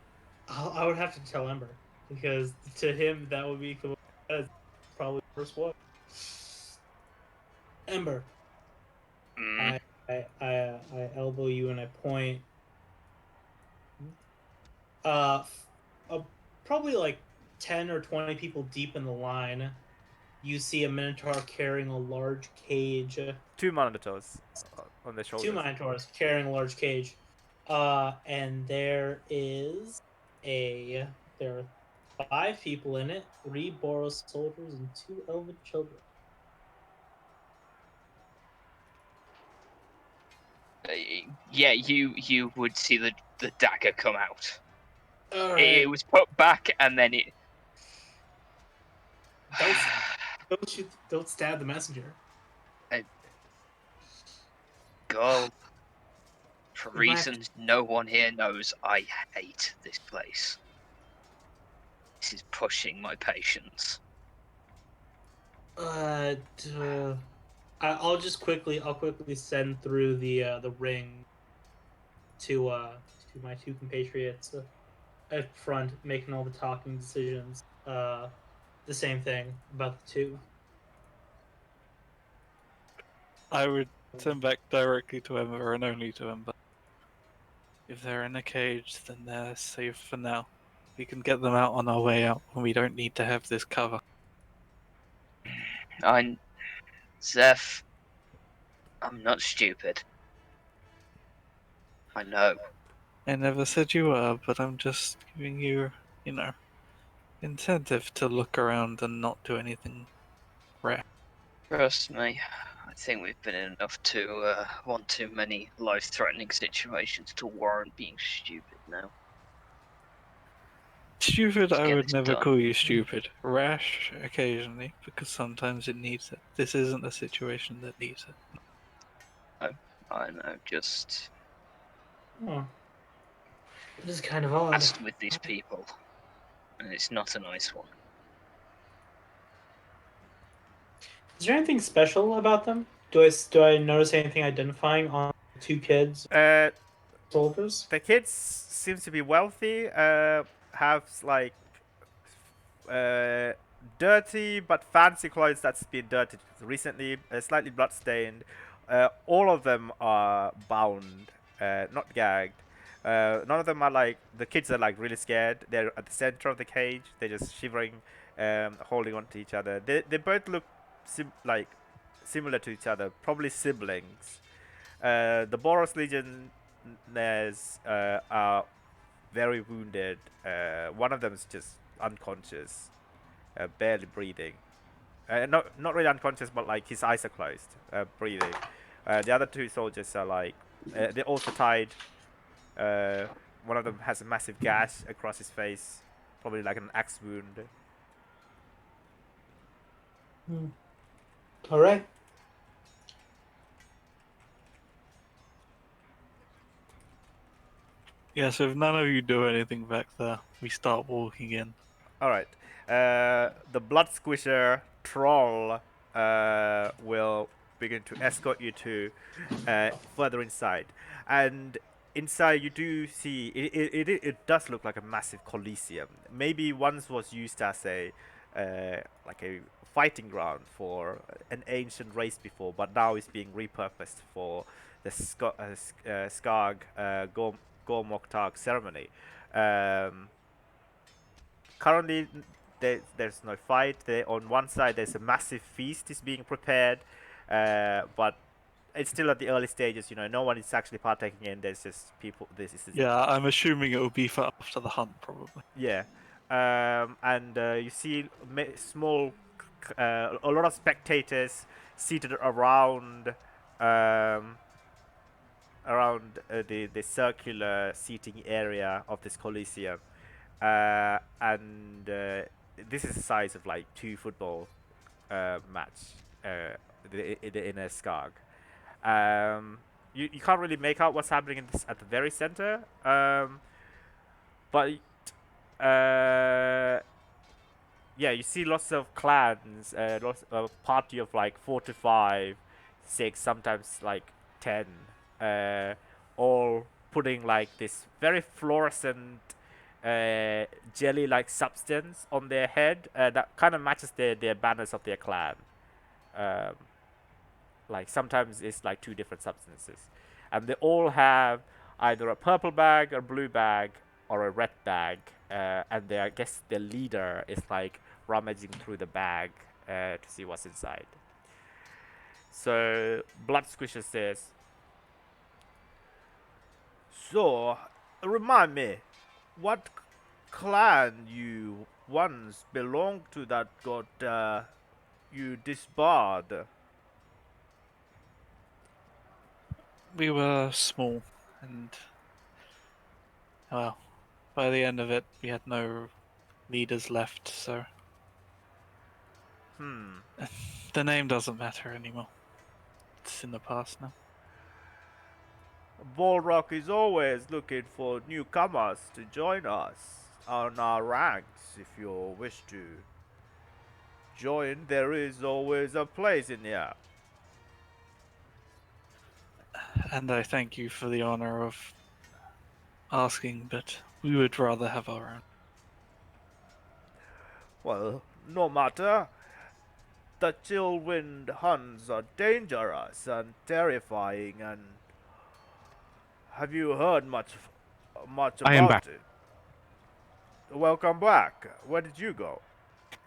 would have to tell Ember because to him that would be probably First what? Ember. Mm. I elbow you and I point. Probably like 10 or 20 people deep in the line. You see a minotaur carrying a large cage. 2 minotaurs on their shoulders. 2 minotaurs carrying a large cage. And there are 5 people in it, 3 Boros soldiers and 2 elven children. Yeah, you would see the dagger come out. All It right. was put back and then it. Don't stab the messenger. Go. For Go back. reasons no one here knows, I hate this place. This is pushing my patience. I'll quickly send through the ring to my 2 compatriots up front, making all the talking decisions. The same thing about the 2. I would send back directly to Ember and only to Ember. If they're in a cage, then they're safe for now. We can get them out on our way out, and we don't need to have this cover. Zeph, I'm not stupid. I know. I never said you were, but I'm just giving you, incentive to look around and not do anything rash. Trust me, I think we've been in enough to one too many life-threatening situations to warrant being stupid now. Stupid, Let's I get would this never done. call you stupid. Rash, occasionally, because sometimes it needs it. This isn't a situation that needs it. I know, just Oh, this is kind of odd. as with these people, and it's not a nice one. Is there anything special about them? Do I notice anything identifying on the 2 kids soldiers? The kids seem to be wealthy. Have like dirty but fancy clothes that's been dirtied recently, slightly bloodstained. All of them are bound, not gagged. None of them are like the kids are like really scared. They're at the center of the cage. They're just shivering, holding on to each other. They both look similar to each other, probably siblings. The Boros Legionnaires are very wounded. One of them is just unconscious, barely breathing. Not really unconscious, but like his eyes are closed, breathing. The other 2 soldiers are like they're also tied. One of them has a massive gash across his face, probably like an axe wound. All right. Yeah, so if none of you do anything back there, we start walking in. All right. The blood squisher troll will begin to escort you to further inside, and inside you do see it does look like a massive coliseum. Maybe once was used as a like a fighting ground for an ancient race before, but now is being repurposed for the Skag Gormoktarg ceremony. Currently, there's no fight. On one side, there's a massive feast is being prepared, but it's still at the early stages. No one is actually partaking in. There's just people. This is Yeah, I'm assuming it will be for after the hunt, probably. yeah, and you see a lot of spectators seated around the circular seating area of this coliseum. And this is the size of like 2 football match in a Skag. You can't really make out what's happening at the very center, but yeah, you see lots of clans, lots of party of like 4 to 5, 6, sometimes like 10, all putting like this very fluorescent jelly-like substance on their head that kind of matches their banners of their clan. Um, like sometimes it's like two different substances, and they all have either a purple bag, a blue bag, or a red bag. And I guess the leader is like rummaging through the bag to see what's inside. So Blood Squisher says, "So, remind me, what clan you once belonged to that got you disbarred?" We were small, and well, by the end of it, we had no leaders left, so the name doesn't matter anymore. It's in the past now. Volrock is always looking for newcomers to join us on our ranks. If you wish to join, there is always a place in here. And I thank you for the honor of asking, but we would rather have our own. Well, no matter. The Chillwind hunts are dangerous and terrifying. And have you heard much I am about back. it? Welcome back. Where did you go?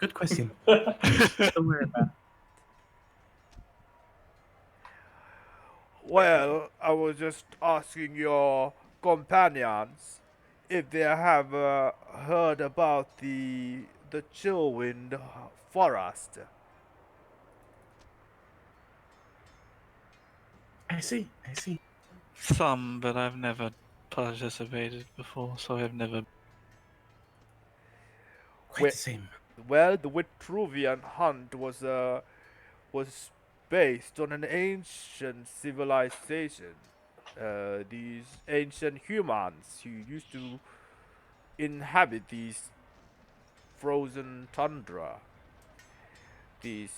Good question. Don't worry about it. Well, I was just asking your companions if they have heard about the Chillwind forest. I see. Some, but I've never participated before, so I've never. Quite the same. Well, the Vitruvian hunt was based on an ancient civilization. These ancient humans who used to inhabit these frozen tundra. These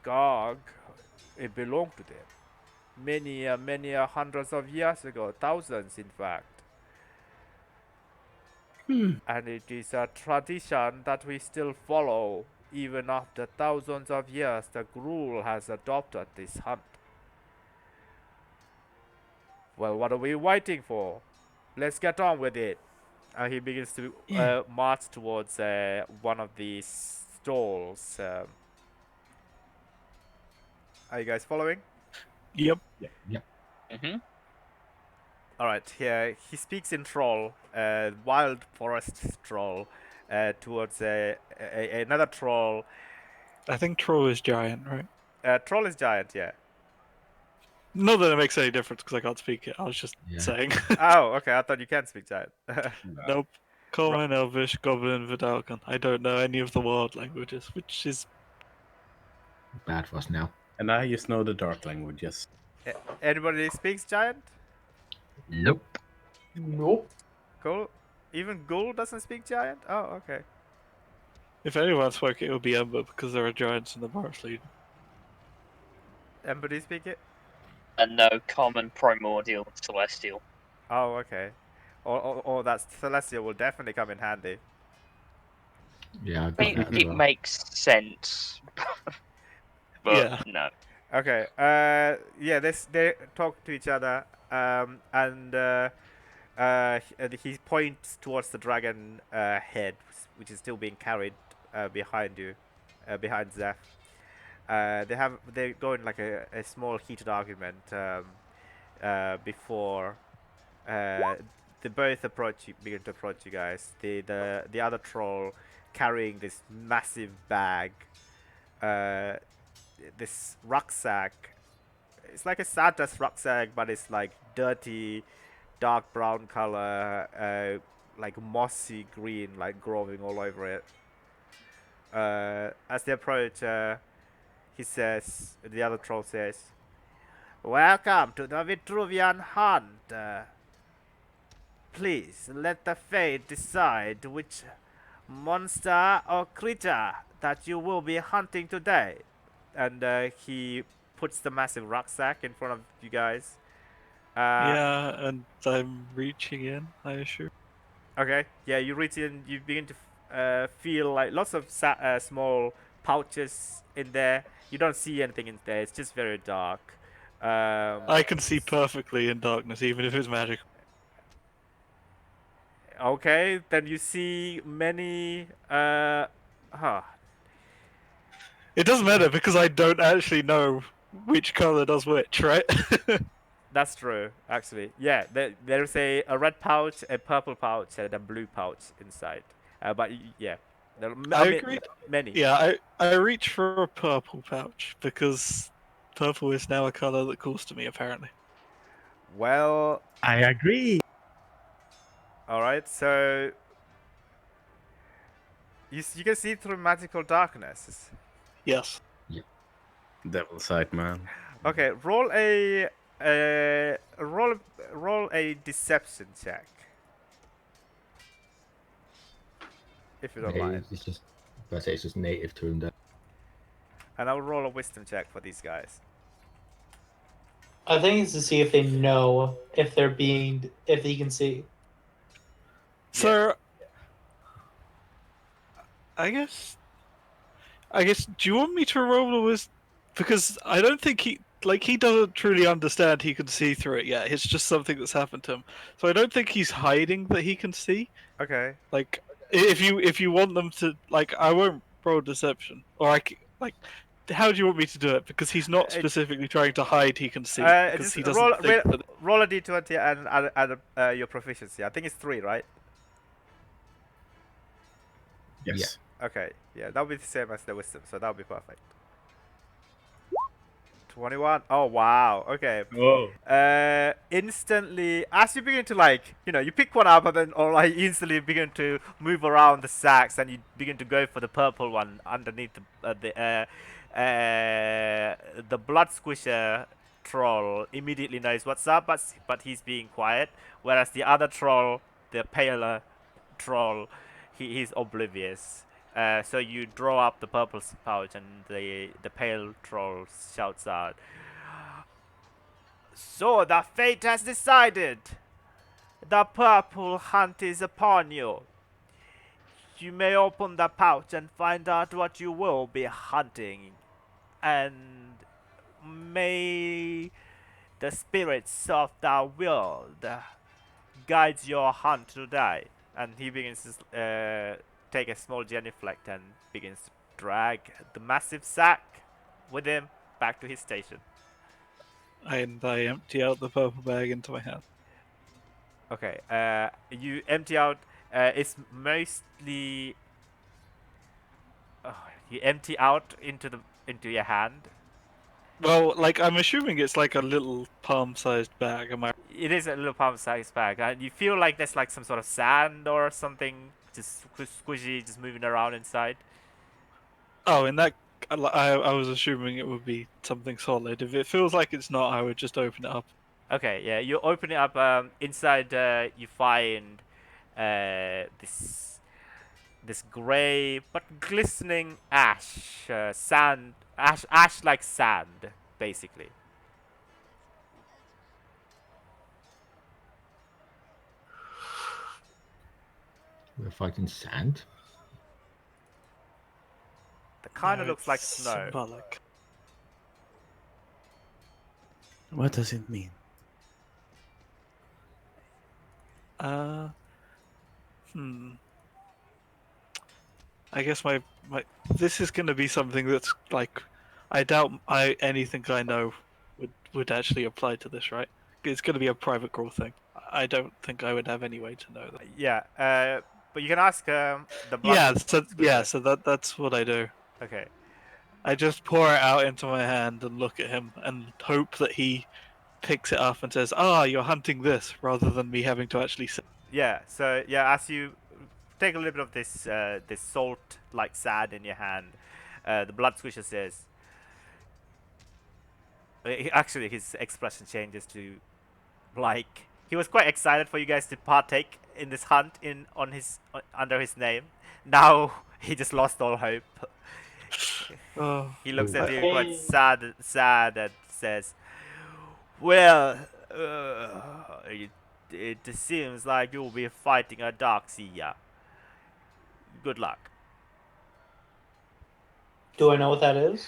Skog, it belonged to them. Many hundreds of years ago, thousands in fact. And it is a tradition that we still follow even after thousands of years. The Gruul has adopted this hunt. Well, what are we waiting for? Let's get on with it. And he begins to march towards one of these stalls. Are you guys following? Yep. Yep. Mm-hmm. Alright, here he speaks in troll, wild forest troll, towards another troll. I think Troll is giant, right? Troll is giant, yeah. Not that it makes any difference because I can't speak it. I was just Yeah. saying. Oh, okay, I thought you can speak giant. Nope. Common, Elvish, Goblin, Vidalcan. I don't know any of the wild languages, which is Bad for us now. And I just know the dark languages. Anybody speaks giant? Nope. Nope. Cool. Even Ghoul doesn't speak giant? Oh, okay. if anyone spoke it would be Ember because there are giants in the Forest Legion. Anybody speak it? And no common, primordial, celestial. Oh, okay. Or that celestial will definitely come in handy. Yeah, I I got mean, that as it well. makes sense. But Yeah. no. Okay. Yeah. They talk to each other. And he points towards the dragon head, which is still being carried behind you, behind Zeph. They're going like a small heated argument before they both begin to approach you guys. The other troll carrying this massive bag, this rucksack. It's like a Santa's rucksack, but it's like dirty, dark brown color, like mossy green, like growing all over it. As they approach, the other troll says, "Welcome to the Vitruvian hunt. Please let the fate decide which monster or creature that you will be hunting today." And he puts the massive rucksack in front of you guys. Yeah, and I'm reaching in, I assume. Okay, yeah, you reach in, you begin to feel like lots of small pouches in there. You don't see anything in there. It's just very dark. I can see perfectly in darkness, even if it's magic. Okay, then you see many. Huh. It doesn't matter because I don't actually know which color does which, right? That's true, actually. Yeah, there's a red pouch, a purple pouch, and a blue pouch inside. But yeah, I agree. Many. Yeah, I reach for a purple pouch because purple is now a color that calls to me, apparently. Well, I agree. all right. So you can see through magical darkness. Yes. Devil side, man. Okay, roll a deception check, if you don't mind, It's just, I say it's just native to him. and I'll roll a wisdom check for these guys. I think it's to see if they know if if he can see. So, I guess. Do you want me to roll a wisdom? Because I don't think he doesn't truly understand he can see through it yet. It's just something that's happened to him. So I don't think he's hiding that he can see. Okay. Like, if you want them to, like, I won't roll deception, or like, how do you want me to do it? Because he's not specifically trying to hide he can see, because Just he doesn't think that. roll a d20 and add your proficiency. I think it's 3, right? Yes. Okay. Yeah, that'll be the same as the wisdom, so that'll be perfect. 21. Oh wow. Okay. Oh. Instantly, as you begin to you pick one up and then instantly begin to move around the sacks, and you begin to go for the purple one underneath the blood squisher troll immediately knows what's up, but he's being quiet, whereas the other troll, the paler troll, he's oblivious. So you draw up the purple pouch, and the pale troll shouts out, "So the fate has decided. The purple hunt is upon you. You may open the pouch and find out what you will be hunting. And may the spirits of the world guide your hunt today." And he begins to take a small genuflect and begins to drag the massive sack with him back to his station. And I empty out the purple bag into my hand. Okay, you empty out. It's mostly. You empty out into your hand. Well, like, I'm assuming it's like a little palm-sized bag. Am I? It is a little palm-sized bag, and you feel like there's like some sort of sand or something, just squishy, just moving around inside. Oh, in that, I was assuming it would be something solid. If it feels like it's not, I would just open it up. Okay, yeah, you open it up. Inside, you find this gray but glistening ash, ash like sand, basically. We're fighting sand. That kind of No, looks like it's snow. symbolic. What does it mean? I guess my this is going to be something that's like, I doubt anything I know would actually apply to this, right? It's going to be a private crawl thing. I don't think I would have any way to know that. Yeah, but you can ask the Yeah, blood. so that's what I do. Okay. I just pour it out into my hand and look at him and hope that he picks it up and says, "Ah, you're hunting this," rather than me having to actually say. Yeah. So yeah, as you take a little bit of this salt like sand in your hand, the blood squisher says. Actually, his expression changes to like he was quite excited for you guys to partake in this hunt under his name. Now he just lost all hope. Oh, He looks at you Okay. quite sad and says, "Well, it seems like you will be fighting a Dark Seer. Good luck. Do I know what that is?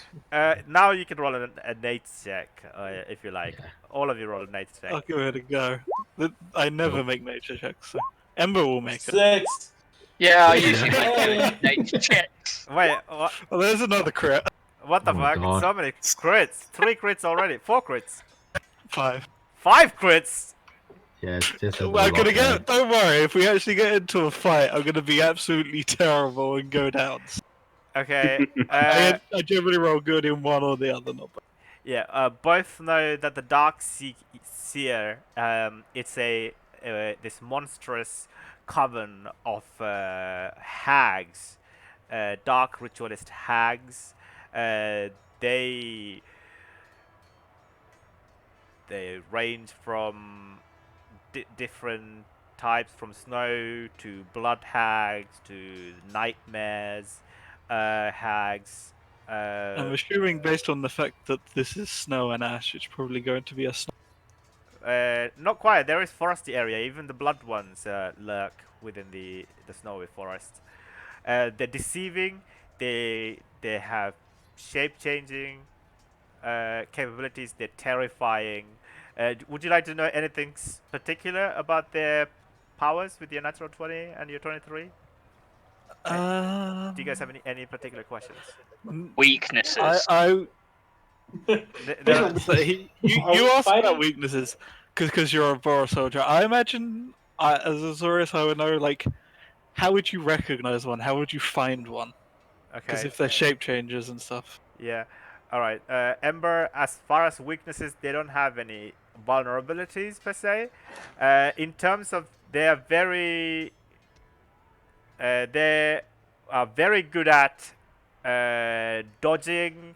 Now you can roll a nature check if you like. Yeah. All of you roll a nature check. I'll give it a go. I never make nature checks, so Ember will make it. 6. Yeah, I Yeah. usually like doing nature checks. Wait, what? Oh, there's another crit. What the Oh my fuck? God. So many crits. 3 crits already. 4 crits. 5. 5 crits. Yeah, just Well, I'm gonna get. Don't worry. If we actually get into a fight, I'm gonna be absolutely terrible and go down. Okay. I generally roll good in one or the other. Not bad. Yeah. Both know that the Dark Seer. It's this monstrous coven of hags, dark ritualist hags. They range from different types, from snow to blood hags to nightmares hags. I'm assuming, based on the fact that this is snow and ash, it's probably going to be a snow. Not quite. There is foresty area. Even the blood ones lurk within the snowy forest. They're deceiving. They have shape changing capabilities. They're terrifying. Would you like to know anything particular about their powers with your natural 20 and your 23? Do you guys have any particular questions? Weaknesses. There are- So you Are we asked about fighting? weaknesses because you're a Bora soldier. I imagine, as a Zorius, I would know, like, how would you recognize one? How would you find one? Because okay. if they're shape changes and stuff. Yeah. All right. Ember, as far as weaknesses, they don't have any vulnerabilities per se. In terms of, they are very good at dodging,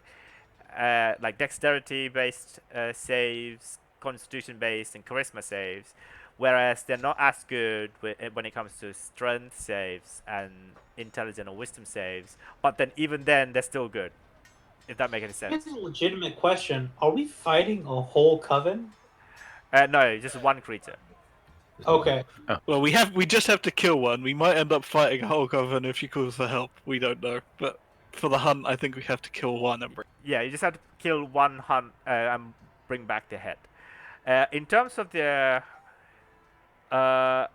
like dexterity-based saves, constitution-based, and charisma saves. Whereas they're not as good when it comes to strength saves and intelligence or wisdom saves. But then even then, they're still good. If that makes any sense. Here's a legitimate question. Are we fighting a whole coven? No, just one creature. Okay. Well, we just have to kill one. We might end up fighting a whole coven if she calls for help. We don't know, but for the hunt, I think we have to kill one and bring. Yeah, you just have to kill one hunt and bring back the head. In terms of the how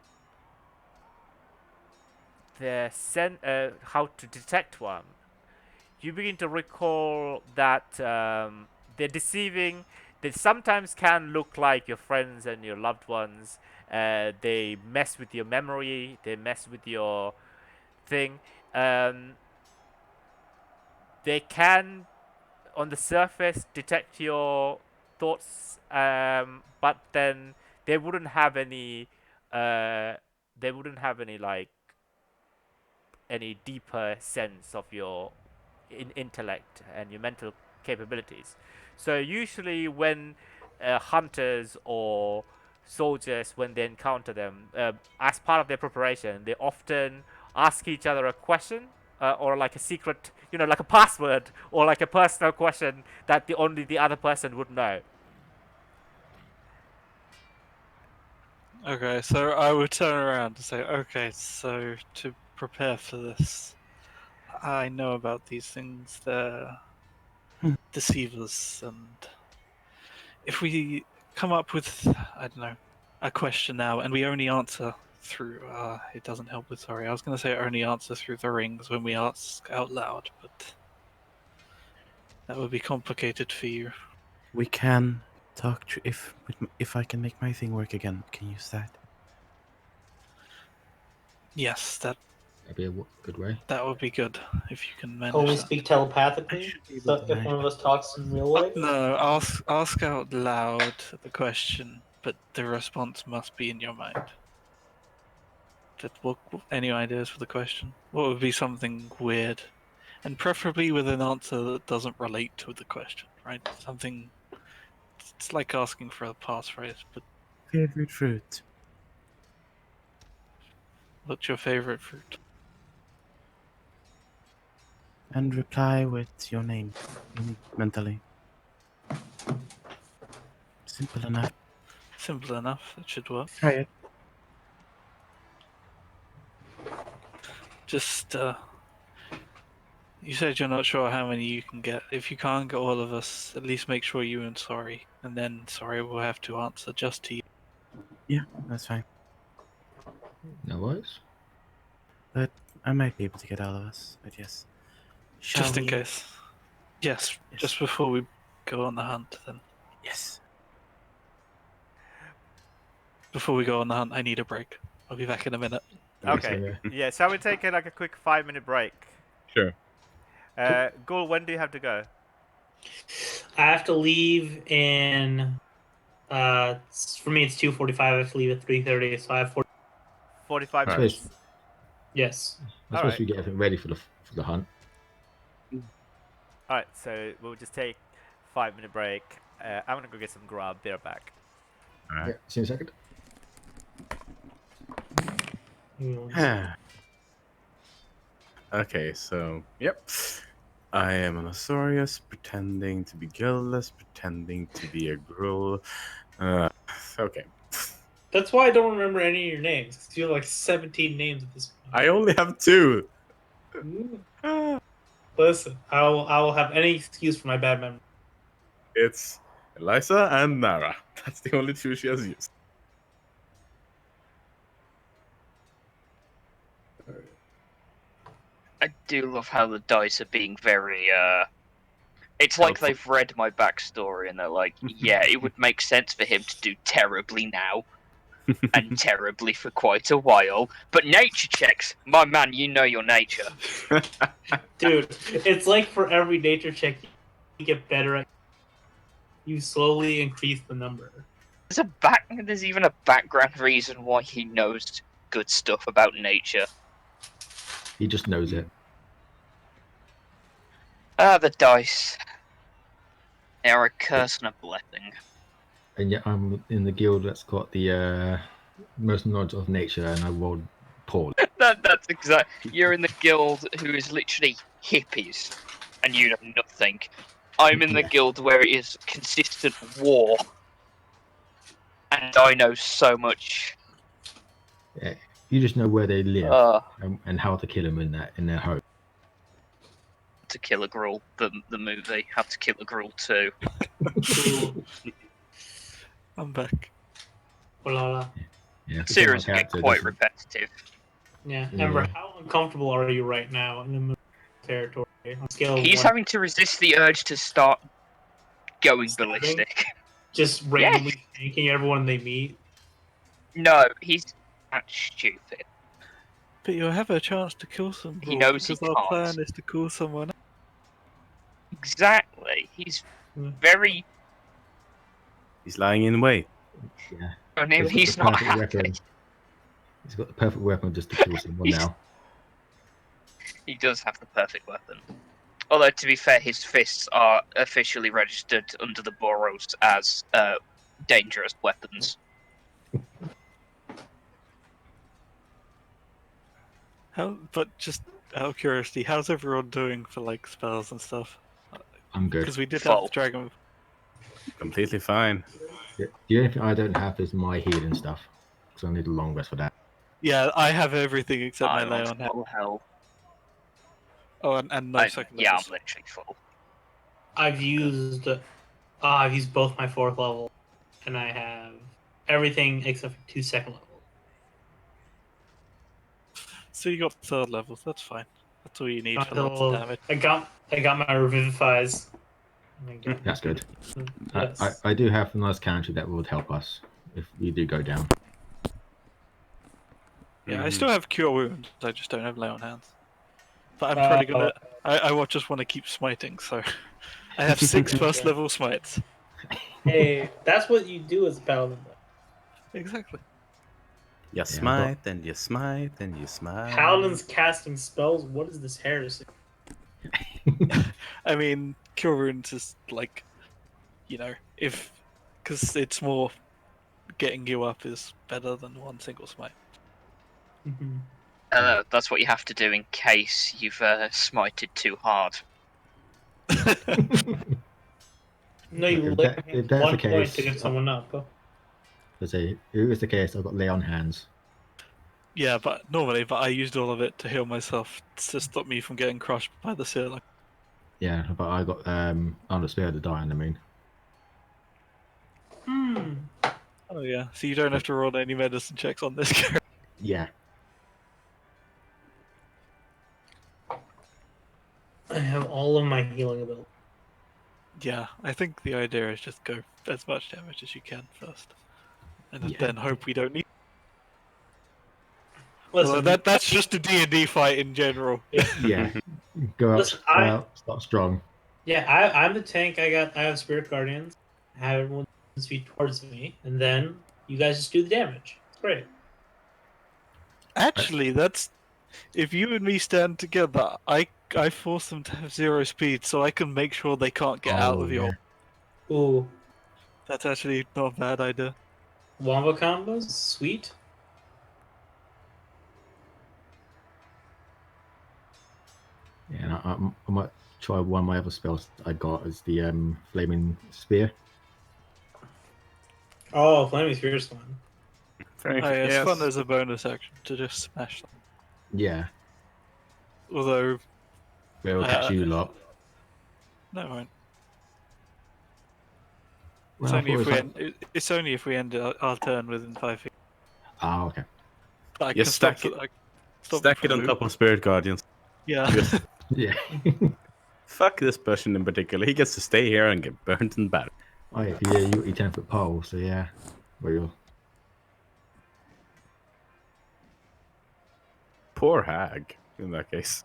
to detect one, you begin to recall that they're deceiving. They sometimes can look like your friends and your loved ones. They mess with your memory. They mess with your thing. They can, on the surface, detect your thoughts, but then they wouldn't have any. They wouldn't have any like any deeper sense of your intellect and your mental capabilities. So usually when hunters or soldiers, when they encounter them, as part of their preparation, they often ask each other a question or like a secret, like a password or like a personal question that only the other person would know. Okay, so I would turn around and say, okay, so to prepare for this, I know about these things. They're deceivers, and if we come up with, I don't know, a question now, and we only answer through, it doesn't help with, sorry, I was going to say only answer through the rings when we ask out loud, but that would be complicated for you. We can talk if I can make my thing work again. Can use that. Yes, That'd be a good way. that would be good if you can manage Can we that. speak I telepathically? should be able So to if manage one of us talks in real life? No, ask out loud the question, but the response must be in your mind. Any ideas for the question? What would be something weird, and preferably with an answer that doesn't relate to the question, right? Something. It's like asking for a passphrase, but favorite fruit what's your favorite fruit? and reply with your name mentally. Simple enough. Simple enough. That should work. Try it. Just you said you're not sure how many you can get. If you can't get all of us, at least make sure you and Sorry, and then Sorry will have to answer just to you. Yeah, that's fine. No worries. But I might be able to get all of us. But yes. Shall Just in we? case. Yes, Yes. just before we go on the hunt, then. Yes. Before we go on the hunt, I need a break. I'll be back in a minute. Okay. Yeah, shall we take like a quick 5-minute break? Sure. Ghoul, when do you have to go? I have to leave in. For me, it's 2:45. I have to leave at 3:30, so I have 45 Right. minutes. Yes. I suppose Alright. we get everything ready for the hunt. Alright, so we'll just take 5-minute break. I'm gonna go get some grub. Be right back. All Yeah, right. see you in a second. Okay, so yep. I am an Osorius, pretending to be guildless, pretending to be a Gruul. Okay. That's why I don't remember any of your names. 'Cause you have like 17 names at this point. I only have 2. Listen, I will have any excuse for my bad memory. It's Eliza and Nara. That's the only 2 she has used. I do love how the dice are being very, It's like Helpful. they've read my backstory and they're like, yeah, it would make sense for him to do terribly now and terribly for quite a while. But nature checks, my man, you know your nature. Dude, it's like for every nature check, you get better at. You slowly increase the number. There's even a background reason why he knows good stuff about nature. He just knows it. The dice. They are a curse and a blessing. And yet I'm in the guild that's got the most knowledge of nature, and I rolled poorly. That's exact. You're in the guild who is literally hippies, and you know nothing. I'm in the Yeah. guild where it is consistent war, and I know so much. Yeah. You just know where they live To and how to kill them in their home. Kill a Gruul, the movie. How to Kill a Gruul 2. I'm back. Oh la la. Yeah. Series my get character quite doesn't- repetitive. Yeah, Yeah. Ember, how uncomfortable are you right now in the moon territory? On a scale of He's 1, having to resist the urge to start going Stabbing? ballistic. just randomly thanking everyone they meet. No, he's not stupid. But you'll have a chance to kill some He Gruul, knows he because our can't. plan is to kill someone. Exactly. He's Hmm. very. He's lying in wait. Yeah. I mean, He's got he's the not perfect happy. weapon. He's got the perfect weapon just to kill someone He's- now. He does have the perfect weapon. Although, to be fair, his fists are officially registered under the boroughs as dangerous weapons. But just out of curiosity, how's everyone doing for like spells and stuff? I'm good. Because we did have Full. the dragon. Completely fine. The only thing I don't have is my healing stuff, because I need a long rest for that. Yeah, I have everything except my I'm lay on on hand. full hell. Oh, and no second Yeah, I'm levels. literally full. I've used both my 4th level, and I have everything except for 2 second level. So you got 3rd levels. That's fine. That's all you need for lots Until of damage. I got my revivifies. That's good. Yes. I do have a nice counter that would help us if we do go down. Yeah, I Mhm. still have cure wounds. I just don't have lay on hands. But I'm probably gonna. I will just want to keep smiting, so I have 6 first level smites. Hey, that's what you do as a paladin. Exactly. You smite and you smite and you smite. Paladins casting spells. What is this heresy? I mean, cure wounds is like, because it's more getting you up is better than one single smite. Mhm. That's what you have to do in case you've smited too hard. No, you If lay that- on if that's one the point case, to get someone up. Let's say, if it was the case, I've got lay on hands. Yeah, but I used all of it to heal myself to stop me from getting crushed by the ceiling. Yeah, but I got on the spare to die on. I mean, Oh yeah, so you don't have to roll any medicine checks on this character. yeah, I have all of my healing ability. Yeah, I think the idea is just go as much damage as you can first, and Yeah. then hope we don't need. Listen, Well, that's just a D&D fight in general. yeah. Go out, Listen, start strong. yeah, I'm the tank. I have Spirit Guardians. I have everyone speed towards me, and then you guys just do the damage. It's great. Actually, that's if you and me stand together, I force them to have 0 speed, so I can make sure they can't get out of your. Ooh, That's actually not a bad idea. wombo combos, sweet. Yeah, and I might try one of my other spells I got as the flaming spear. Oh, Flaming Spear's fun. It's fun as a bonus action to just smash them. Yeah, Although, it'll catch you a lot. no, it won't. Well, I thought it was like- It's only if we end our turn within 5 feet. Ah, okay. I You can stack stop it- I can stop Stack them it on from top of Spirit Guardians. Yeah. Just Yeah. fuck this person in particular. He gets to stay here and get burnt and battered. Oh yeah, you got your 10-foot pole, so yeah. Well, you're... Poor hag, in that case.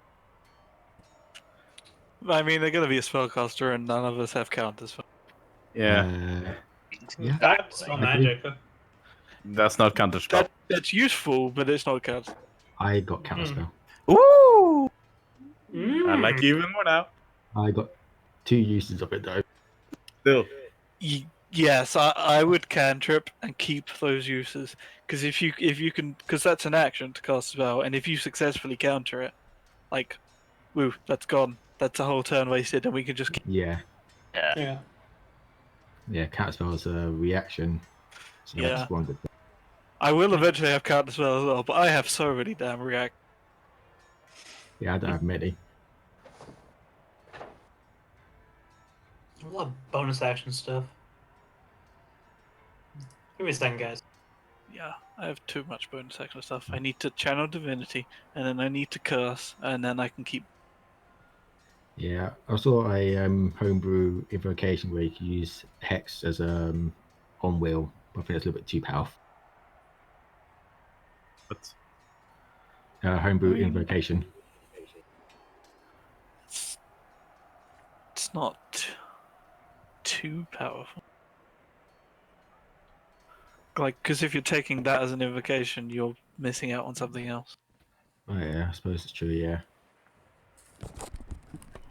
I mean, they're going to be a spellcaster, and none of us have counters. Yeah, Yeah. That's spell magic. that's not counter spell. That's useful, but it's not counter. I got counterspell. Ooh! I Mm. like you even more now. I got 2 uses of it though. Still. Yes, I would cantrip and keep those uses, because if you can, because that's an action to cast a spell, and if you successfully counter it, like, woo, that's gone. That's a whole turn wasted, and we can just keep. Yeah. Yeah. Yeah, counterspell is a reaction. So Yeah. that's one good thing. I will eventually have counter spell as well, but I have so many damn react. Yeah, I don't have many. I love bonus action stuff. Give me a second, guys. Yeah, I have too much bonus action stuff. I need to channel divinity, and then I need to curse, and then I can keep. Yeah, I saw a homebrew invocation where you can use Hex as on wheel, but I think it's a little bit too powerful. But Homebrew I mean- invocation. It's not too powerful. Like, because if you're taking that as an invocation, you're missing out on something else. Oh yeah, I suppose it's true. Yeah.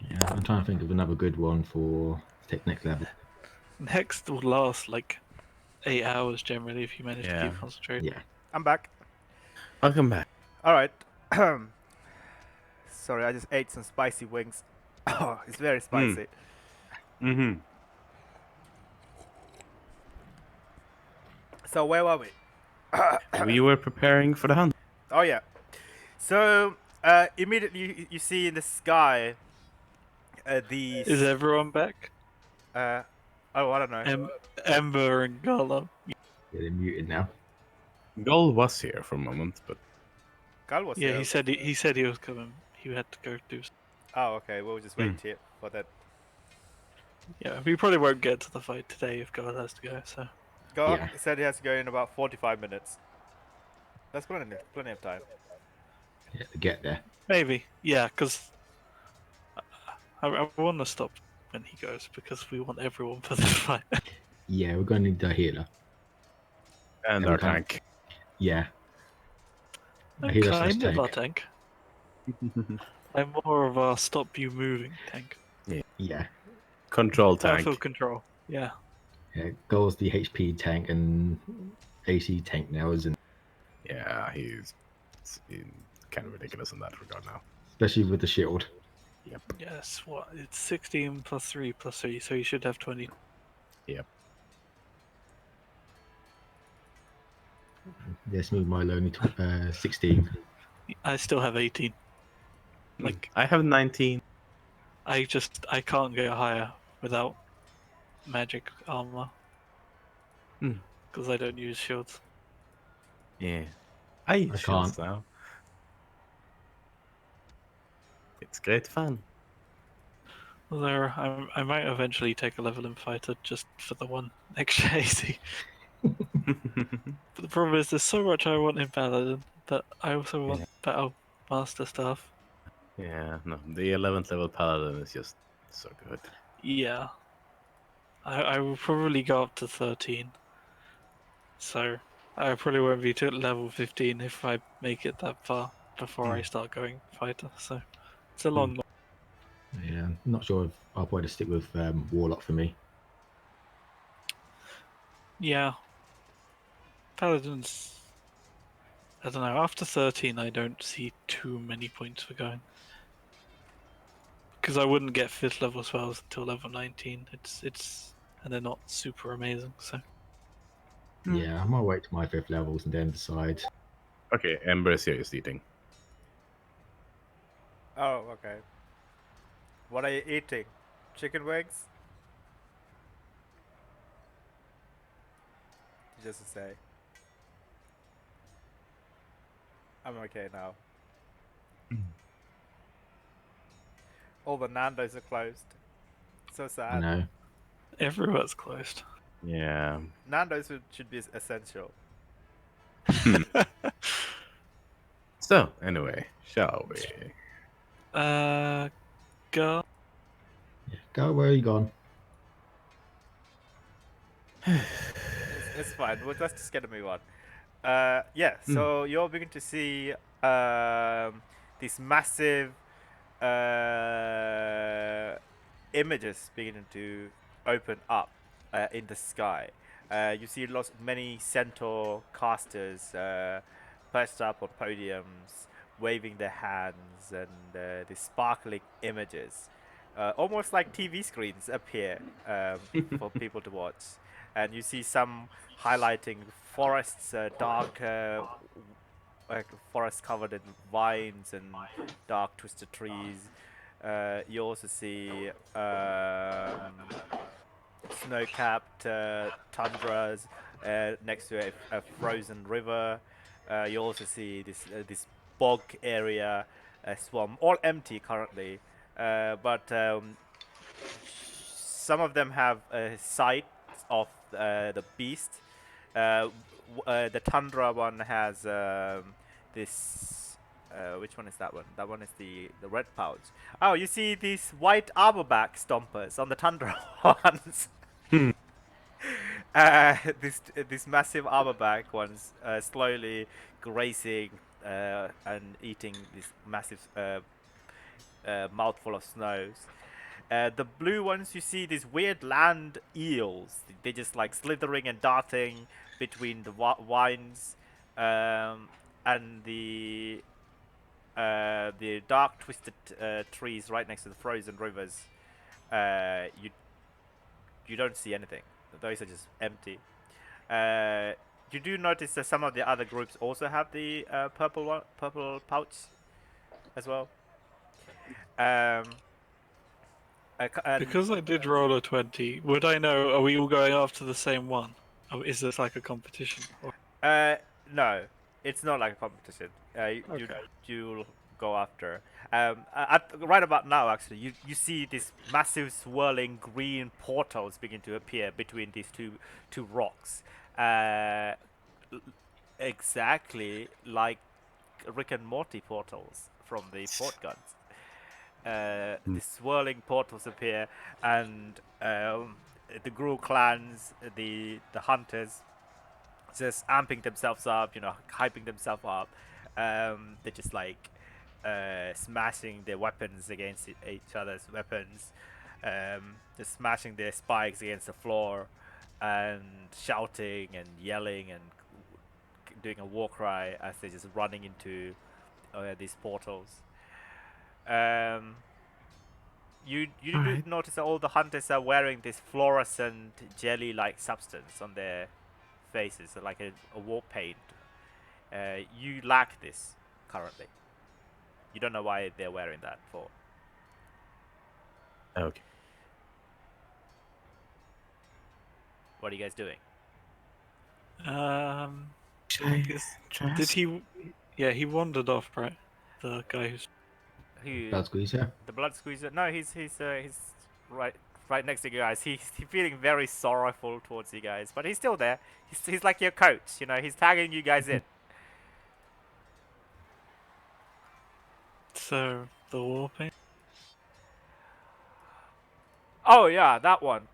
Yeah, I'm trying to think of another good one for take next level. And Hex will last like 8 hours generally if you manage to Yeah. keep concentrated. Yeah. I'm back. welcome back. All right. Sorry, I just ate some spicy wings. Oh, it's very spicy. Mm-hmm. So where were we? We were preparing for the hunt. Oh yeah. So immediately you see in the sky these. Is everyone back? Oh, I don't know. Ember and Gollum. Yeah, they're muted now. Gull was here for a moment, but Gal was Yeah, here. he said he was coming. He had to go do. Oh, okay. We'll just wait here for that. Yeah, we probably won't get to the fight today if Gollum has to go. So Gal Yeah. said he has to go in about 45 minutes. That's plenty of time. Yeah, to get there. maybe, yeah, because I want to stop when he goes because we want everyone for this fight. Yeah, we're going to need a healer. and Yeah, our we can't- tank. Yeah. A I'm healer slash kind of our tank. tank. I'm more of a stop you moving tank. Yeah. Control tank. Full control. Yeah. Yeah. Goal's the HP tank and AC tank now, isn't it? Yeah, he's kind of ridiculous in that regard now. Especially with the shield. Yep. Yes. What? It's 16 plus 3 plus 3, so you should have 20. Yeah, smooth Milo only 16. I still have 18. Like I have 19. I can't go higher without magic armor Hmm. because I don't use shields. Yeah. I use I shields can't. now. It's great fun. Although I might eventually take a level in fighter just for the one extra AC. But the problem is there's so much I want in paladin, but I also want battle master stuff. Yeah, no, the 11th level paladin is just so good. Yeah, I will probably go up to 13. So I probably won't be to level 15 if I make it that far before I start going fighter. So it's a long. Yeah, I'm not sure if I'll probably stick with Warlock for me. Yeah, paladins. I don't know. After 13, I don't see too many points for going. Because I wouldn't get 5th level spells until level 19. And they're not super amazing. So Yeah, I might wait to my 5th levels and then decide. Okay, Ember is serious eating. Oh, okay. What are you eating? Chicken wings? Just to say. I'm okay now. All the Nando's are closed. So I sad. know. everywhere's closed. Yeah. Nando's should be essential. So, anyway, shall we? Go. Yeah. Go, where are you gone? It's fine. Let's just get a move on. Yeah. So you're beginning to see these massive images beginning to open up in the sky. You see many centaur casters perched up on podiums, waving their hands, and the sparkling images, almost like TV screens, appear for people to watch. And you see some highlighting forests, dark forest covered in vines and dark twisted trees. You also see snow-capped tundras next to a frozen river. You also see this bog area, swamp, all empty currently, but some of them have sight of the beast. The tundra one has this. Which one is that one? That one is the red pouch. Oh, you see these white armorback stompers on the tundra ones. This massive armorback ones slowly grazing and eating this massive mouthful of snows. The blue ones, you see these weird land eels. They just like slithering and darting between the vines, and the dark twisted trees right next to the frozen rivers. You don't see anything. Those are just empty. You do notice that some of the other groups also have the purple pouch as well. Because I did roll a 20, would I know, are we all going after the same one? Or is this like a competition? No, it's not like a competition. Okay. You'll go after. Right about now, actually, you see these massive swirling green portals begin to appear between these two rocks. Exactly like Rick and Morty portals from the port guns. The swirling portals appear, and the Gruul clans, the hunters, just amping themselves up, hyping themselves up. They're just like smashing their weapons against each other's weapons, just smashing their spikes against the floor, and shouting and yelling and doing a war cry as they're just running into these portals. You do Alright. notice that all the hunters are wearing this fluorescent jelly-like substance on their faces, like a war paint. You lack this currently. You don't know why they're wearing that for. Okay. What are you guys doing? Should I Is- try did ask? he? Yeah, he wandered off, right? The guy who's. Who? Blood squeezer. The blood squeezer? No, he's right next to you guys. He's feeling very sorrowful towards you guys, but he's still there. He's like your coach, you know. He's tagging you guys in. So the war paint. Oh yeah, that one.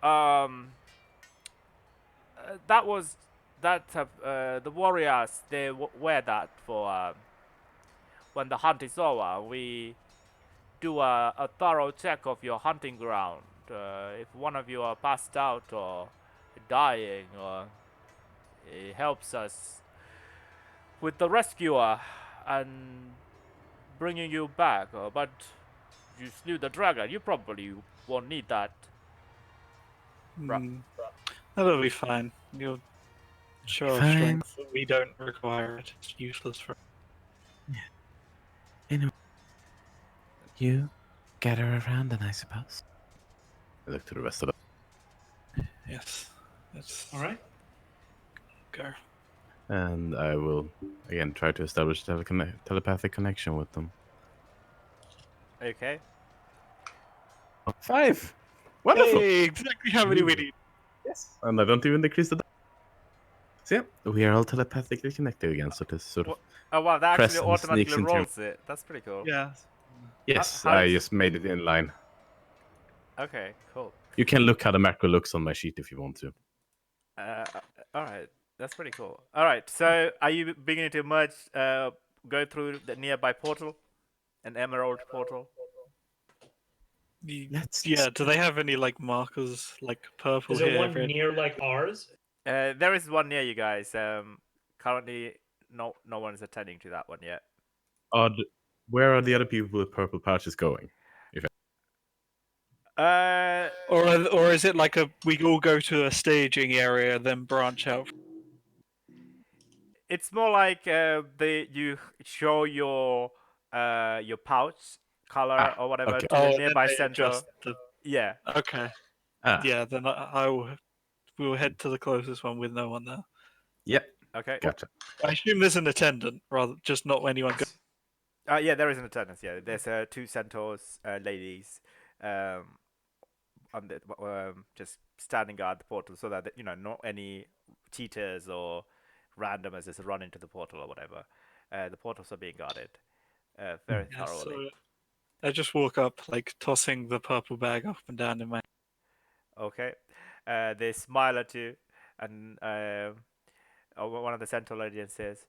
That was that. The warriors they wear that for when the hunt is over. We do a thorough check of your hunting ground. If one of you are passed out or dying, or it helps us with the rescuer and bringing you back. But you slew the dragon. You probably won't need that. Hmm, that'll be fine. You'll show off Fine. strength, but we don't require it. It's useless for. Anyway, you gather around, then I suppose. I look to the rest of them. Yes. Let's All right. go. And I will again try to establish telepathic connection with them. Okay. 5! Wonderful! Hey, exactly how many we need. Yes. And I don't even decrease the. So yeah, we are all telepathically connected again, so this sort of. Oh wow, that actually Presence sneaks automatically into- rolls it. That's pretty cool. Yeah. Yes, how I does- just made it in line. Okay, cool. You can look how the macro looks on my sheet if you want to. All right, that's pretty cool. All right, so are you beginning to merge, go through the nearby portal, an emerald portal? Let's Yeah. Do they have any like markers, like purple Is there here? one red- near like ours? There is one near you guys. Currently, no one is attending to that one yet. Where are the other people with purple pouches going? Or is it like we all go to a staging area, then branch out? It's more like you show your pouch color or whatever okay. to the and then nearby they center. adjust the- Yeah. Okay. Ah, Yeah. Then we'll head to the closest one with no one there. Yep, Okay. gotcha. I assume there's an attendant, rather just not anyone. Yeah, there is an attendance. Yeah, there's 2 centaurs, ladies, on the just standing guard the portal, so that not any cheaters or randomers just run into the portal or whatever. The portals are being guarded very Yeah, thoroughly. so I just walk up, like tossing the purple bag up and down in my. Okay, they smile at you, and one of the centaur ladies says,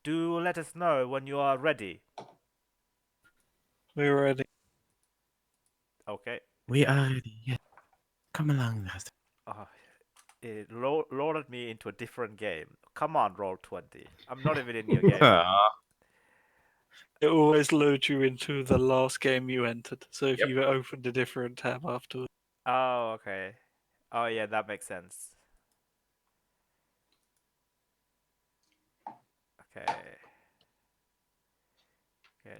"Do let us know when you are ready." We're ready. Okay. We are ready. Yes. Come along, master. Oh, it loaded me into a different game. Come on, roll 20. I'm not even in your game. Ah, It always loads you into the last game you entered. So if Yep. you opened a different tab afterwards, Oh, okay. Oh, yeah, that makes sense. Okay. Okay,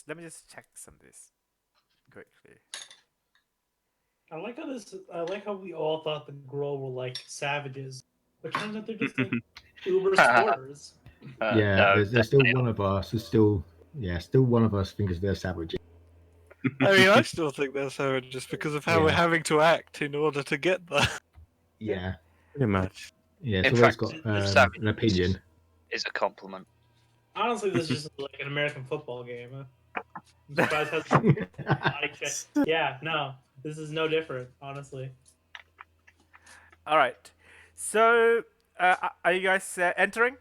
let me just check some of this quickly. I like how we all thought the Gruul were like savages, but turns out they're just like uber sporters. Yeah, No, there's still one of us who's still one of us thinks they're savages. I mean, I still think they're so just because of how we're Yeah. having to act in order to get there. Yeah, Pretty much. yeah. In So always fact, got savage an opinion. is a compliment. Honestly, this is just like an American football game. I'm surprised it has body check. Yeah, no, this is no different. Honestly, All right. So, are you guys entering?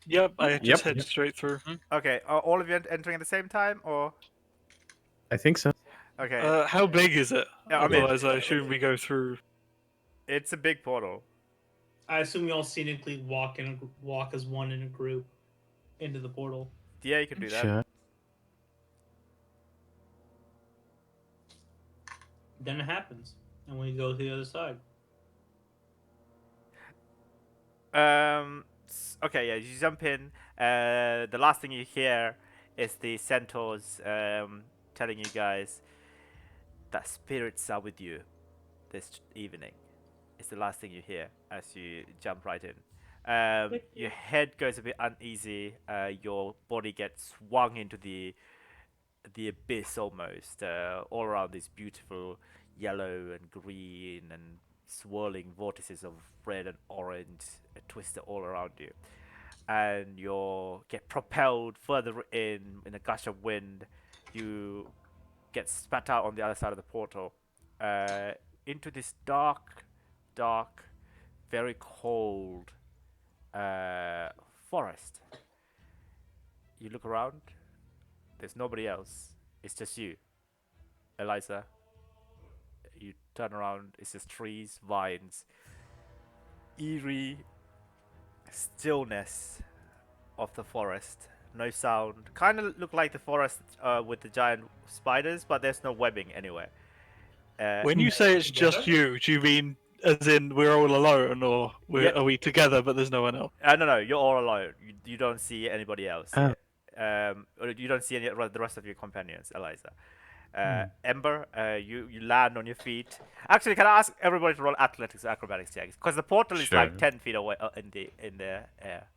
Yep, I just head Yep. straight through. Okay. Are all of you entering at the same time, or I think so. okay? How big is it? Yeah, I mean- Otherwise, I assume we go through. It's a big portal. I assume we all scenically walk as one in a group into the portal. Yeah, you can do that. Sure. Then it happens, and we go to the other side. Okay, yeah, you jump in. The last thing you hear is the centaurs telling you guys that spirits are with you this evening. It's the last thing you hear as you jump right in. Your head goes a bit uneasy. Your body gets swung into the abyss almost. All around these beautiful yellow and green and swirling vortices of red and orange twisted all around you, and you get propelled further in a gush of wind. You get spat out on the other side of the portal uh, into this dark, very cold forest. You look around. There's nobody else. It's just you, Eliza. You turn around. It's just trees, vines, eerie stillness of the forest. No sound. Kind of look like the forest with the giant spiders, but there's no webbing anywhere. When you say it's just you, do you mean as in we're all alone, or Yeah. are we together but there's no one else? No, you're all alone. You don't see anybody else. Oh. Or you don't see any the rest of your companions, Eliza. Ember, you land on your feet. Actually, can I ask everybody to roll athletics acrobatics checks? Because the portal is Sure. like 10 feet away in the air.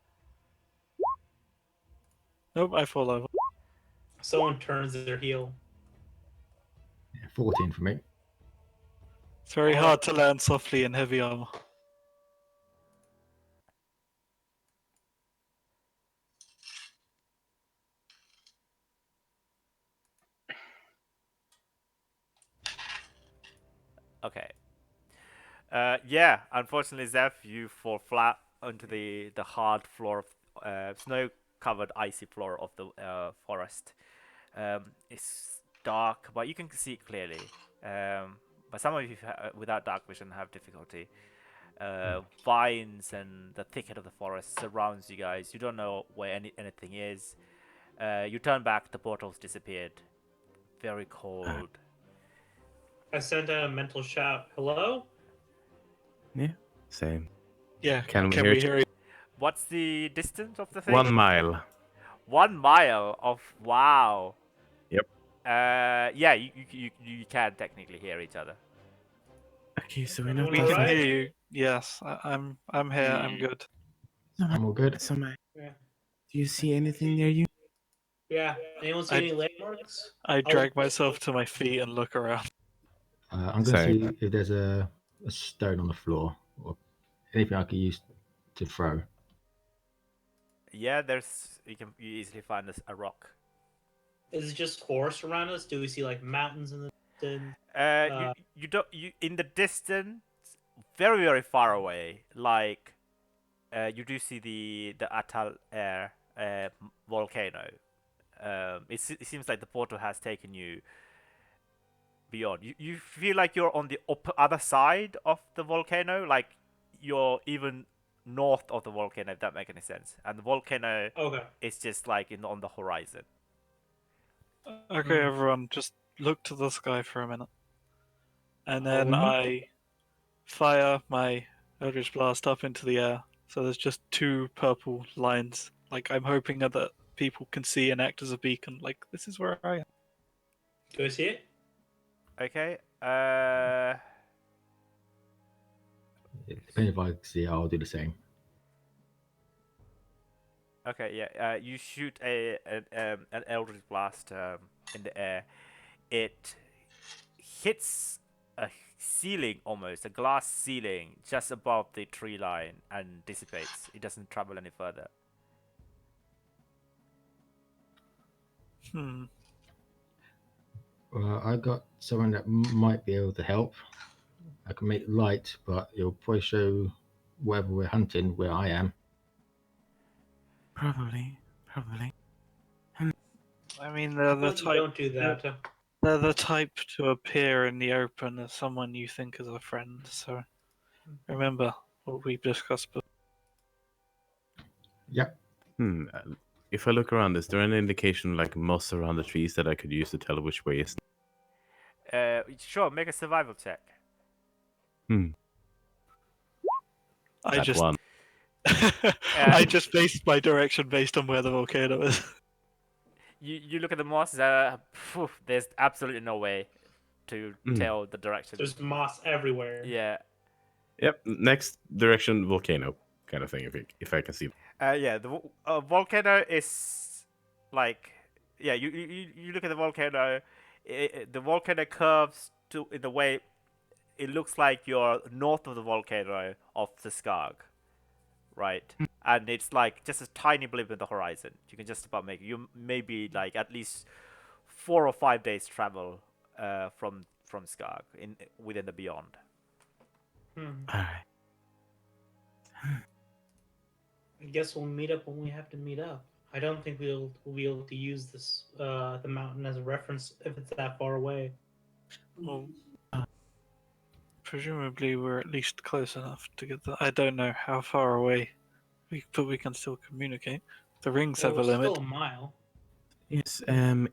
Nope, I fall over. Someone turns their heel. Yeah, 14 for me. It's very hard to land softly in heavy armor. Okay. Yeah, unfortunately, Zeph, you fall flat onto the hard floor of snow-covered, icy floor of the forest. It's dark, but you can see it clearly. But some of you without dark vision have difficulty. Vines and the thicket of the forest surrounds you guys. You don't know where anything is. You turn back, the portal's disappeared. Very cold. I sent out a mental shout. Hello? Yeah. Same. Yeah, Can we can hear we each- hear you? What's the distance of the thing? 1 mile. 1 mile of wow. Yep. Yeah, you can technically hear each other. Okay, so we know Everyone We all can right? hear you. Yes, I'm here. I'm good. I'm all good. So my, Yeah. do you see anything near you? Yeah. Anyone see I- any landmarks? I drag myself to my feet and look around. I'm going to Same. see if there's a stone on the floor or anything I could use to throw. Yeah, you easily find a rock. Is it just forest around us? Do we see like mountains in the distance? You don't you in the distance, very far away. Like, you do see the Atal Air volcano. It seems like the portal has taken you beyond. You feel like you're on the other side of the volcano, like you're even north of the volcano, if that makes any sense. And the volcano Okay. is just like on the horizon. Okay, Mhm. everyone, just look to the sky for a minute. And Oh, then we need- I fire my Eldritch Blast up into the air. So there's just two purple lines. Like, I'm hoping that people can see and act as a beacon. Like, this is where I am. Do I see it? Okay. Depending if I see it, I'll do the same. Okay. Yeah. You shoot an Eldritch Blast in the air. It hits a ceiling, almost a glass ceiling just above the tree line, and dissipates. It doesn't travel any further. Well, I got someone that might be able to help. I can make light, but it'll probably show wherever we're hunting where I am. Probably. I mean, they're the Well, you type. don't do that. They're the type to appear in the open as someone you think is a friend. So remember what we discussed before. Yep. If I look around, is there any indication like moss around the trees that I could use to tell which way is? Sure. Make a survival check. I That just one. I just based my direction based on where the volcano is. You look at the moss. There's absolutely no way to tell the direction. There's moss everywhere. Yeah. Yep. Next direction, volcano kind of thing. If I can see. Yeah. The volcano is like, yeah. You look at the volcano. The volcano curves to in the way it looks like you're north of the volcano of the Skag, right? And it's like just a tiny blip in the horizon. You can just about make it. You maybe like at least 4 or 5 days travel from Skag in within the beyond. Hmm. All right. I guess we'll meet up when we have to meet up. I don't think we'll be able to use this the mountain as a reference if it's that far away. Well, presumably we're at least close enough to get that. I don't know how far away, but we can still communicate. The rings Well, have a we're limit. still a mile. Yes.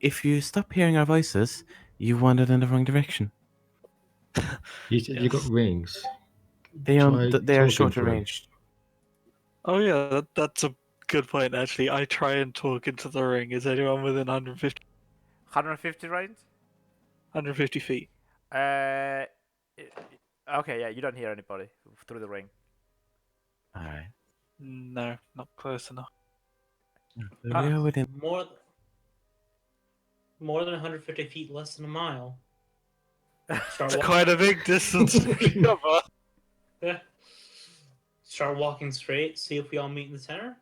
If you stop hearing our voices, you wandered in the wrong direction. You said you got Yes. rings. They Try are talking shorter to 'em. range. Oh yeah, that's a good point actually. I try and talk into the ring. Is anyone within 150 range? 150 feet? Okay, yeah, you don't hear anybody through the ring. All right. No, not close enough. We are within. More than 150 feet, less than a mile. Start It's quite a big distance to cover. Yeah. Start walking straight. See if we all meet in the center.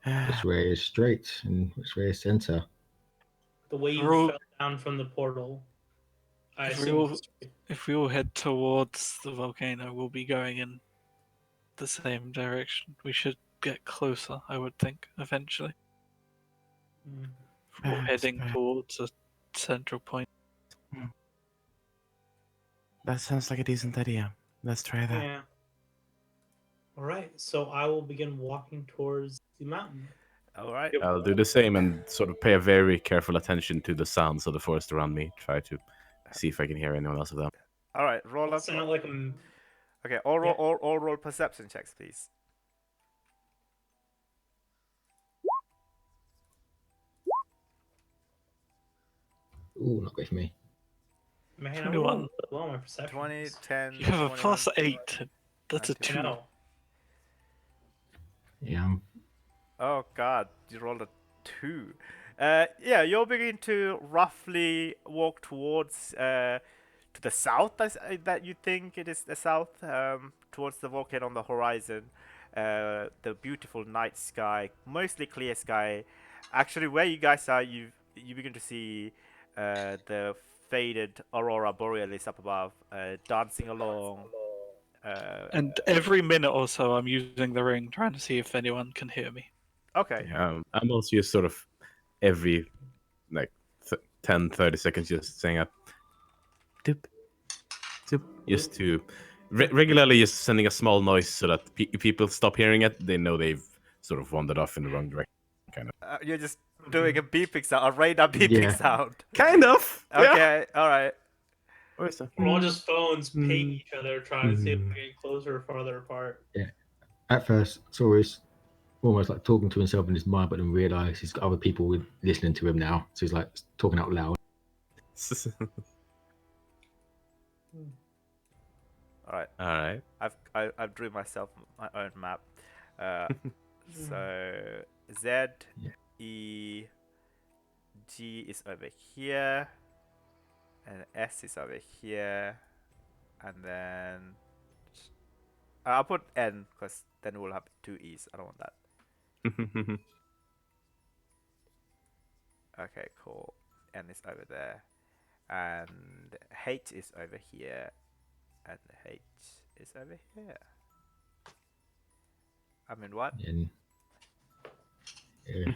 Which way is straight and which way is center? The way you We're all- fell down from the portal. I If we assume. all- it's straight. If we all head towards the volcano, we'll be going in the same direction. We should get closer, I would think, eventually. Hmm. We're Perhaps, heading perhaps. towards a central point. That sounds like a decent idea. Let's try that. Yeah. All right. So I will begin walking towards the mountain. All right. I'll do the same and sort of pay a very careful attention to the sounds of the forest around me. Try to see if I can hear anyone else of them. All right. Roll I'll up. send out like a. Okay. All roll perception checks, please. Ooh, not great for me. Man, I'm 21. rolling low on my perception. 20, 10. You have a 21. plus 8. That's a I 2. I know. Yeah, Oh God, you rolled a 2. Yeah, you're beginning to roughly walk towards to the south. That you think it is the south, towards the volcano on the horizon. The beautiful night sky, mostly clear sky. Actually, where you guys are, you begin to see the faded aurora borealis up above, dancing along. And every minute or so, I'm using the ring, trying to see if anyone can hear me. Okay. I'm also just sort of every like 10, 30 seconds just saying a doop, doop, just to regularly just sending a small noise so that people stop hearing it. They know they've sort of wandered off in the wrong direction. Kind of. You're just doing a beeping sound, a radar beeping Yeah. sound. Kind of. Yeah. Okay, all right. Where is that? We're all just phones ping Mm. each other, trying to see if Mm. we're getting closer or farther apart. At first, it's always almost like talking to himself in his mind, but then realise he's got other people listening to him now. So he's like talking out loud. All right. All right. I've drew myself my own map. So Z, Yeah. E, G is over here, and S is over here, and then I'll put N because then we'll have 2 E's. I don't want that. Okay, cool. N is over there, and H is over here, and H is over here. I mean, what? And yeah.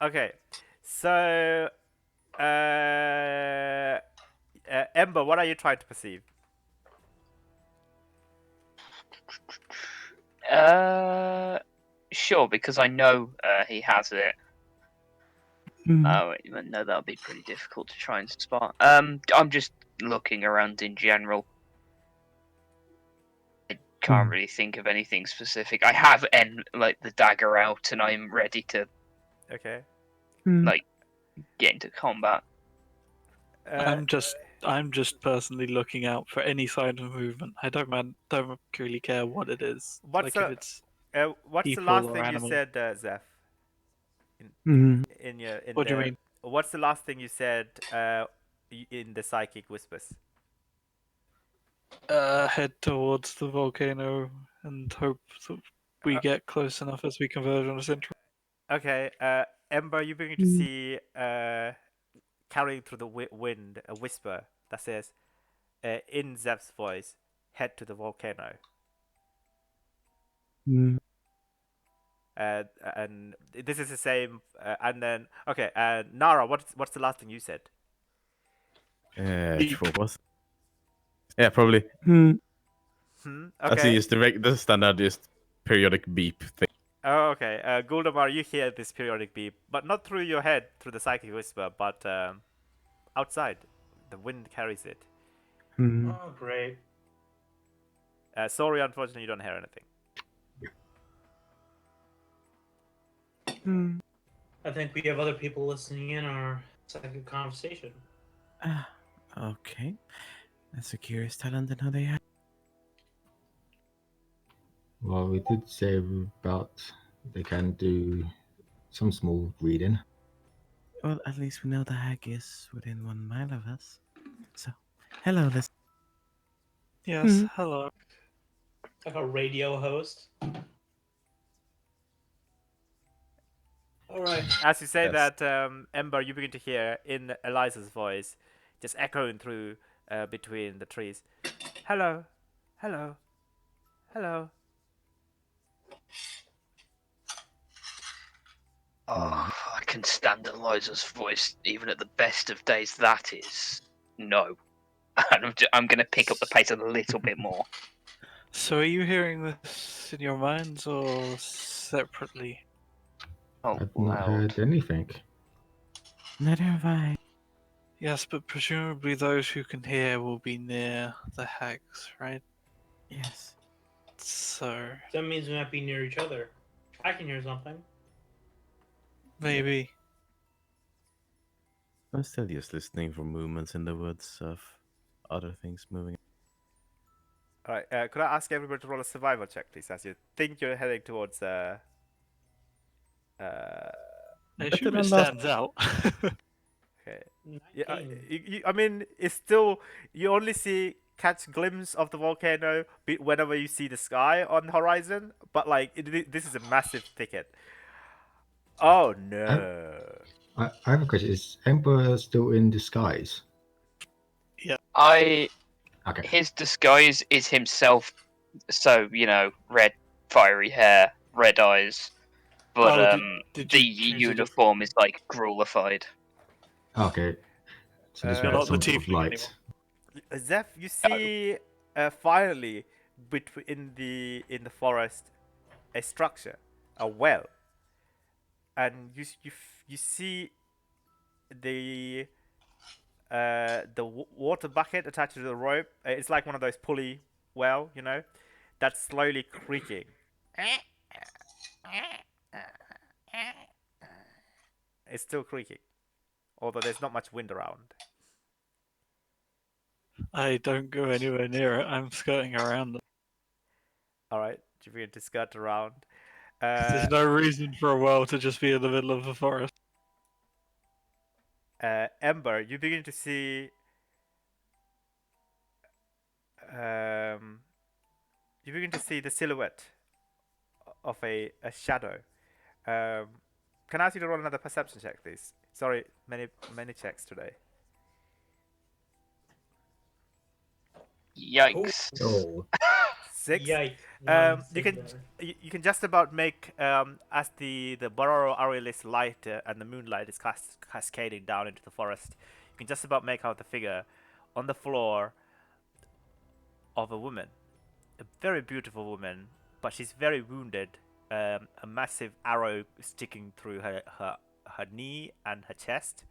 Okay, so Ember, what are you trying to perceive? Sure, because I know he has it. Hmm. Oh, wait, no, that would be pretty difficult to try and spot. I'm just looking around in general. I can't really think of anything specific. I have the dagger out, and I'm ready to Okay. like get into combat. I'm just personally looking out for any sign of movement. I don't really care what it is. What's Like if the it's what's the people last or thing you animal. said, Zeph? Mm. In your in What do you the mean? What's the last thing you said in the psychic whispers? Head towards the volcano and hope that we Uh, get close enough as we converge on a central. Okay, Ember, you're going to see carrying through the wind a whisper that says, in Zeph's voice, head to the volcano. Mm. And this is the same. And then, okay, Nara, what's the last thing you said? What was? Yeah, probably. Mm. I see. Okay. It's the standard just periodic beep thing. Oh, okay. Guldamar, you hear this periodic beep, but not through your head, through the psychic whisper, but outside. The wind carries it. Mm. Oh, great. Sorry, unfortunately, you don't hear anything. Mm. I think we have other people listening in on our second conversation. Ah, okay. That's a curious talent and how they have. Well, we did say about they can do some small reading. Well, at least we know the hag is within 1 mile of us. So, hello, listen. Yes, Hmm. hello. Like a radio host. All right. As you say Yes. that, Ember, you begin to hear in Eliza's voice, just echoing through between the trees. Hello, hello, hello. Oh, I can stand Eliza's voice even at the best of days. That is no. And I'm going to pick up the pace a little bit more. So are you hearing this in your minds or separately? Oh, I've not loud. heard anything. Neither have I. Yes, but presumably those who can hear will be near the hags, right? Yes. So That means we might be near each other. I can hear something. maybe. I'm still just listening for movements in the woods of other things moving. All right. Could I ask everybody to roll a survival check, please, as you think you're heading towards I Better assume it than last. stands out. Okay. 19. Yeah, I mean, it's still you only catch glimpse of the volcano whenever you see the sky on the horizon, but like this is a massive thicket. Oh no! I have a question. Is Emperor still in disguise? Okay. His disguise is himself, so red fiery hair, red eyes, but Oh, did the you choose a uniform is like gruelified. Okay. So just You're wear not the some sort of tiefling light. Zeph, you see finally in the forest a structure, a well, and you see the water bucket attached to the rope. It's like one of those pulley well, that's slowly creaking. It's still creaking, although there's not much wind around. I don't go anywhere near it. I'm skirting around them. All right, you begin to skirt around. There's no reason for a well to just be in the middle of the forest. Ember, you begin to see. You begin to see the silhouette of a shadow. Can I ask you to roll another perception check, please? Sorry, many checks today. Yikes! Oh, 6. Yikes. You can just about make as the Bororo Aurelius light and the moonlight is cascading down into the forest. You can just about make out the figure on the floor of a woman, a very beautiful woman, but she's very wounded. A massive arrow sticking through her knee and her chest,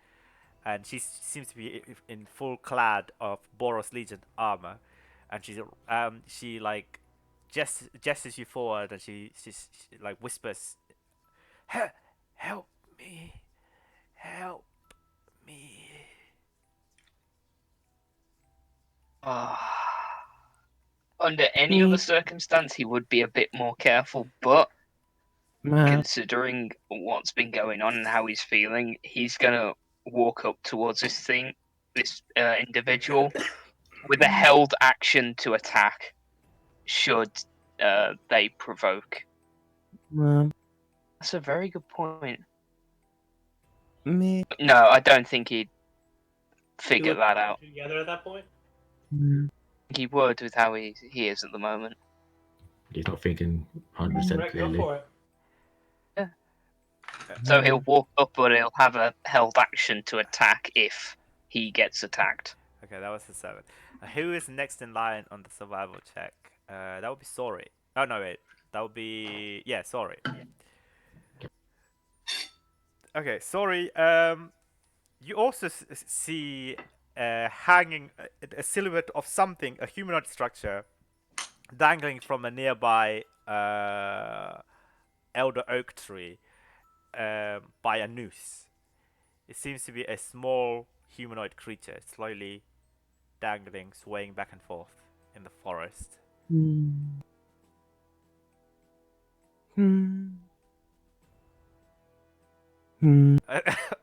and she seems to be in full clad of Boros Legion armor, and she gestures you forward, and she like whispers, "Help me, help me." Under any other circumstance, he would be a bit more careful, but considering what's been going on and how he's feeling, he's gonna walk up towards this individual with a held action to attack should they provoke. That's a very good point. Me. No, I don't think he'd figure would that out. Together at that point. He would with how he is at the moment. He's not thinking 100% Right, go clearly. for it. So he'll walk up, but he'll have a held action to attack if he gets attacked. Okay, that was the 7. Who is next in line on the survival check? That would be Sorry. Oh no, wait. That would be Sorry. Okay, Sorry. You also see hanging a silhouette of something, a humanoid structure, dangling from a nearby elder oak tree by a noose. It seems to be a small humanoid creature, slowly dangling, swaying back and forth in the forest.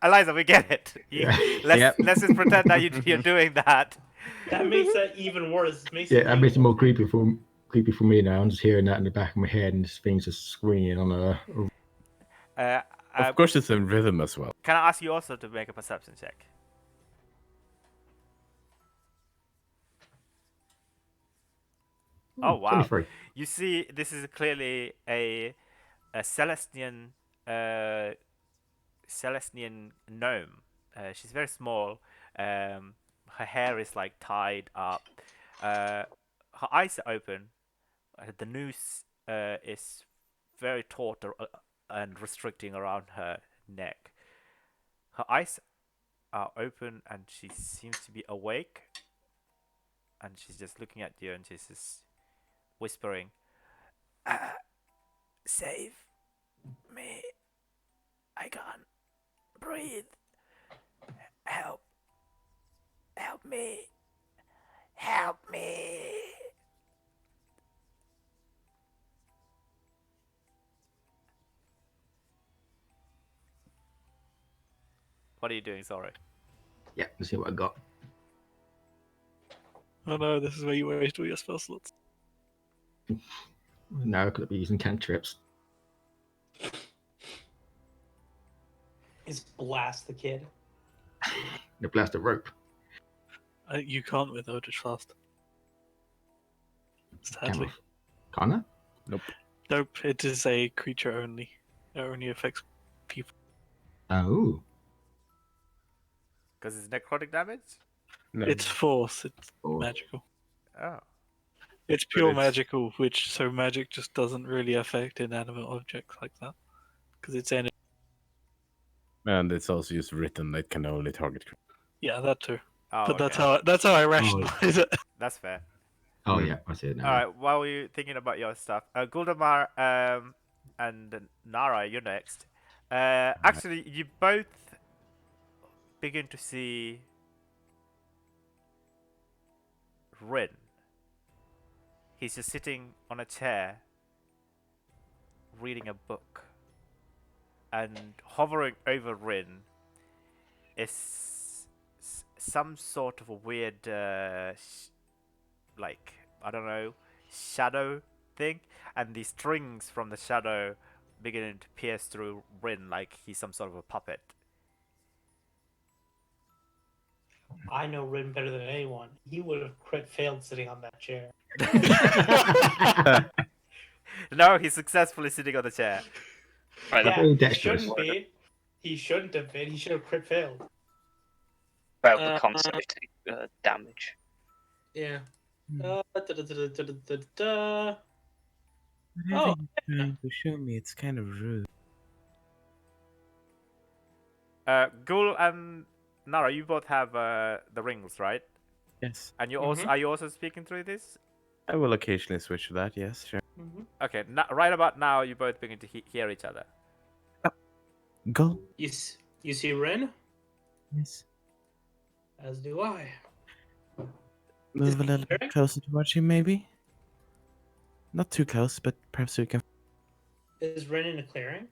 Eliza, we get it. Let's just pretend that you're doing that. That makes that even worse. It makes That makes it more creepy for me now. I'm just hearing that in the back of my head, and this thing's just screaming on a. Of course, it's in rhythm as well. Can I ask you also to make a perception check? Oh wow! 23. You see, this is clearly a Celestian gnome. She's very small. Her hair is like tied up. Her eyes are open. The noose is very taut and restricting around her neck. Her eyes are open and she seems to be awake. And she's just looking at you and she's just whispering, "Save me. I can't breathe. Help. Help me. Help me." What are you doing, Sorry? Yeah, let's see what I got. Oh no, this is where you waste all your spell slots. Now I could be using cantrips. Is blast the kid. The blast of rope. You can't with Eldritch Fast. Sadly. Can't I? Nope, it is a creature only. It only affects people. Oh. Because it's necrotic damage? No. It's force, it's Oh. magical. Oh. It's pure it's- magical, so magic just doesn't really affect inanimate objects like that. Because it's energy. And it's also just written that it can only target. Yeah, that too. Oh, But okay. that's how I rationalize it. That's fair. Oh, yeah, I see it now. Alright, while you're thinking about your stuff, Guldamar and Nara, you're next. Actually, you both begin to see Rin. He's just sitting on a chair, reading a book. And hovering over Rin is some sort of a weird, like, I don't know, shadow thing. And the strings from the shadow beginning to pierce through Rin like he's some sort of a puppet. I know Rin better than anyone. He would have crit failed sitting on that chair. No, he's successfully sitting on the chair. Right, Yeah, very he dexterous. shouldn't be. He shouldn't have been. He should have crit failed. Failed the con save to damage. Yeah. Hmm. Da-da-da-da-da-da-da. Whatever you're trying to show me, it's kind of rude. Ghoul and Nara, you both have the rings, right? Yes. And you also are you also speaking through this? I will occasionally switch to that, yes, sure. Okay, right about now, you both begin to hear each other. Go. You see Rin? Yes. As do I. Move a little bit clearing? closer towards you, maybe. Not too close, but perhaps we can. Is Rin in a clearing?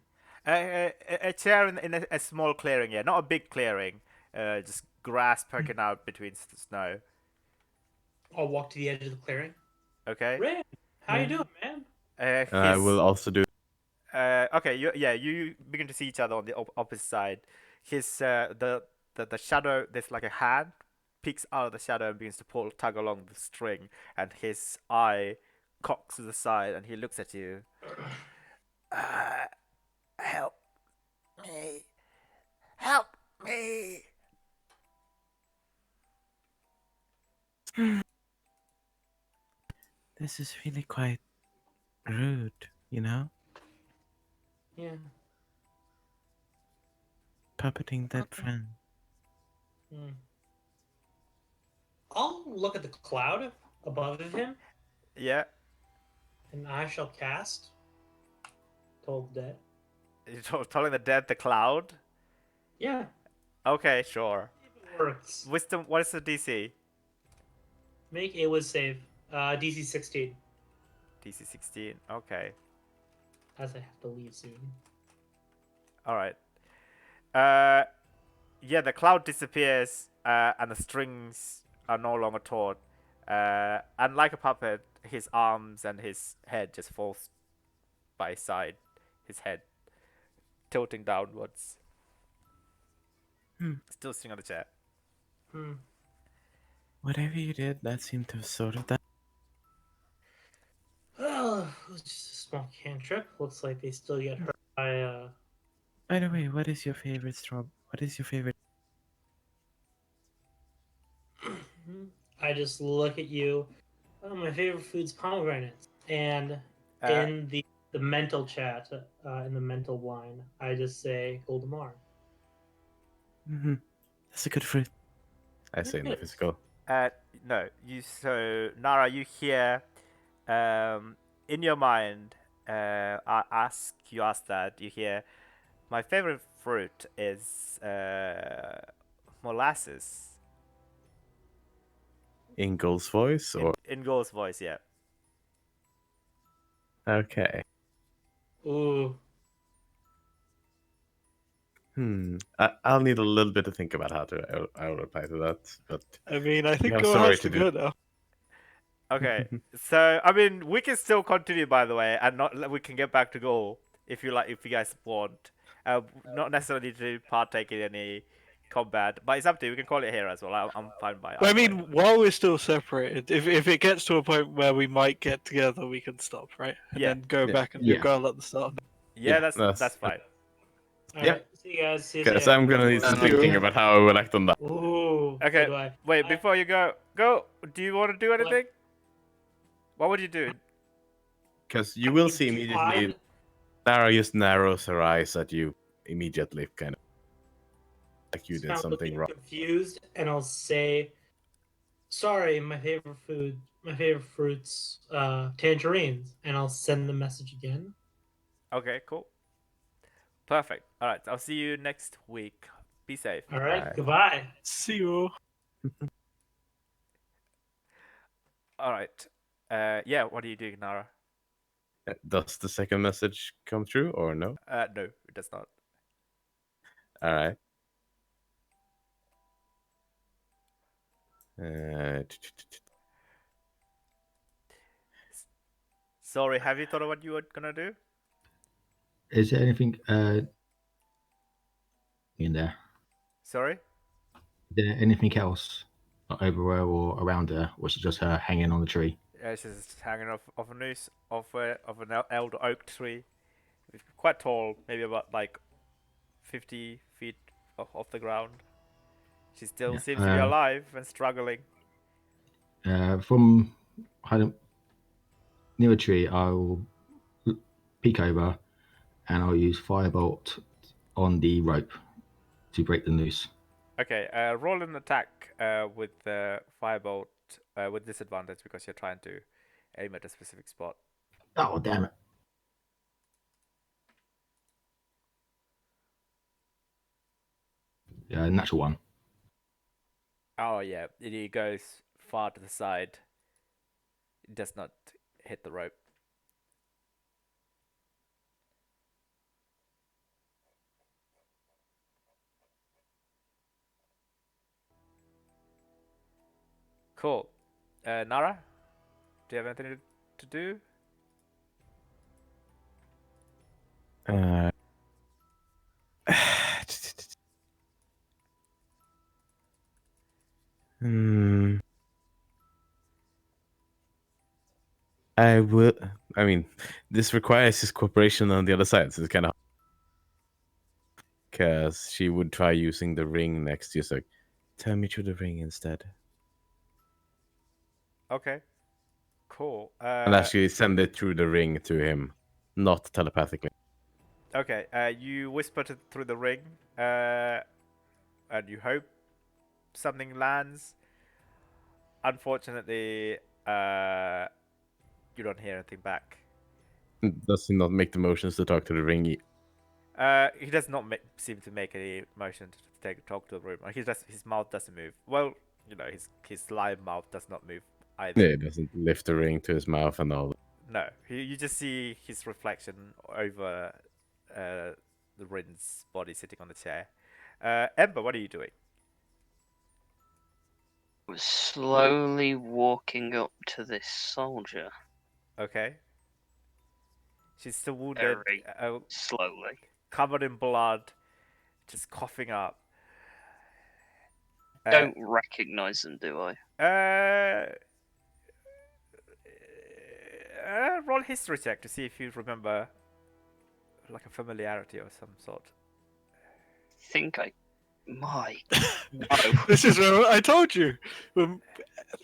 A chair in a small clearing, yeah, not a big clearing. Just grass poking out between snow. I'll walk to the edge of the clearing. Okay. Rin, how you doing, man? And I will also do. Okay, you begin to see each other on the opposite side. His the shadow, there's like a hand peeks out of the shadow and begins to tug along the string, and his eye cocks to the side, and he looks at you. Help me! Help me! This is really quite rude, you know? Yeah. Puppeting dead friend. Hmm. I'll look at the cloud above him, Yeah, and I shall cast Toll the Dead. you're telling the dead the cloud. Yeah, Okay, sure. if it works. Wisdom. What is the DC? Make a Wiz save. DC 16, DC 16. Okay. as I have to leave soon. All right. Yeah, the cloud disappears, and the strings are no longer taut. And like a puppet, his arms and his head just falls by his side, his head tilting downwards. Still sitting on the chair. Hmm. Whatever you did, that seemed to have sorted that. Well, it was just a small cantrip. Looks like they still get hurt by By the way, what is your favorite straw? What is your favorite? I just look at you. Oh, my favorite food's pomegranates. And in the mental chat, in the mental line, I just say Goldemar. Mm-hmm. That's a good fruit. I say in the physical. No, Nara, you hear, in your mind, I ask that you hear, my favorite fruit is molasses. In Gold's voice, or In Gold's voice, yeah. okay. Ooh. I'll need a little bit to think about how to. I'll reply to that, but I mean, I think have Go sorry has to to do. go now. Okay, so I mean, we can still continue, by the way, and not we can get back to goal if you like, if you guys want. Not necessarily to partake in any combat, but it's up to you. We can call it here as well. I'm fine by. But I either way. mean, while we're still separated, if it gets to a point where we might get together, we can stop, right? And Yeah. then go Yeah. back and Yeah. do Girl at the start. Yeah, Yeah, that's fine. All Yeah. right. See you guys. See you Because soon. I'm gonna need some See you. thinking about how I will act on that. Ooh. Okay, So do I. wait, before you go, do you want to do anything? What would you do? Because you will see immediately. Nara just narrows her eyes at you immediately, kind of like you did something wrong. Confused, and I'll say, "Sorry, my favorite fruits, tangerines," and I'll send the message again. Okay, cool. Perfect. All right, I'll see you next week. Be safe. All right. Bye. Goodbye. See you. All right. Yeah, what are you doing, Nara? Does the second message come through or no? No, it does not. All right. Uh, Sorry, have you thought of what you were gonna do? Is there anything in there? Sorry? Is there anything else over her or around her, or is it just her hanging on the tree? Yeah, she's just hanging off a noose of an elder oak tree. It's quite tall, maybe about like 50 feet off the ground. She still Yeah, seems to be alive and struggling. From near a tree, I'll peek over and I'll use firebolt on the rope to break the noose. Okay, roll an attack with the firebolt with disadvantage because you're trying to aim at a specific spot. Oh, damn it. Yeah, natural one. Oh yeah, it goes far to the side. It does not hit the rope. Cool. Nara, do you have anything to do? Uh, hmm. I will. I mean, this requires his cooperation on the other side, so it's kind of because she would try using the ring next. Just like, tell me through the ring instead, Okay. Cool. and actually send it through the ring to him, not telepathically. Okay. You whisper through the ring, and you hope something lands. Unfortunately, you don't hear anything back. Does he not make the motions to talk to the ring? He does not seem to make any motion to talk to the room. His mouth doesn't move. Well, his slime mouth does not move either. Yeah, he doesn't lift the ring to his mouth and all. No, you just see his reflection over the Rin's body sitting on the chair. Ember, what are you doing? I was slowly walking up to this soldier. Okay. She's still wounded, Very slowly. covered in blood, just coughing up. Don't recognize them, do I? Roll history check to see if you remember like a familiarity of some sort. Think I might. This is where I told you.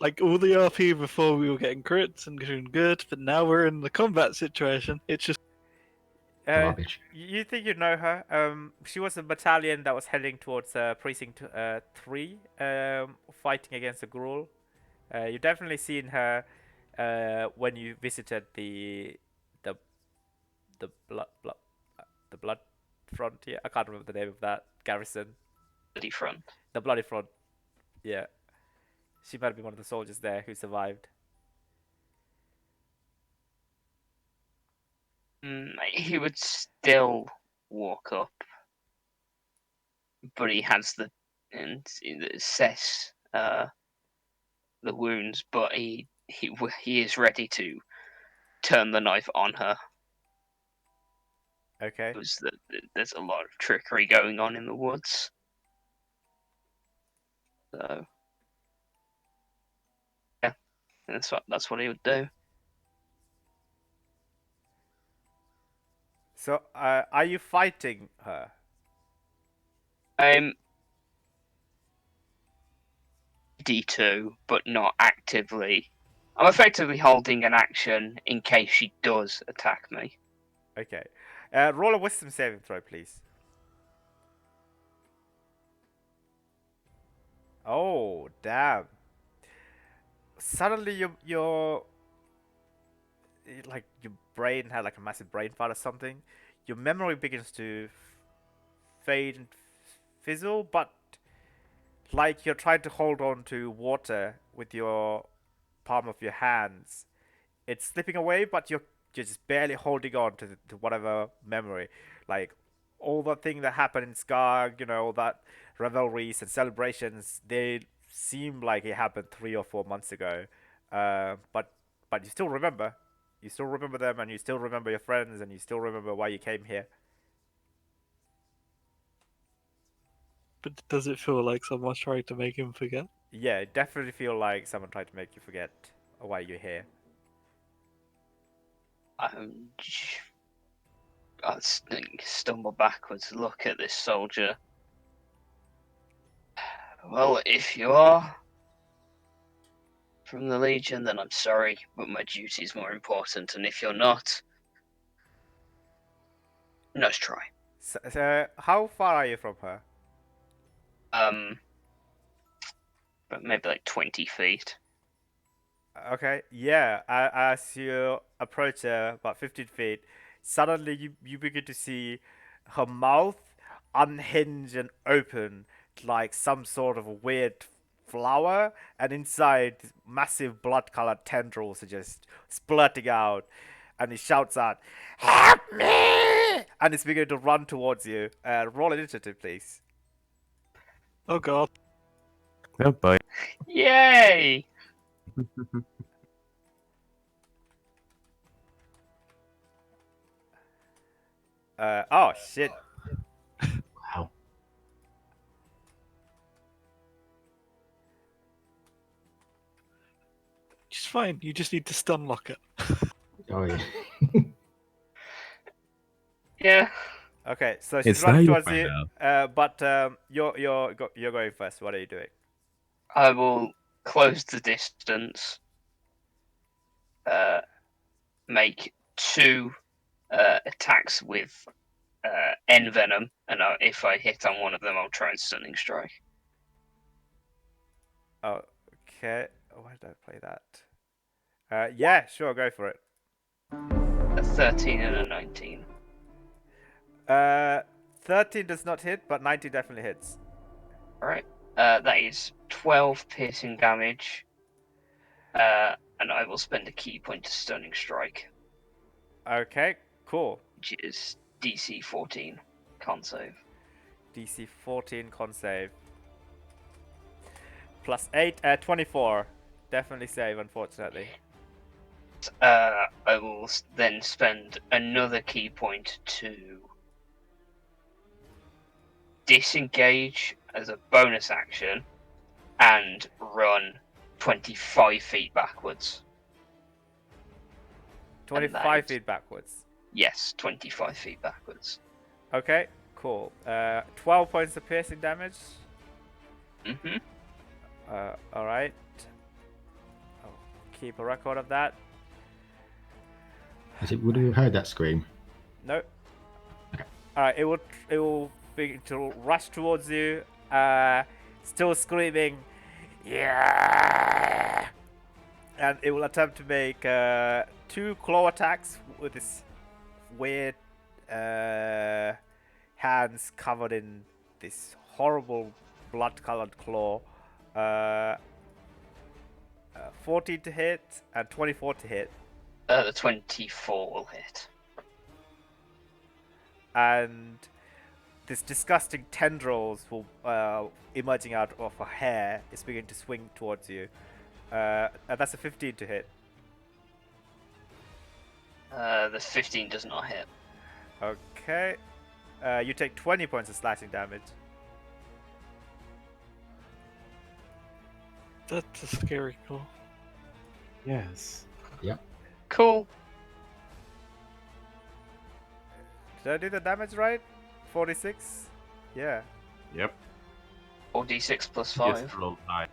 Like all the RP before, we were getting crits and doing good, but now we're in the combat situation. It's just Garbage. You think you know her? She was a battalion that was heading towards precinct 3, fighting against the Gruul. You definitely seen her when you visited the blood the blood frontier. I can't remember the name of that garrison. Bloody front. The bloody front. Yeah, she might have been one of the soldiers there who survived. He would still walk up, but he has the assess the wounds, but he is ready to turn the knife on her. Okay. Because there's a lot of trickery going on in the woods. So yeah, that's what he would do. So, are you fighting her? I'm D2, but not actively. I'm effectively holding an action in case she does attack me. Okay. Roll a wisdom saving throw, please. Oh, damn. Suddenly your like your brain had like a massive brain fart or something. Your memory begins to fade and fizzle, but like you're trying to hold on to water with your palm of your hands. It's slipping away, but you're just barely holding on to whatever memory. Like all the thing that happened in Skarg, all that revelries and celebrations, they seem like it happened 3 or 4 months ago. But you still remember. You still remember them, and you still remember your friends, and you still remember why you came here. But does it feel like someone's trying to make him forget? Yeah, it definitely feel like someone tried to make you forget why you're here. I stumble backwards, look at this soldier. Well, if you are from the Legion, then I'm sorry, but my duty is more important. And if you're not, nice try. So, how far are you from her? But maybe like 20 feet. Okay, yeah. As you approach her about 15 feet, suddenly you begin to see her mouth unhinge and open like some sort of a weird flower, and inside massive blood-colored tendrils are just splurting out, and he shouts out, "Help me!" and it's beginning to run towards you. Roll initiative, please. Oh god. Oh boy. Yay! Oh shit. Wow. It's fine. You just need to stun lock it. Oh yeah. Yeah. Okay, so she's It's now running you towards find you, out. but you're going first. What are you doing? I will close the distance. Make 2 attacks with Envenom, and if I hit on one of them, I'll try and Stunning Strike. Okay, why did I play that? Yeah, sure, go for it. A 13 and a 19. 13 does not hit, but 19 definitely hits. Alright. That is 12 piercing damage. And I will spend a key point to Stunning Strike, Okay, cool. which is DC 14. Con save. DC 14 con save. Plus 8, 24. Definitely save, unfortunately. I will then spend another key point to disengage as a bonus action and run 25 feet backwards. 25 feet backwards. Yes, 25 feet backwards. Okay, cool. 12 points of piercing damage. Mm-hmm. Alright. I'll keep a record of that. Would you have heard that scream? No. Alright, it will begin to rush towards you, still screaming, yeah! And it will attempt to make 2 claw attacks with this weird hands covered in this horrible blood-colored claw. 14 to hit and 24 to hit. The 24 will hit. And this disgusting tendrils will emerging out of her hair is beginning to swing towards you. And that's a 15 to hit. The 15 does not hit. Okay. You take 20 points of slashing damage. That's a scary call. Yes. Cool. Did I do the damage right? 46? Yeah. Yep. 4d6 plus Just 5. roll 9.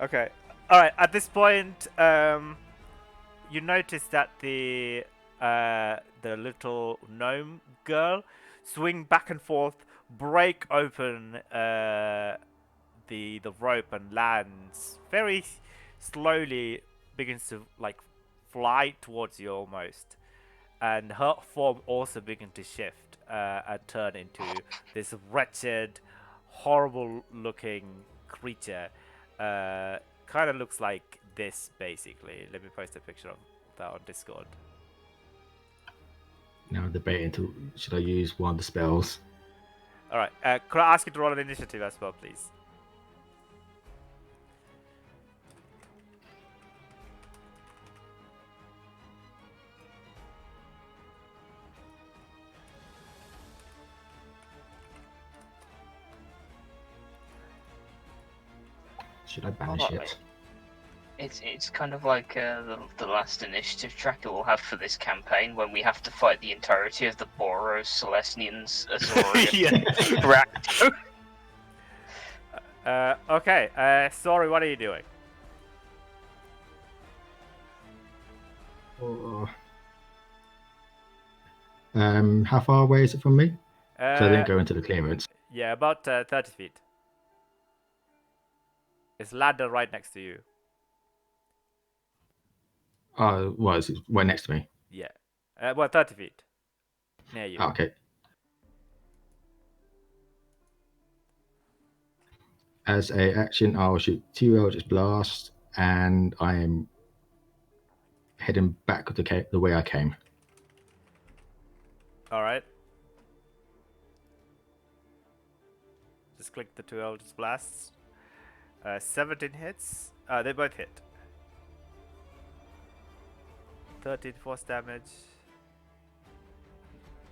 Okay. Alright, at this point, you notice that the little gnome girl swing back and forth, break open the rope and lands very slowly, begins to like fly towards you almost, and her form also begins to shift and turn into this wretched, horrible looking creature. Kind of looks like this basically. Let me post a picture of that on Discord. Now debating should I use one of the spells? Alright, could I ask you to roll an initiative as well, please? Should I banish Hold on, it? mate. It's kind of like the last initiative tracker we'll have for this campaign when we have to fight the entirety of the Boros, Celestians, Azorian, Rakdos. Okay, sorry, what are you doing? Oh. How far away is it from me? So I didn't go into the clearance. Yeah, about 30 feet. It's ladder right next to you. Well, it's right next to me. Yeah. Well, 30 feet. Near you. Oh, okay. As a action, I'll shoot 2 Eldritch Blasts, and I am heading back the way I came. Alright. Just click the 2 Eldritch Blasts. 17 hits. They both hit. 13 force damage.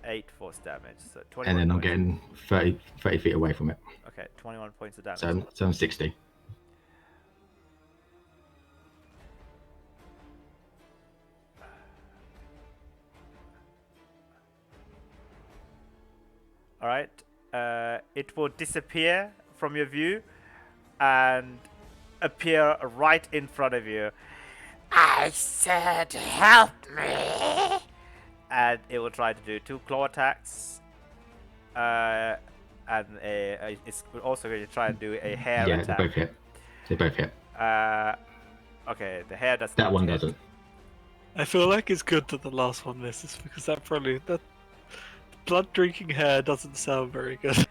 8 force damage. So 21 And then I'm points. getting 30 feet away from it. Okay, 21 points of damage. So I'm 60. Alright. It will disappear from your view and appear right in front of you. I said help me! And it will try to do 2 claw attacks. And it's also going to try and do a hair Yeah, attack. they both hit. They both hit. Okay, the hair does That not one hit. doesn't. I feel like it's good that the last one misses because that blood drinking hair doesn't sound very good.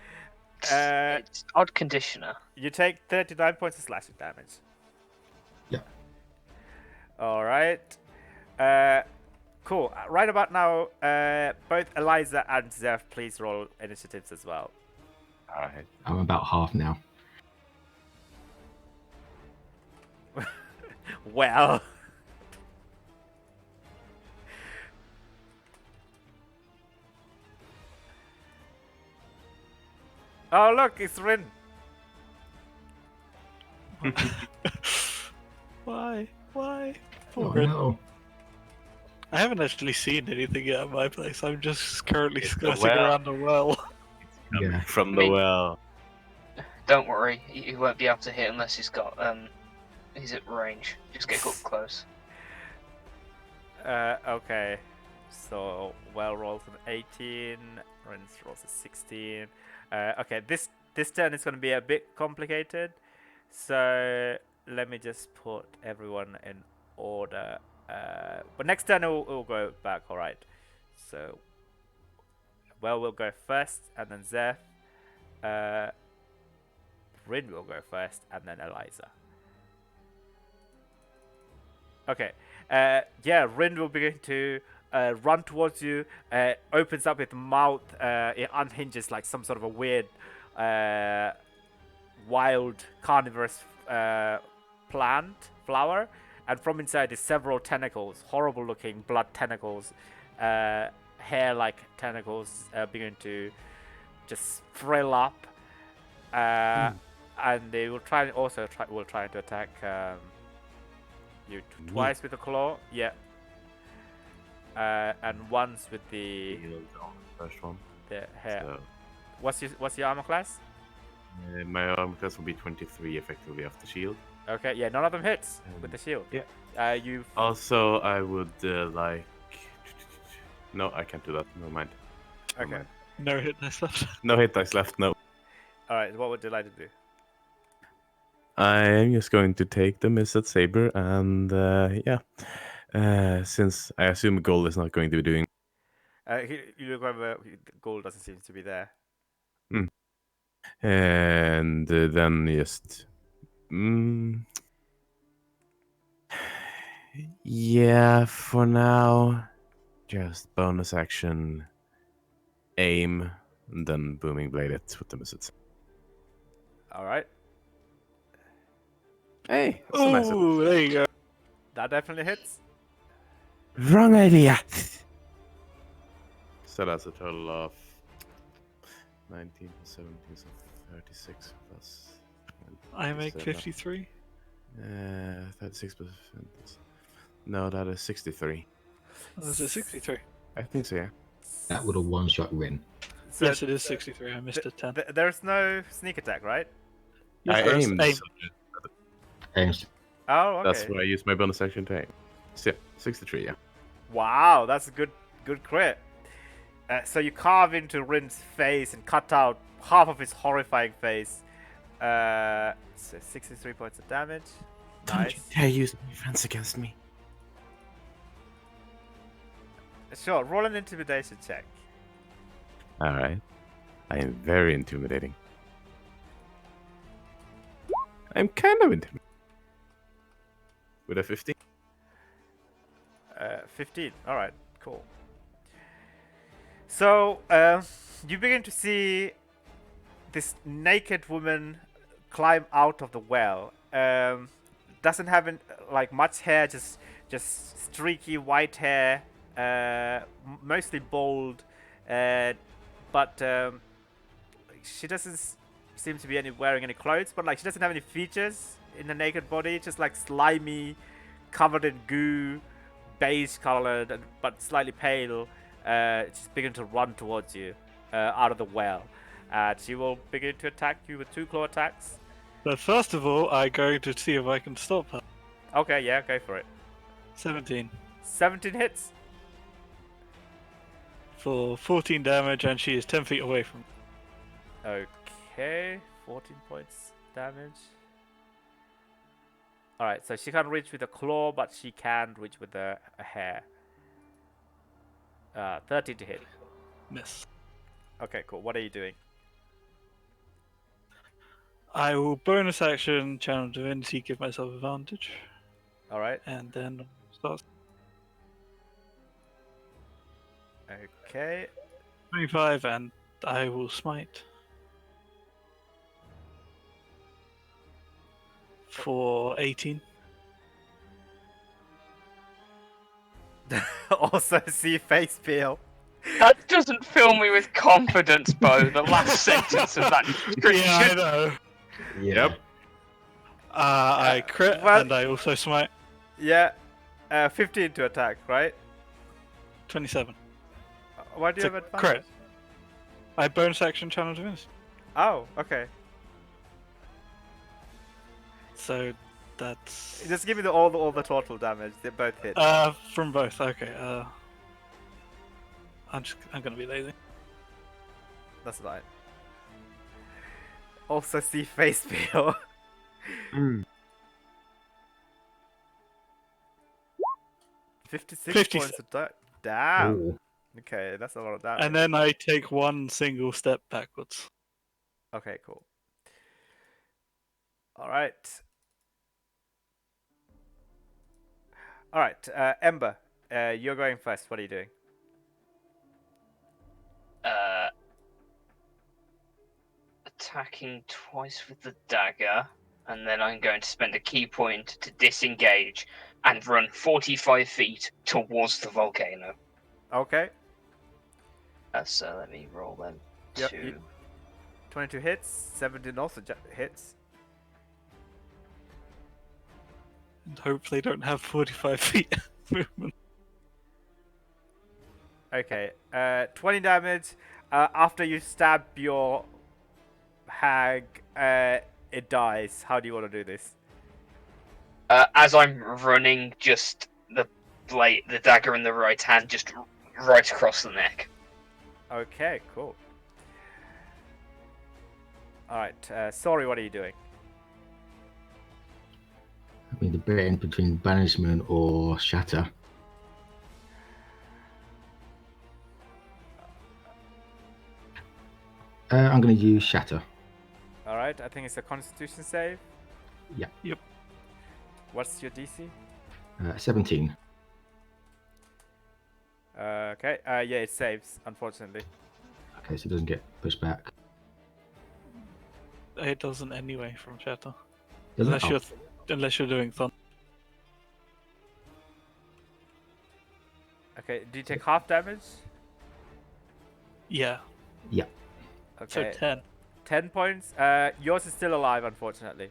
It's odd conditioner. You take 39 points of slashing damage. Yeah. Alright. Cool. Right about now, both Eliza and Zeph, please roll initiatives as well. Alright. I'm about half now. Well. Oh, look, it's Rin. Why? Oh, Poor Rin. no. I haven't actually seen anything yet at my place. I'm just currently It's the skirting well. around a well. Yeah. From the Me. well. Don't worry, he won't be able to hit unless he's got he's at range. Just get up close. Okay. So, well rolls an 18. Rin's rolls a 16. Okay, this turn is going to be a bit complicated. So, let me just put everyone in order. But next turn it will go back, alright. So, well, we'll go first, and then Zeph. Rin will go first, and then Eliza. Okay. Yeah, Rin will begin to run towards you. Opens up its mouth. It unhinges like some sort of a weird, wild carnivorous plant flower, and from inside is several tentacles, horrible-looking blood tentacles, hair-like tentacles, begin to just frill up, and they will try to attack. You twice with the claw, yeah, and once with the Healed on the first one. hair. So, What's your armor class? my armor class will be 23 effectively off the shield. Okay, yeah, none of them hits with the shield. Yeah. You Also, I would like. No, I can't do that. Never mind. Never okay? mind. No hit dice left. No hit dice left. No. All right, what would you like to do? I'm just going to take the miss at Saber, and since I assume Gold is not going to be doing. You look over. Gold doesn't seem to be there. And then just. Yeah, for now, just bonus action, aim, and then booming blade it with the missiles. All right, Hey, that's a nice hit. Oh, there you go. that definitely hits. Wrong idea. So that's a total of 19, 17, so 36 plus. I make 27. 53. 36%. No, that is 63. Oh, is it 63? I think so, yeah. That would have one-shot Rin. So Yes, it is 63. I missed a 10. there's no sneak attack, right? Yes, I there's aimed. aim. So Aims. Oh, okay. that's why I used my bonus action to aim. So, yeah, 63, yeah. Wow, that's a good crit. So you carve into Rin's face and cut out half of his horrifying face. So 63 points of damage. Don't Nice. you dare use my friends against me. Sure, roll an intimidation check. All right. I am very intimidating. I'm kind of intimidating. With a 15? 15. All right, cool. So you begin to see this naked woman climb out of the well. Doesn't have like much hair, just streaky white hair, mostly bald, but she doesn't seem to be wearing any clothes. But like she doesn't have any features in the naked body, just like slimy, covered in goo, beige colored, but slightly pale. She's beginning to run towards you out of the well. She will begin to attack you with 2 claw attacks. But first of all, I'm going to see if I can stop her. Okay, yeah, go for it. 17 17 hits. for 14 damage, and she is 10 feet away from me. Okay, 14 points damage. Alright, so she can't reach with a claw, but she can reach with a hair. 13 to hit. Miss. Okay, cool. What are you doing? I will bonus action channel divinity, give myself advantage, Alright, and then start okay. 25, and I will smite for 18. Also see face peel. That doesn't fill me with confidence, Bo. The last sentence of that description. Yeah, I know. Yep. I crit, well- and I also smite. Yeah, 15 to attack, right? 27. Why do you It's a have advantage? crit. I bonus action channel divinity. Oh, okay. So that's Just give me all the total damage. They both hit. from both. Okay. I'm gonna be lazy. That's fine. Also see face peel. Mm. 56 50 points of damn. Ooh. Okay, that's a lot of damage. And then I take one single step backwards. Okay, cool. Alright. Alright, Ember, you're going first. What are you doing? Attacking twice with the dagger, and then I'm going to spend a key point to disengage and run 45 feet towards the volcano. Okay. So let me roll them. Yep, Two. 22 hits. 17 also hits. And hopefully don't have 45 feet movement. Okay. 20 damage. After you stab your hag, it dies. How do you want to do this? As I'm running, just the blade, the dagger in the right hand, just right across the neck. Okay, cool. Alright, sorry, what are you doing? I mean, debating between banishment or shatter. I'm going to use shatter. Alright, I think it's a constitution save. Yeah. Yep. What's your DC? 17. Okay, yeah, it saves, unfortunately. Okay, so it doesn't get pushed back. It doesn't anyway from Shatter. Doesn't Unless it? you're unless you're doing thunder. Okay, do you take half damage? Yeah. Yeah. Okay, So 10. 10 points. Yours is still alive, unfortunately.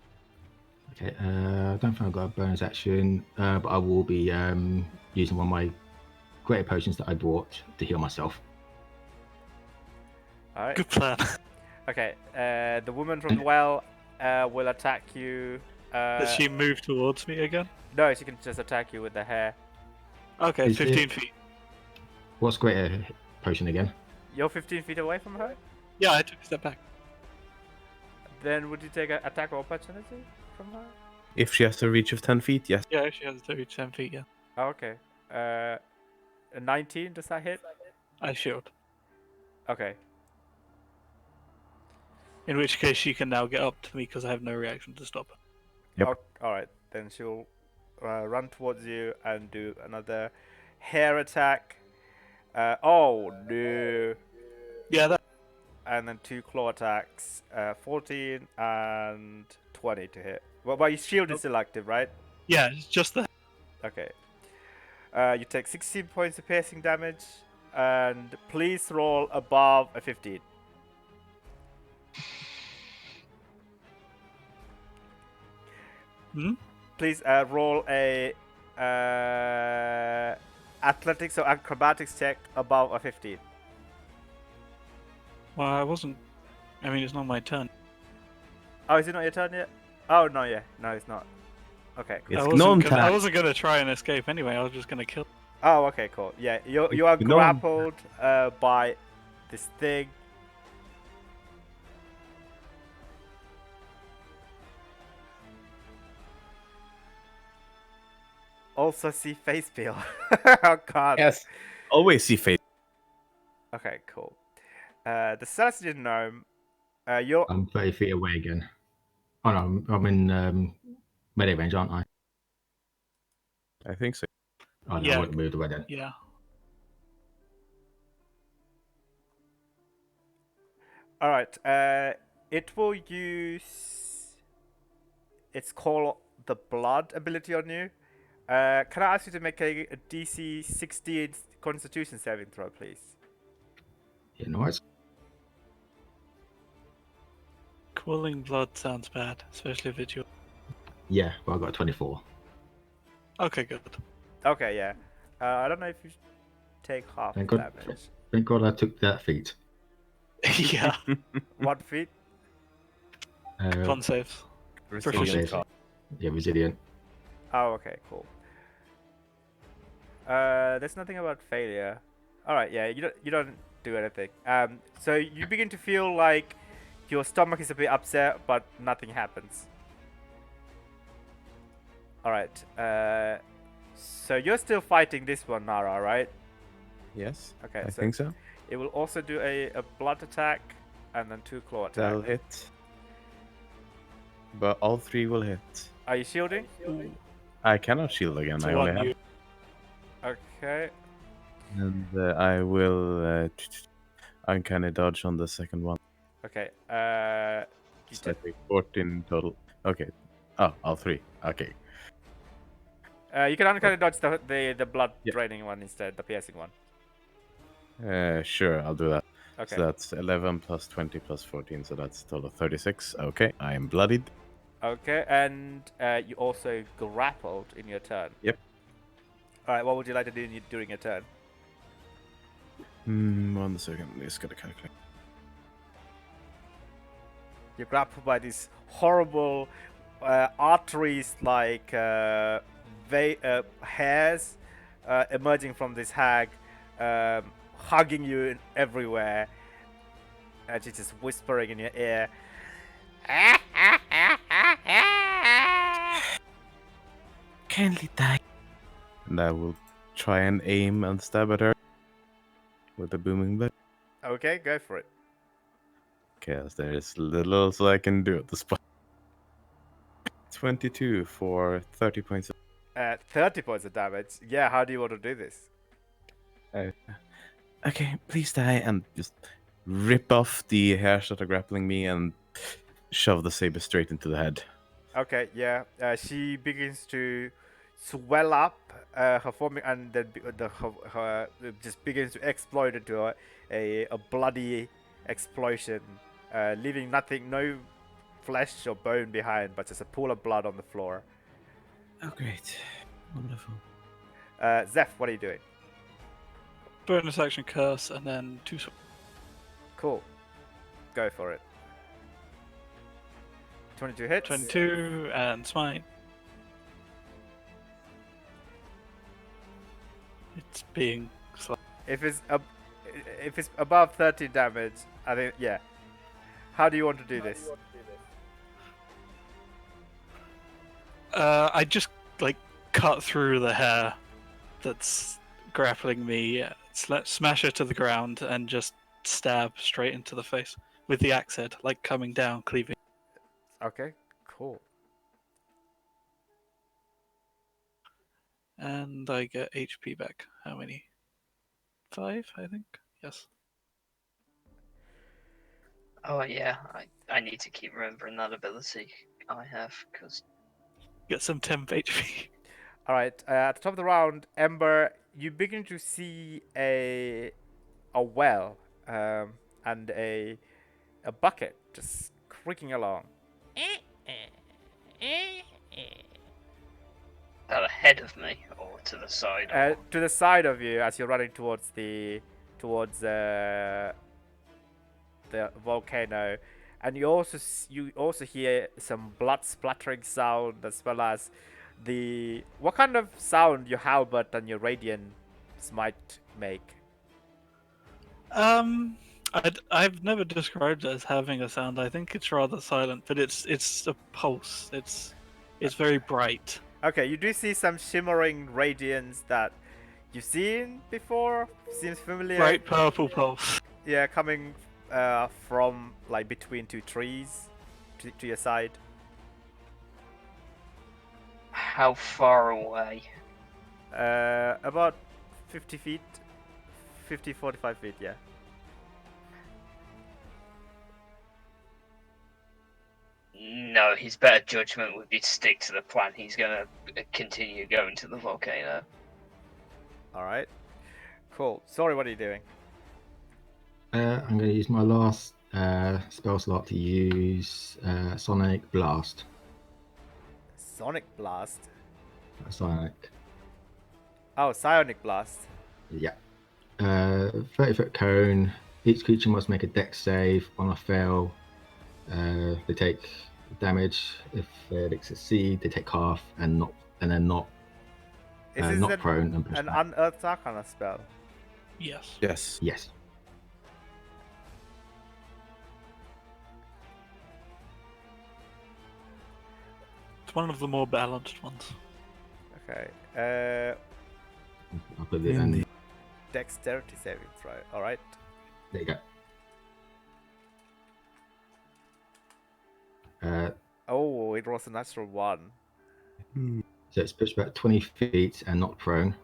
Okay, I don't think I've got a bonus action, but I will be using one of my greater potions that I bought to heal myself. Alright. Good plan. Okay, the woman from the well will attack you. Does she move towards me again? No, she can just attack you with the hair. Okay, Is 15 it- feet. What's greater potion again? You're 15 feet away from her? Yeah, I took a step back. Then would you take an attack of opportunity from her? If she has a reach of 10 feet, yes. Yeah, she has to reach 10 feet, yeah. Oh, okay. 19, does that hit? I shield. Okay. In which case, she can now get up to me because I have no reaction to stop her. Yep. All right, then she'll run towards you and do another hair attack. Oh no! Yeah, that. And then 2 claw attacks, 14 and 20 to hit. Well, your shield is still active, right? Yeah, it's just that. Okay. You take 16 points of piercing damage, and please roll above a 15. Hmm? Please roll a athletics or acrobatics check above a 15. Well, I wasn't. I mean, it's not my turn. Oh, is it not your turn yet? Oh no, yeah, no, it's not. Okay. It's I gnome wasn't, I time. wasn't gonna try and escape anyway. I was just gonna kill. Oh, okay, cool. Yeah, you are Gnome. grappled by this thing. Also see face peel. Oh god. Yes. Always see face. Okay, cool. The Celestial Gnome, you're I'm 30 feet away again. Oh no, I'm in melee range, aren't I? I think so. Oh no, Yeah. I wouldn't move away then. Yeah. alright. It will use its call the blood ability on you. Can I ask you to make a DC 16 Constitution saving throw, please? Yeah, no worries. Cooling blood sounds bad, especially if it's your. Yeah, well, I got a 24. Okay, good. Okay, yeah. I don't know if you take half Thank God. damage. Thank God I took that feat. Yeah. 1 feet. Con saves. Resilient saves. card. Yeah, resilient. Oh, okay, cool. There's nothing about failure. All right, yeah, you don't do anything. So you begin to feel like your stomach is a bit upset, but nothing happens. All right. So you're still fighting this one, Nara, right? Yes. Okay, I so think so. it will also do a blood attack and then 2 claw attack. That'll hit. But all 3 will hit. Are you shielding? Ooh, I cannot shield again. it's I a only one have. you. Okay. And I will uncanny dodge on the second one. Okay. You So I did- take 14 total. Okay. Oh, all 3. Okay. you can uncanny dodge the blood Yeah. draining one instead, the piercing one. Sure, I'll do that. Okay. So that's 11 plus 20 plus 14, so that's a total of 36. Okay, I am bloodied. Okay, and you also grappled in your turn. Yep. Alright, what would you like to do during your turn? 1 second, I just gotta calculate. You're grappled by these horrible arteries like hairs emerging from this hag, hugging you everywhere. And she's just whispering in your ear. Kindly die. And I will try and aim and stab at her with the booming blade. Okay, go for it. Okay, as there's little else I can do at this point. 22 for 30 points. 30 points of damage. Yeah, how do you want to do this? Okay, Please die and just rip off the hairs that are grappling me and shove the saber straight into the head. Okay, yeah. She begins to swell up, her forming, and then her just begins to explode into a bloody explosion, leaving no flesh or bone behind, but just a pool of blood on the floor. oh great, wonderful. Zeph, what are you doing? Bonus action curse and then 2. Cool. Go for it. 22 hits. 22 and smite. It's being If it's above 30 damage, I think, yeah. How do you want to do this? I just like cut through the hair that's grappling me, smash her to the ground, and just stab straight into the face with the axe head, like coming down, cleaving. Okay, cool. And I get HP back. How many? 5, I think. Yes. Oh yeah, I need to keep remembering that ability I have because Get some temp HP. All right. At the top of the round, Ember, you begin to see a well and a bucket just creaking along. that ahead of me or to the side. Or... To the side of you as you're running towards the volcano, and you also hear some blood splattering sound as well as what kind of sound your halberd and your radiance might make. I've never described it as having a sound. I think it's rather silent, but it's a pulse. It's very bright. Okay, you do see some shimmering radiance that you've seen before. Seems familiar. Bright purple pulse. Yeah, coming from like between two trees to your side. How far away? About 50 feet. 45 feet, yeah. No, his better judgment would be to stick to the plan. He's gonna continue going to the volcano. Alright. Cool. Sorry, what are you doing? I'm going to use my last spell slot to use Sonic Blast. Sonic Blast? Sonic. Oh, Psionic Blast. Yeah. 30-foot cone. Each creature must make a dex save. On a fail, they take damage. If they succeed, they take half, and then not prone. And an unearthed arcana spell? Yes. Yes. Yes. It's one of the more balanced ones. Okay. I'll put it in. Dexterity saving throw. Alright. There you go. Oh, it was a natural 1. So it's pushed back 20 feet and not prone,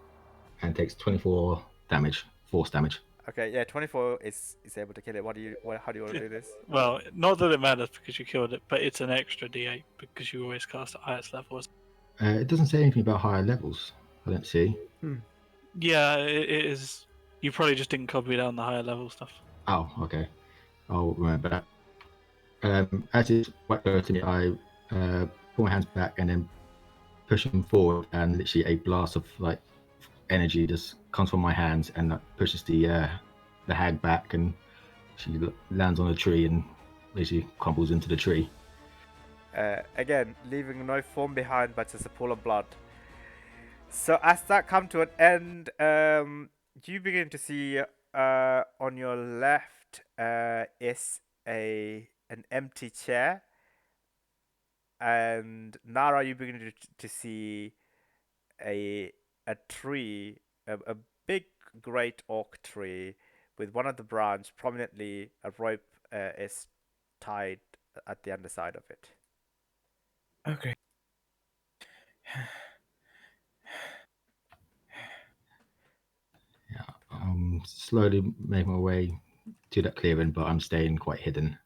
and takes 24 damage, force damage. Okay, yeah, 24 is able to kill it. How do you want to do this? Well, not that it matters because you killed it, but it's an extra D8 because you always cast at highest levels. It doesn't say anything about higher levels. I don't see. Yeah, it is. You probably just didn't copy down the higher level stuff. Oh, okay. I'll remember that. As it's quite close to me, I pull my hands back and then push him forward, and literally a blast of like energy just comes from my hands and that pushes the hag back, and she lands on a tree and basically crumbles into the tree. Again, leaving no form behind but just a pool of blood. So as that comes to an end, you begin to see on your left is an empty chair, and Nara, you begin to see a tree, a big great oak tree with one of the branch prominently a rope is tied at the underside of it. Okay. Yeah, I'm slowly making my way to that clearing, but I'm staying quite hidden.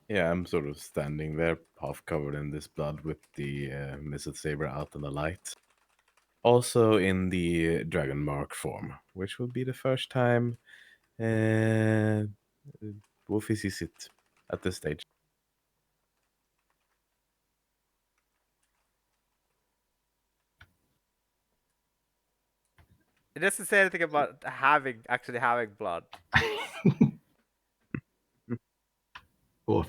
Yeah, I'm sort of standing there, half covered in this blood with the missile saber out in the light. Also in the dragon mark form, which will be the first time Wolfie sees it at this stage. It doesn't say anything about actually having blood. or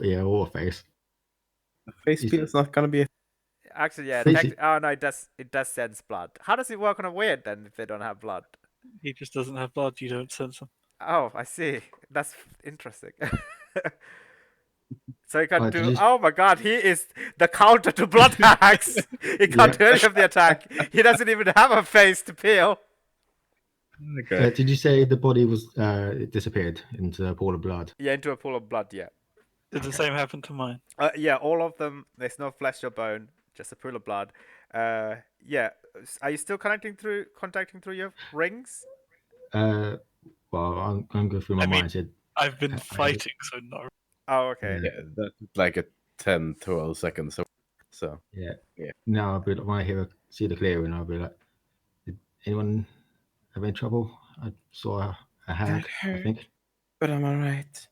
face. The face peel is not gonna be a Actually, yeah. Basic- Oh no, it does sense blood. How does it work on a weird then if they don't have blood? He just doesn't have blood. You don't sense him. Oh, I see. That's interesting. So he can't did do. you- Oh my god, he is the counter to blood hacks. He can't do any of the attack. He doesn't even have a face to peel. Okay. Did you say the body was it disappeared into a pool of blood? Yeah, into a pool of blood. Yeah. Did the same happen to mine? Yeah, all of them. There's no flesh or bone, just a pool of blood. Yeah. Are you still contacting through your rings? Well, I'm going through my I mean, mind. Said I've been I had it. fighting, so no. Oh, okay. Yeah. Yeah, that's like a 10, 12 seconds. So Yeah. Yeah. Now I'll be like, when I see the clearing, I'll be like, did anyone have any trouble? I saw a hag, That I hurt, think. but I'm alright.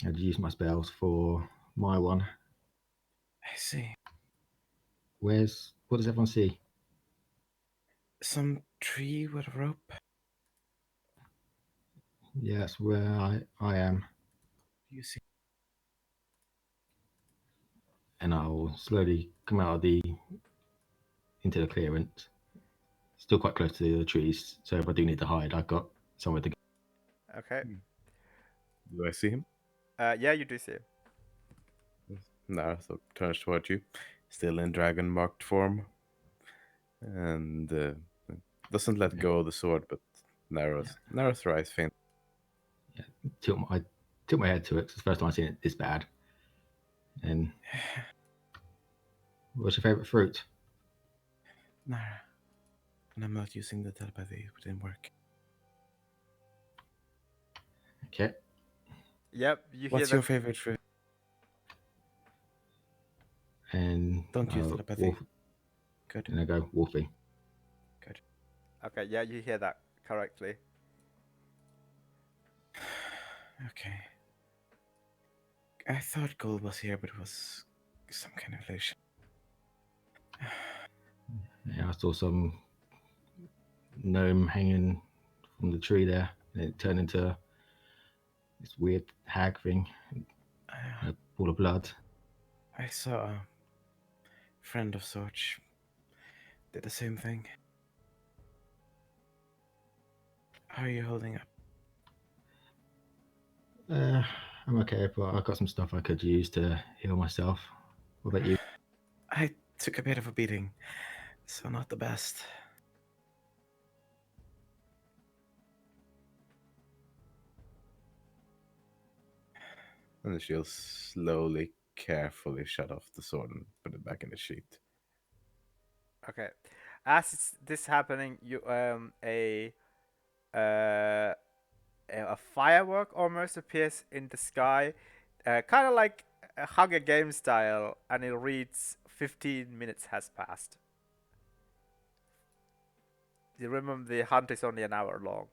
I'd use my spells for my one. I see. What does everyone see? Some tree with a rope. Yeah, that's where I am. You see. And I'll slowly come out of into the clearance. Still quite close to the trees, so if I do need to hide, I've got somewhere to go. Okay. do I see him? Yeah, you do see him. Naruto turns toward you, still in dragon marked form, and doesn't let go of the sword, but narrows her eyes faint. I tilt my head to it 'cause it's the first time I've seen it this bad. And what's your favourite fruit? Nara. And I'm not using the telepathy. It didn't work. Okay. Yep, you hear What's the your favorite fruit? And Don't use telepathy. wolf, Good. and I go wolfie. Good. Okay, yeah, you hear that correctly. Okay. I thought gold was here, but it was some kind of illusion. Yeah, I saw some gnome hanging from the tree there, and it turned into this weird hag thing, I, a pool of blood. I saw a friend of sorts did the same thing. How are you holding up? I'm okay, but I've got some stuff I could use to heal myself. What about you? I took a bit of a beating, so not the best. And she'll slowly, carefully shut off the sword and put it back in the sheath. Okay. As this happening, you uh a firework almost appears in the sky, kind of like a Hunger Games style, and it reads 15 minutes has passed. You remember the hunt is only an hour long.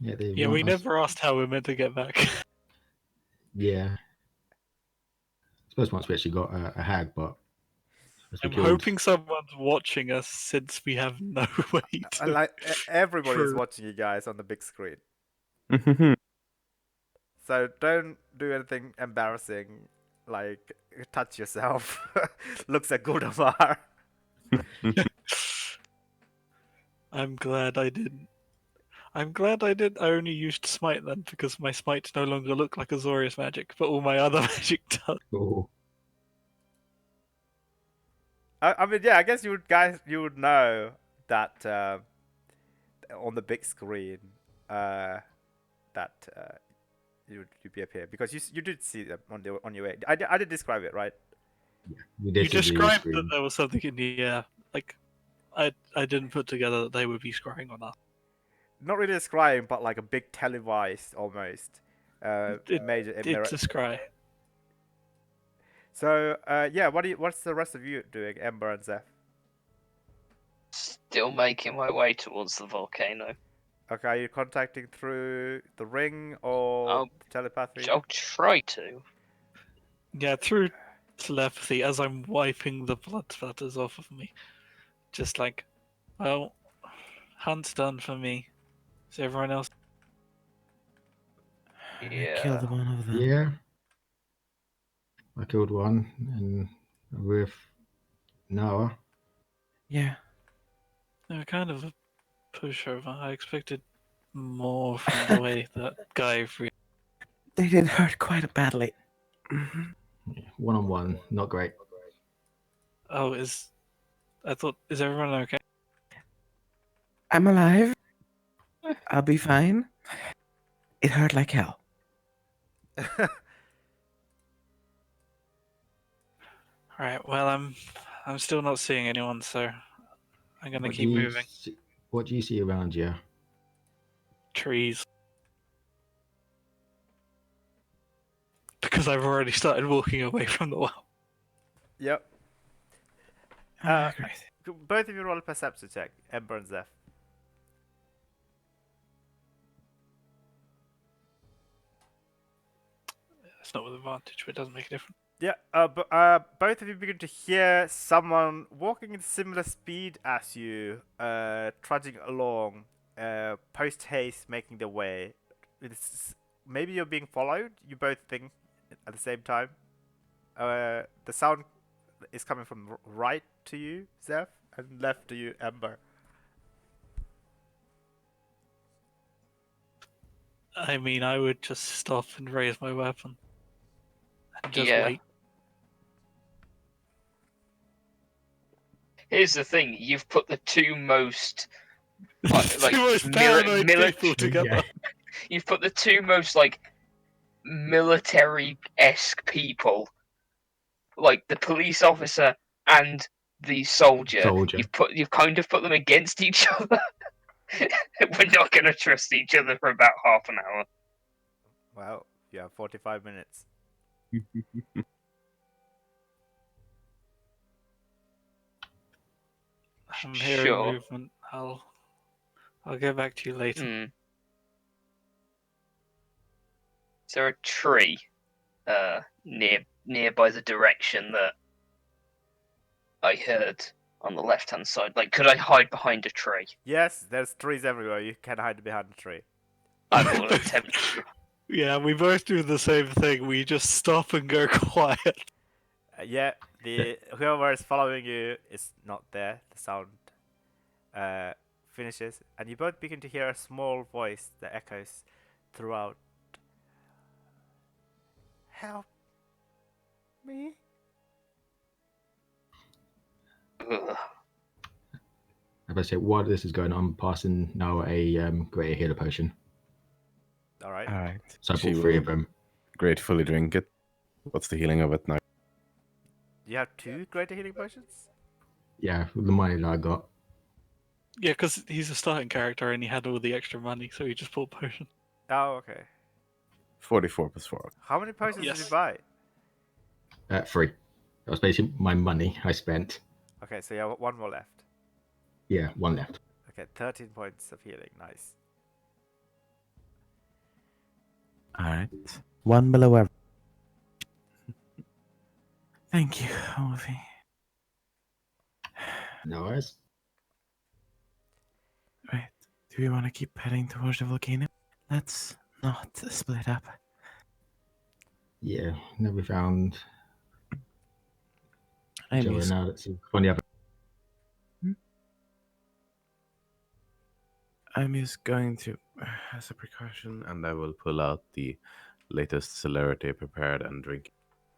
Yeah, they Yeah, want we us. never asked how we're meant to get back. Yeah. I suppose once we actually got a hag, but as we I'm killed, hoping someone's watching us since we have no way to. Like everybody is True. watching you guys on the big screen, so don't do anything embarrassing, like touch yourself. Looks a good Amar. I'm glad I didn't. I'm glad I did. I only used smite then because my smites no longer look like Azorius magic, but all my other magic does. oh, I mean, yeah, I guess you would know that on the big screen, that you'd be up here because you did see them on your way. I did describe it, right? we did You see the described that screen. there was something in the air. Like, I didn't put together that they would be scrying on us. Not really describing, but like a big televised almost major It's a scry. So yeah, what's the rest of you doing, Ember and Zeph? Still making my way towards the volcano. Okay, are you contacting through the ring or telepathy? I'll try to. Yeah, through telepathy as I'm wiping the blood splatters off of me. Just like, well, hunt's done for me. Is everyone else? I killed one of them. Yeah, I killed one, and with Noah. Yeah. They were kind of a pushover. I expected more from the way that guy They did hurt quite badly. One on one, not great. Oh, is everyone okay? I'm alive. I'll be fine. It hurt like hell. All right. Well, I'm still not seeing anyone, so I'm gonna What do keep you moving. what do you see around you? Trees. Because I've already started walking away from the well. Yep. Great. Both of you roll a perception check. Ember and Zeph. It's not with advantage, but it doesn't make a difference. Yeah, both of you begin to hear someone walking at similar speed as you, trudging along, post haste, making their way. Maybe you're being followed. You both think at the same time. The sound is coming from right to you, Zeph, and left to you, Ember. I mean, I would just stop and raise my weapon. And just Yeah. wait. Here's the thing: you've put the two most Two most paranoid people together. you've put the two most like military-esque people, like the police officer and the soldier. You've kind of put them against each other. We're not gonna trust each other for about half an hour. Well, you have 45 minutes. I'm hearing Sure. movement. I'll get back to you later. Is there a tree nearby the direction that I heard on the left-hand side? Like, could I hide behind a tree? Yes, there's trees everywhere. You can hide behind a tree. I will attempt to. Yeah, we both do the same thing. We just stop and go quiet. Yeah, whoever is following you is not there. The sound finishes, and you both begin to hear a small voice that echoes throughout. Help me. Ugh. As I say, while this is going on, I'm passing now a greater healer potion. All right. All right. So I She bought 3 will of them. gratefully drink it. What's the healing of it now? You have 2 greater healing potions? Yeah, with the money that I got. Yeah, because he's a starting character and he had all the extra money, so he just bought potion. Oh, okay. 44 plus 4. How many potions did Yes. you buy? 3. That was basically my money I spent. Okay, so you have 1 more left. Yeah, 1 left. Okay, 13 points of healing. Nice. All right. 1 below average. Thank you, Ovi. No worries. Right. Do we want to keep heading towards the volcano? Let's not split up. Yeah, never found I'm Joe used. now. Let's see. On the other. I'm just going to, As a precaution, and I will pull out the latest celerity prepared and drink.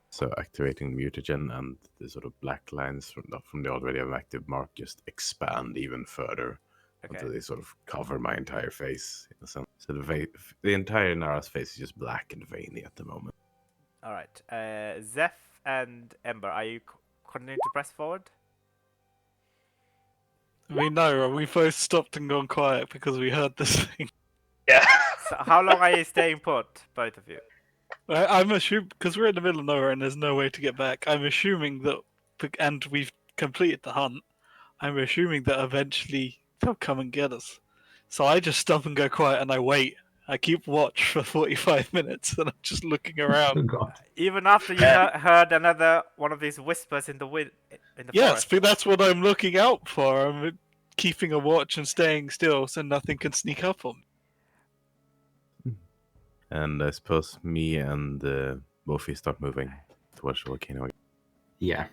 So activating mutagen, and the sort of black lines from the already active mark just expand even further until Okay. they sort of cover my entire face in a sense. So the entire Nara's face is just black and veiny at the moment. All right. Zeph and Ember, are you continuing to press forward? I mean, no, we both stopped and gone quiet because we heard this thing. Yeah. So how long are you staying put, both of you? I'm assuming, because we're in the middle of nowhere and there's no way to get back, I'm assuming that, and we've completed the hunt, I'm assuming that eventually they'll come and get us. So I just stop and go quiet and I wait. I keep watch for 45 minutes and I'm just looking Oh around. god. Even after you heard another one of these whispers in the wind in the Yes, forest. but that's what I'm looking out for. I'm keeping a watch and staying still so nothing can sneak up on me. And I suppose me and Bofi start moving towards the volcano. Yeah.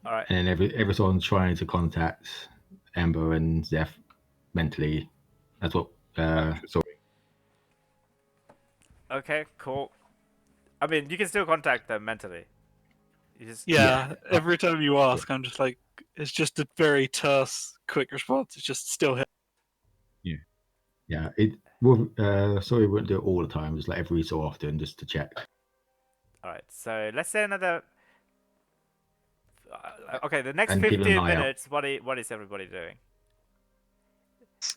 All right. And then everyone's trying to contact Ember and Zeph mentally. That's what. So Okay, cool. I mean, you can still contact them mentally. You just Yeah, Yeah. every time you ask, I'm just like, it's just a very terse, quick response. It's just still hit. Yeah. Sorry, we wouldn't do it all the time. Just like every so often, just to check. all right. So let's say another. Okay, the next And keep an 15 eye out. minutes. What is everybody doing?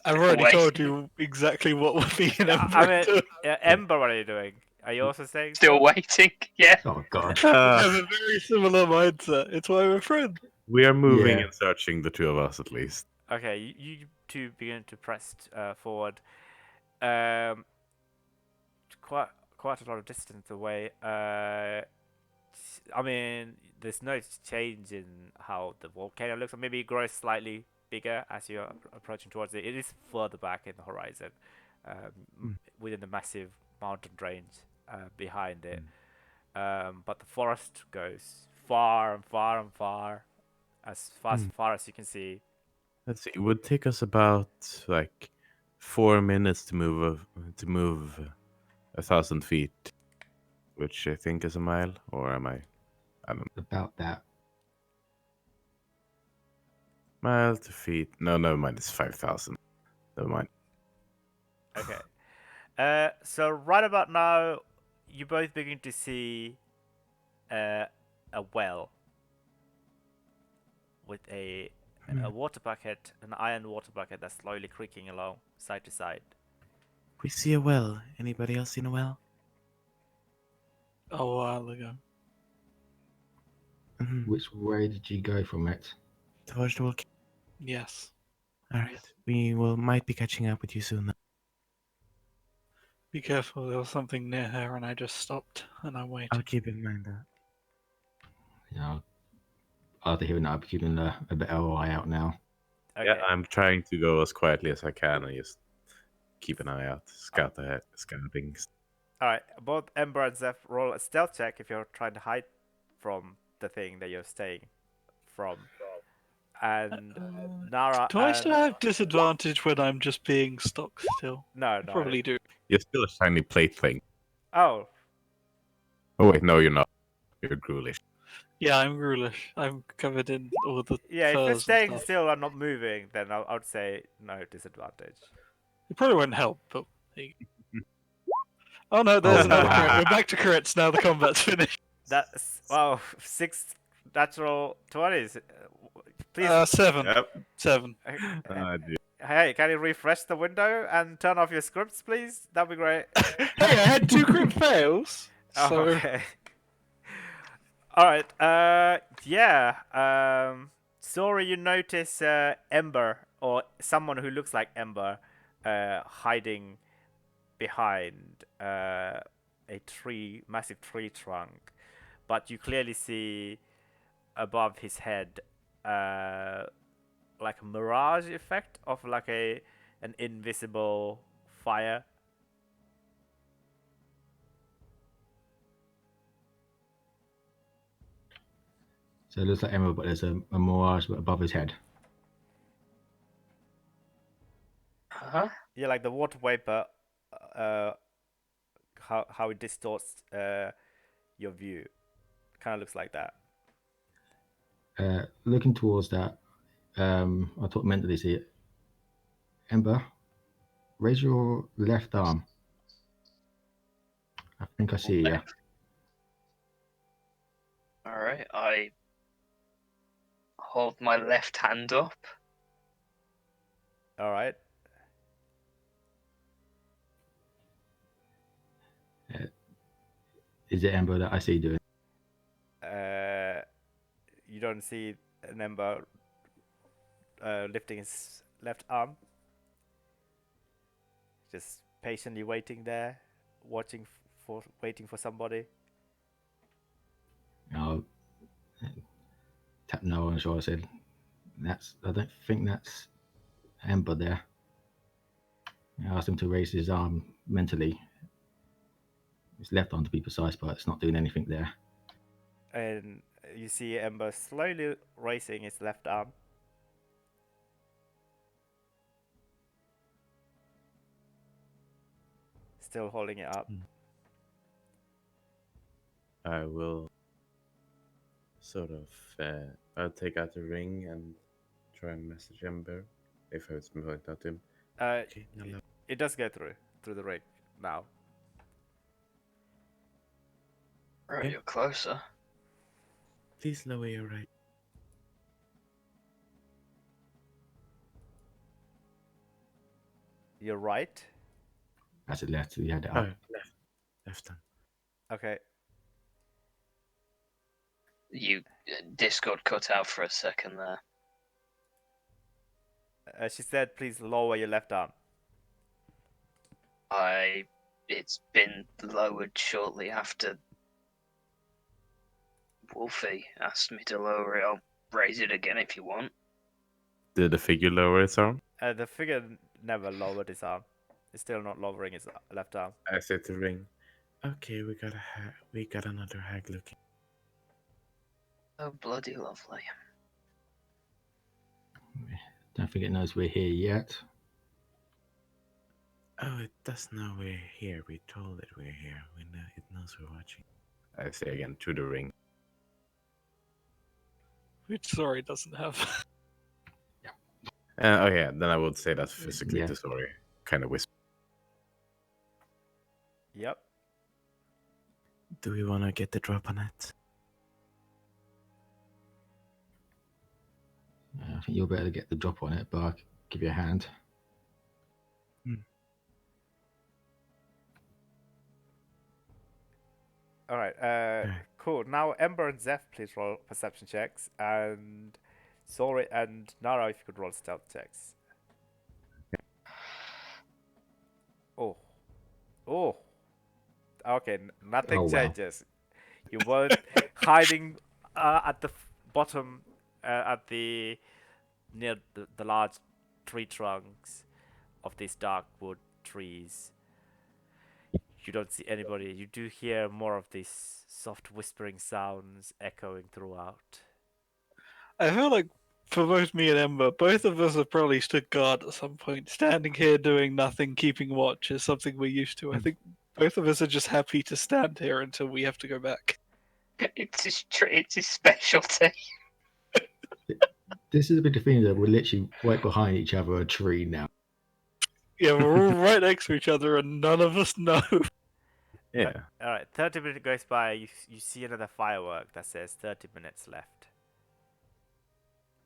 I've already Wait. told you exactly what would be in I mean, every Ember, what are you doing? Are you also saying Still so? waiting. Yeah. Oh God. We have a very similar mindset. It's why we're friends. We are moving Yeah. and searching, the two of us at least. Okay, you two begin to press forward. Um, quite a lot of distance away. I mean, there's no change in how the volcano looks. Or maybe it grows slightly bigger as you're approaching towards it. It is further back in the horizon, within the massive mountain range behind it. But the forest goes far and far and far, as far as you can see. Let's see. It would take us about like 4 minutes to move 1,000 feet, which I think is a mile, or am I? I don't know. About that. Mile to feet. No, never mind. It's 5,000. Never mind. Okay. So right about now, you both begin to see a well with a water bucket, an iron water bucket that's slowly creaking along side to side. We see a well. Anybody else seen a well? A while ago. Mhm. Which way did you go from it? Towards the volcano. Yes. All right. We might be catching up with you soon. Then. Be careful, there was something near her and I just stopped and I I'll waited. keep in mind that. Yeah. After hearing that, I'm keeping a better eye out now. Okay. Yeah, I'm trying to go as quietly as I can and just keep an eye out, scout ahead, scouting. All right. Both Ember and Zeph roll a stealth check if you're trying to hide from the thing that you're staying from. And Nara Do I and still have disadvantage when I'm just being stock still? no, I no. probably do. You're still a shiny plate thing. Oh, Oh wait, no, you're not. You're ghoulish. Yeah, I'm ghoulish. I'm covered in all the yeah. If you're furs and staying stuff. still and not moving, then I would say no disadvantage. It probably won't help, but oh no, there's another wow. crit. We're back to crits now. The combat's finished. That's wow, 6 natural 20s. Please, 7. Yep. 7. Dude. hey, can you refresh the window and turn off your scripts, please? That'd be great. Hey, I had 2 crit fails. Oh, So okay. All right. Yeah. Sorry, you notice Ember or someone who looks like Ember, hiding behind a tree, massive tree trunk, but you clearly see above his head, like a mirage effect of like an invisible fire. So it looks like Emerald, but there's a mirage above his head. Huh? Yeah, like the water vapor, how it distorts your view. Kind of looks like that. Looking towards that, I thought mentally see it. Ember, raise your left arm. I think I see you. Alright, I hold my left hand up. All right. Is it Ember that I see doing? You don't see an Ember lifting his left arm. Just patiently waiting there, waiting for somebody. I'll tap no on the shoulder. I said, I don't think that's Ember there. I asked him to raise his arm mentally. His left arm to be precise, but it's not doing anything there. And you see Ember slowly raising his left arm. Still holding it up. I will sort of, I'll take out the ring and try and message Ember if it's pointed out to him. Uh, Okay, hello. it does go through the ring now. Right, Yeah. you're closer. Please lower your right. You're right. That's it left. So you had it Oh, up. left then. Okay. You Discord cut out for a second there. She said, "Please lower your left arm." It's been lowered shortly after Wolfie asked me to lower it. I'll raise it again if you want. Did the figure lower its arm? The figure never lowered his arm. It's still not lowering his left arm. I said the ring. Okay, we got another hag looking. Oh, bloody lovely. Don't think it knows we're here yet. Oh, it does know we're here. We told it we're here. We know it knows we're watching. I say again, to the ring. Which sorry doesn't have. Oh yeah, then I would say that physically Yeah. to Sorry. Kind of whisper. Yep. Do we want to get the drop on it? I think you're better to get the drop on it, but I'll give you a hand. All right. Alright. Cool. Now Ember and Zeph, please roll perception checks, and Sorry and Nara, if you could roll stealth checks. Oh. Oh. Okay. Nothing Oh, wow. changes. You weren't hiding at the bottom, at the near the large tree trunks of these dark wood trees. You don't see anybody. You do hear more of these soft whispering sounds echoing throughout. I feel like for both me and Ember, both of us have probably stood guard at some point. Standing here doing nothing, keeping watch is something we're used to. I think both of us are just happy to stand here until we have to go back. It's his specialty. This is a bit of thing that we're literally right behind each other, a tree now. Yeah, we're all right next to each other and none of us know. Yeah. All right, 30 minutes goes by. You see another firework that says 30 minutes left.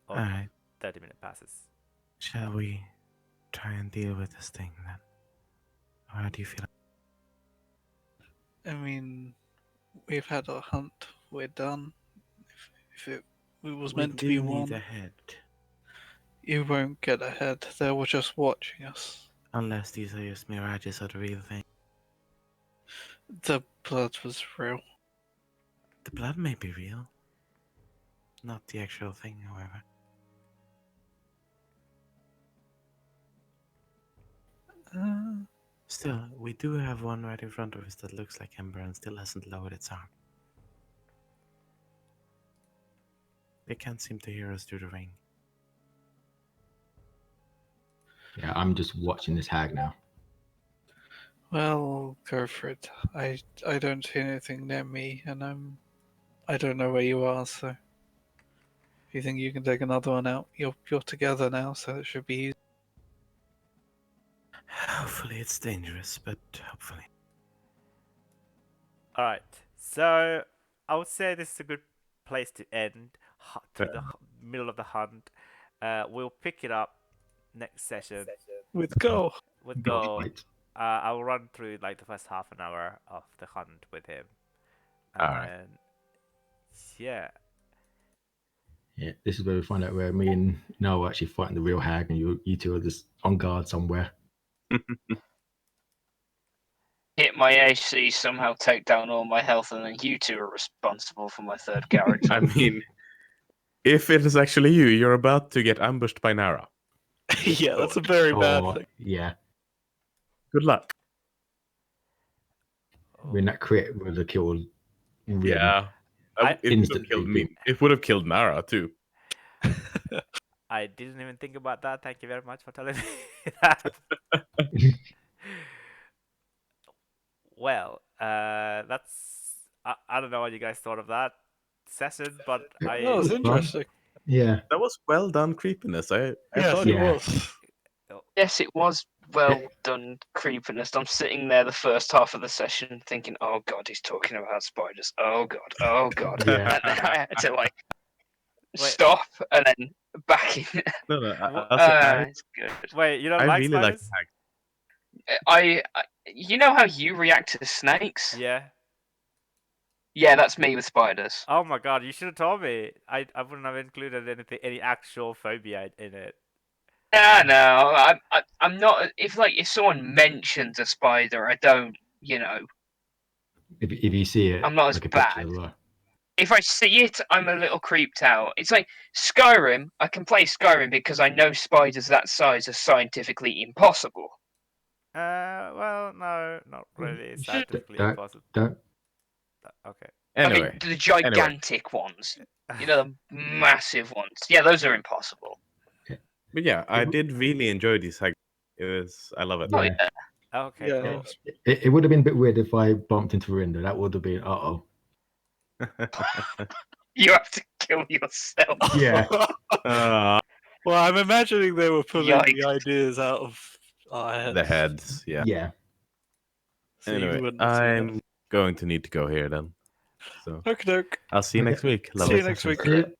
Or Alright, 30-minute passes. shall we try and deal with this thing then? Or how do you feel? I mean, we've had our hunt. We're done. If it was meant to be We do one, need a head. you won't get ahead. They were just watching us. Unless these are just mirages of the real thing. The blood was real. The blood may be real. Not the actual thing, however. Still, we do have one right in front of us that looks like Ember and still hasn't lowered its arm. They can't seem to hear us through the ring. Yeah, I'm just watching this hag now. Well, go for it. I don't see anything near me, and I don't know where you are. So, if you think you can take another one out, you're together now, so it should be easy. Hopefully it's dangerous, but hopefully. All right, so I would say this is a good place to end to the middle of the hunt. We'll pick it up next session With go. with Go. Right. I'll run through like the first half an hour of the hunt with him, and Alright. then yeah, Yeah, this is where we find out where me and Noah are actually fighting the real hag, and you two are just on guard somewhere. Hit my AC, somehow take down all my health, and then you two are responsible for my third character. I mean, if it is actually you, you're about to get ambushed by Nara. Yeah, that's a very bad Oh, thing. yeah. Good luck. When that crit would have killed Rin. Yeah. I- It would have Instantly killed me. It would have killed Nara too. I didn't even think about that. Thank you very much for telling me that. Well, that's I don't know what you guys thought of that. session, but That was Fun. interesting. Yeah. That was well done creepiness. I Yes, thought it Yeah. was. Yes, it was well done creepiness. I'm sitting there the first half of the session thinking, oh god, he's talking about spiders. Oh god, oh god. Yeah. And then I had to like Wait. stop and then back in. no, Wha- I'll say It's good. Wait, you don't I like really like spiders? You know how you react to snakes? Yeah. Yeah, that's me with spiders. Oh my god, you should have told me. I wouldn't have included any actual phobia in it. No, I'm not. If someone mentions a spider, I don't. If you see it, I'm not as like a picture bad. as well. If I see it, I'm a little creeped out. It's like Skyrim. I can play Skyrim because I know spiders that size are scientifically impossible. Well, no, not really. Sh- Scientifically don't- impossible. Don't. Okay. Anyway, Okay, the gigantic ones. The massive ones. Yeah, those are impossible. but yeah, I did really enjoy this segment. I love it. Oh Yeah. yeah. Okay, Yeah. cool. It would have been a bit weird if I bumped into Rinda. That would have been You have to kill yourself. Yeah. Well, I'm imagining they were pulling the Yikes. ideas out of our heads. The heads, yeah. Yeah. So you Anyway, wouldn't have seen it. I'm going to need to go here then. So Okie doke. I'll see you Okay. next week. See Lovely you next session. week. See you.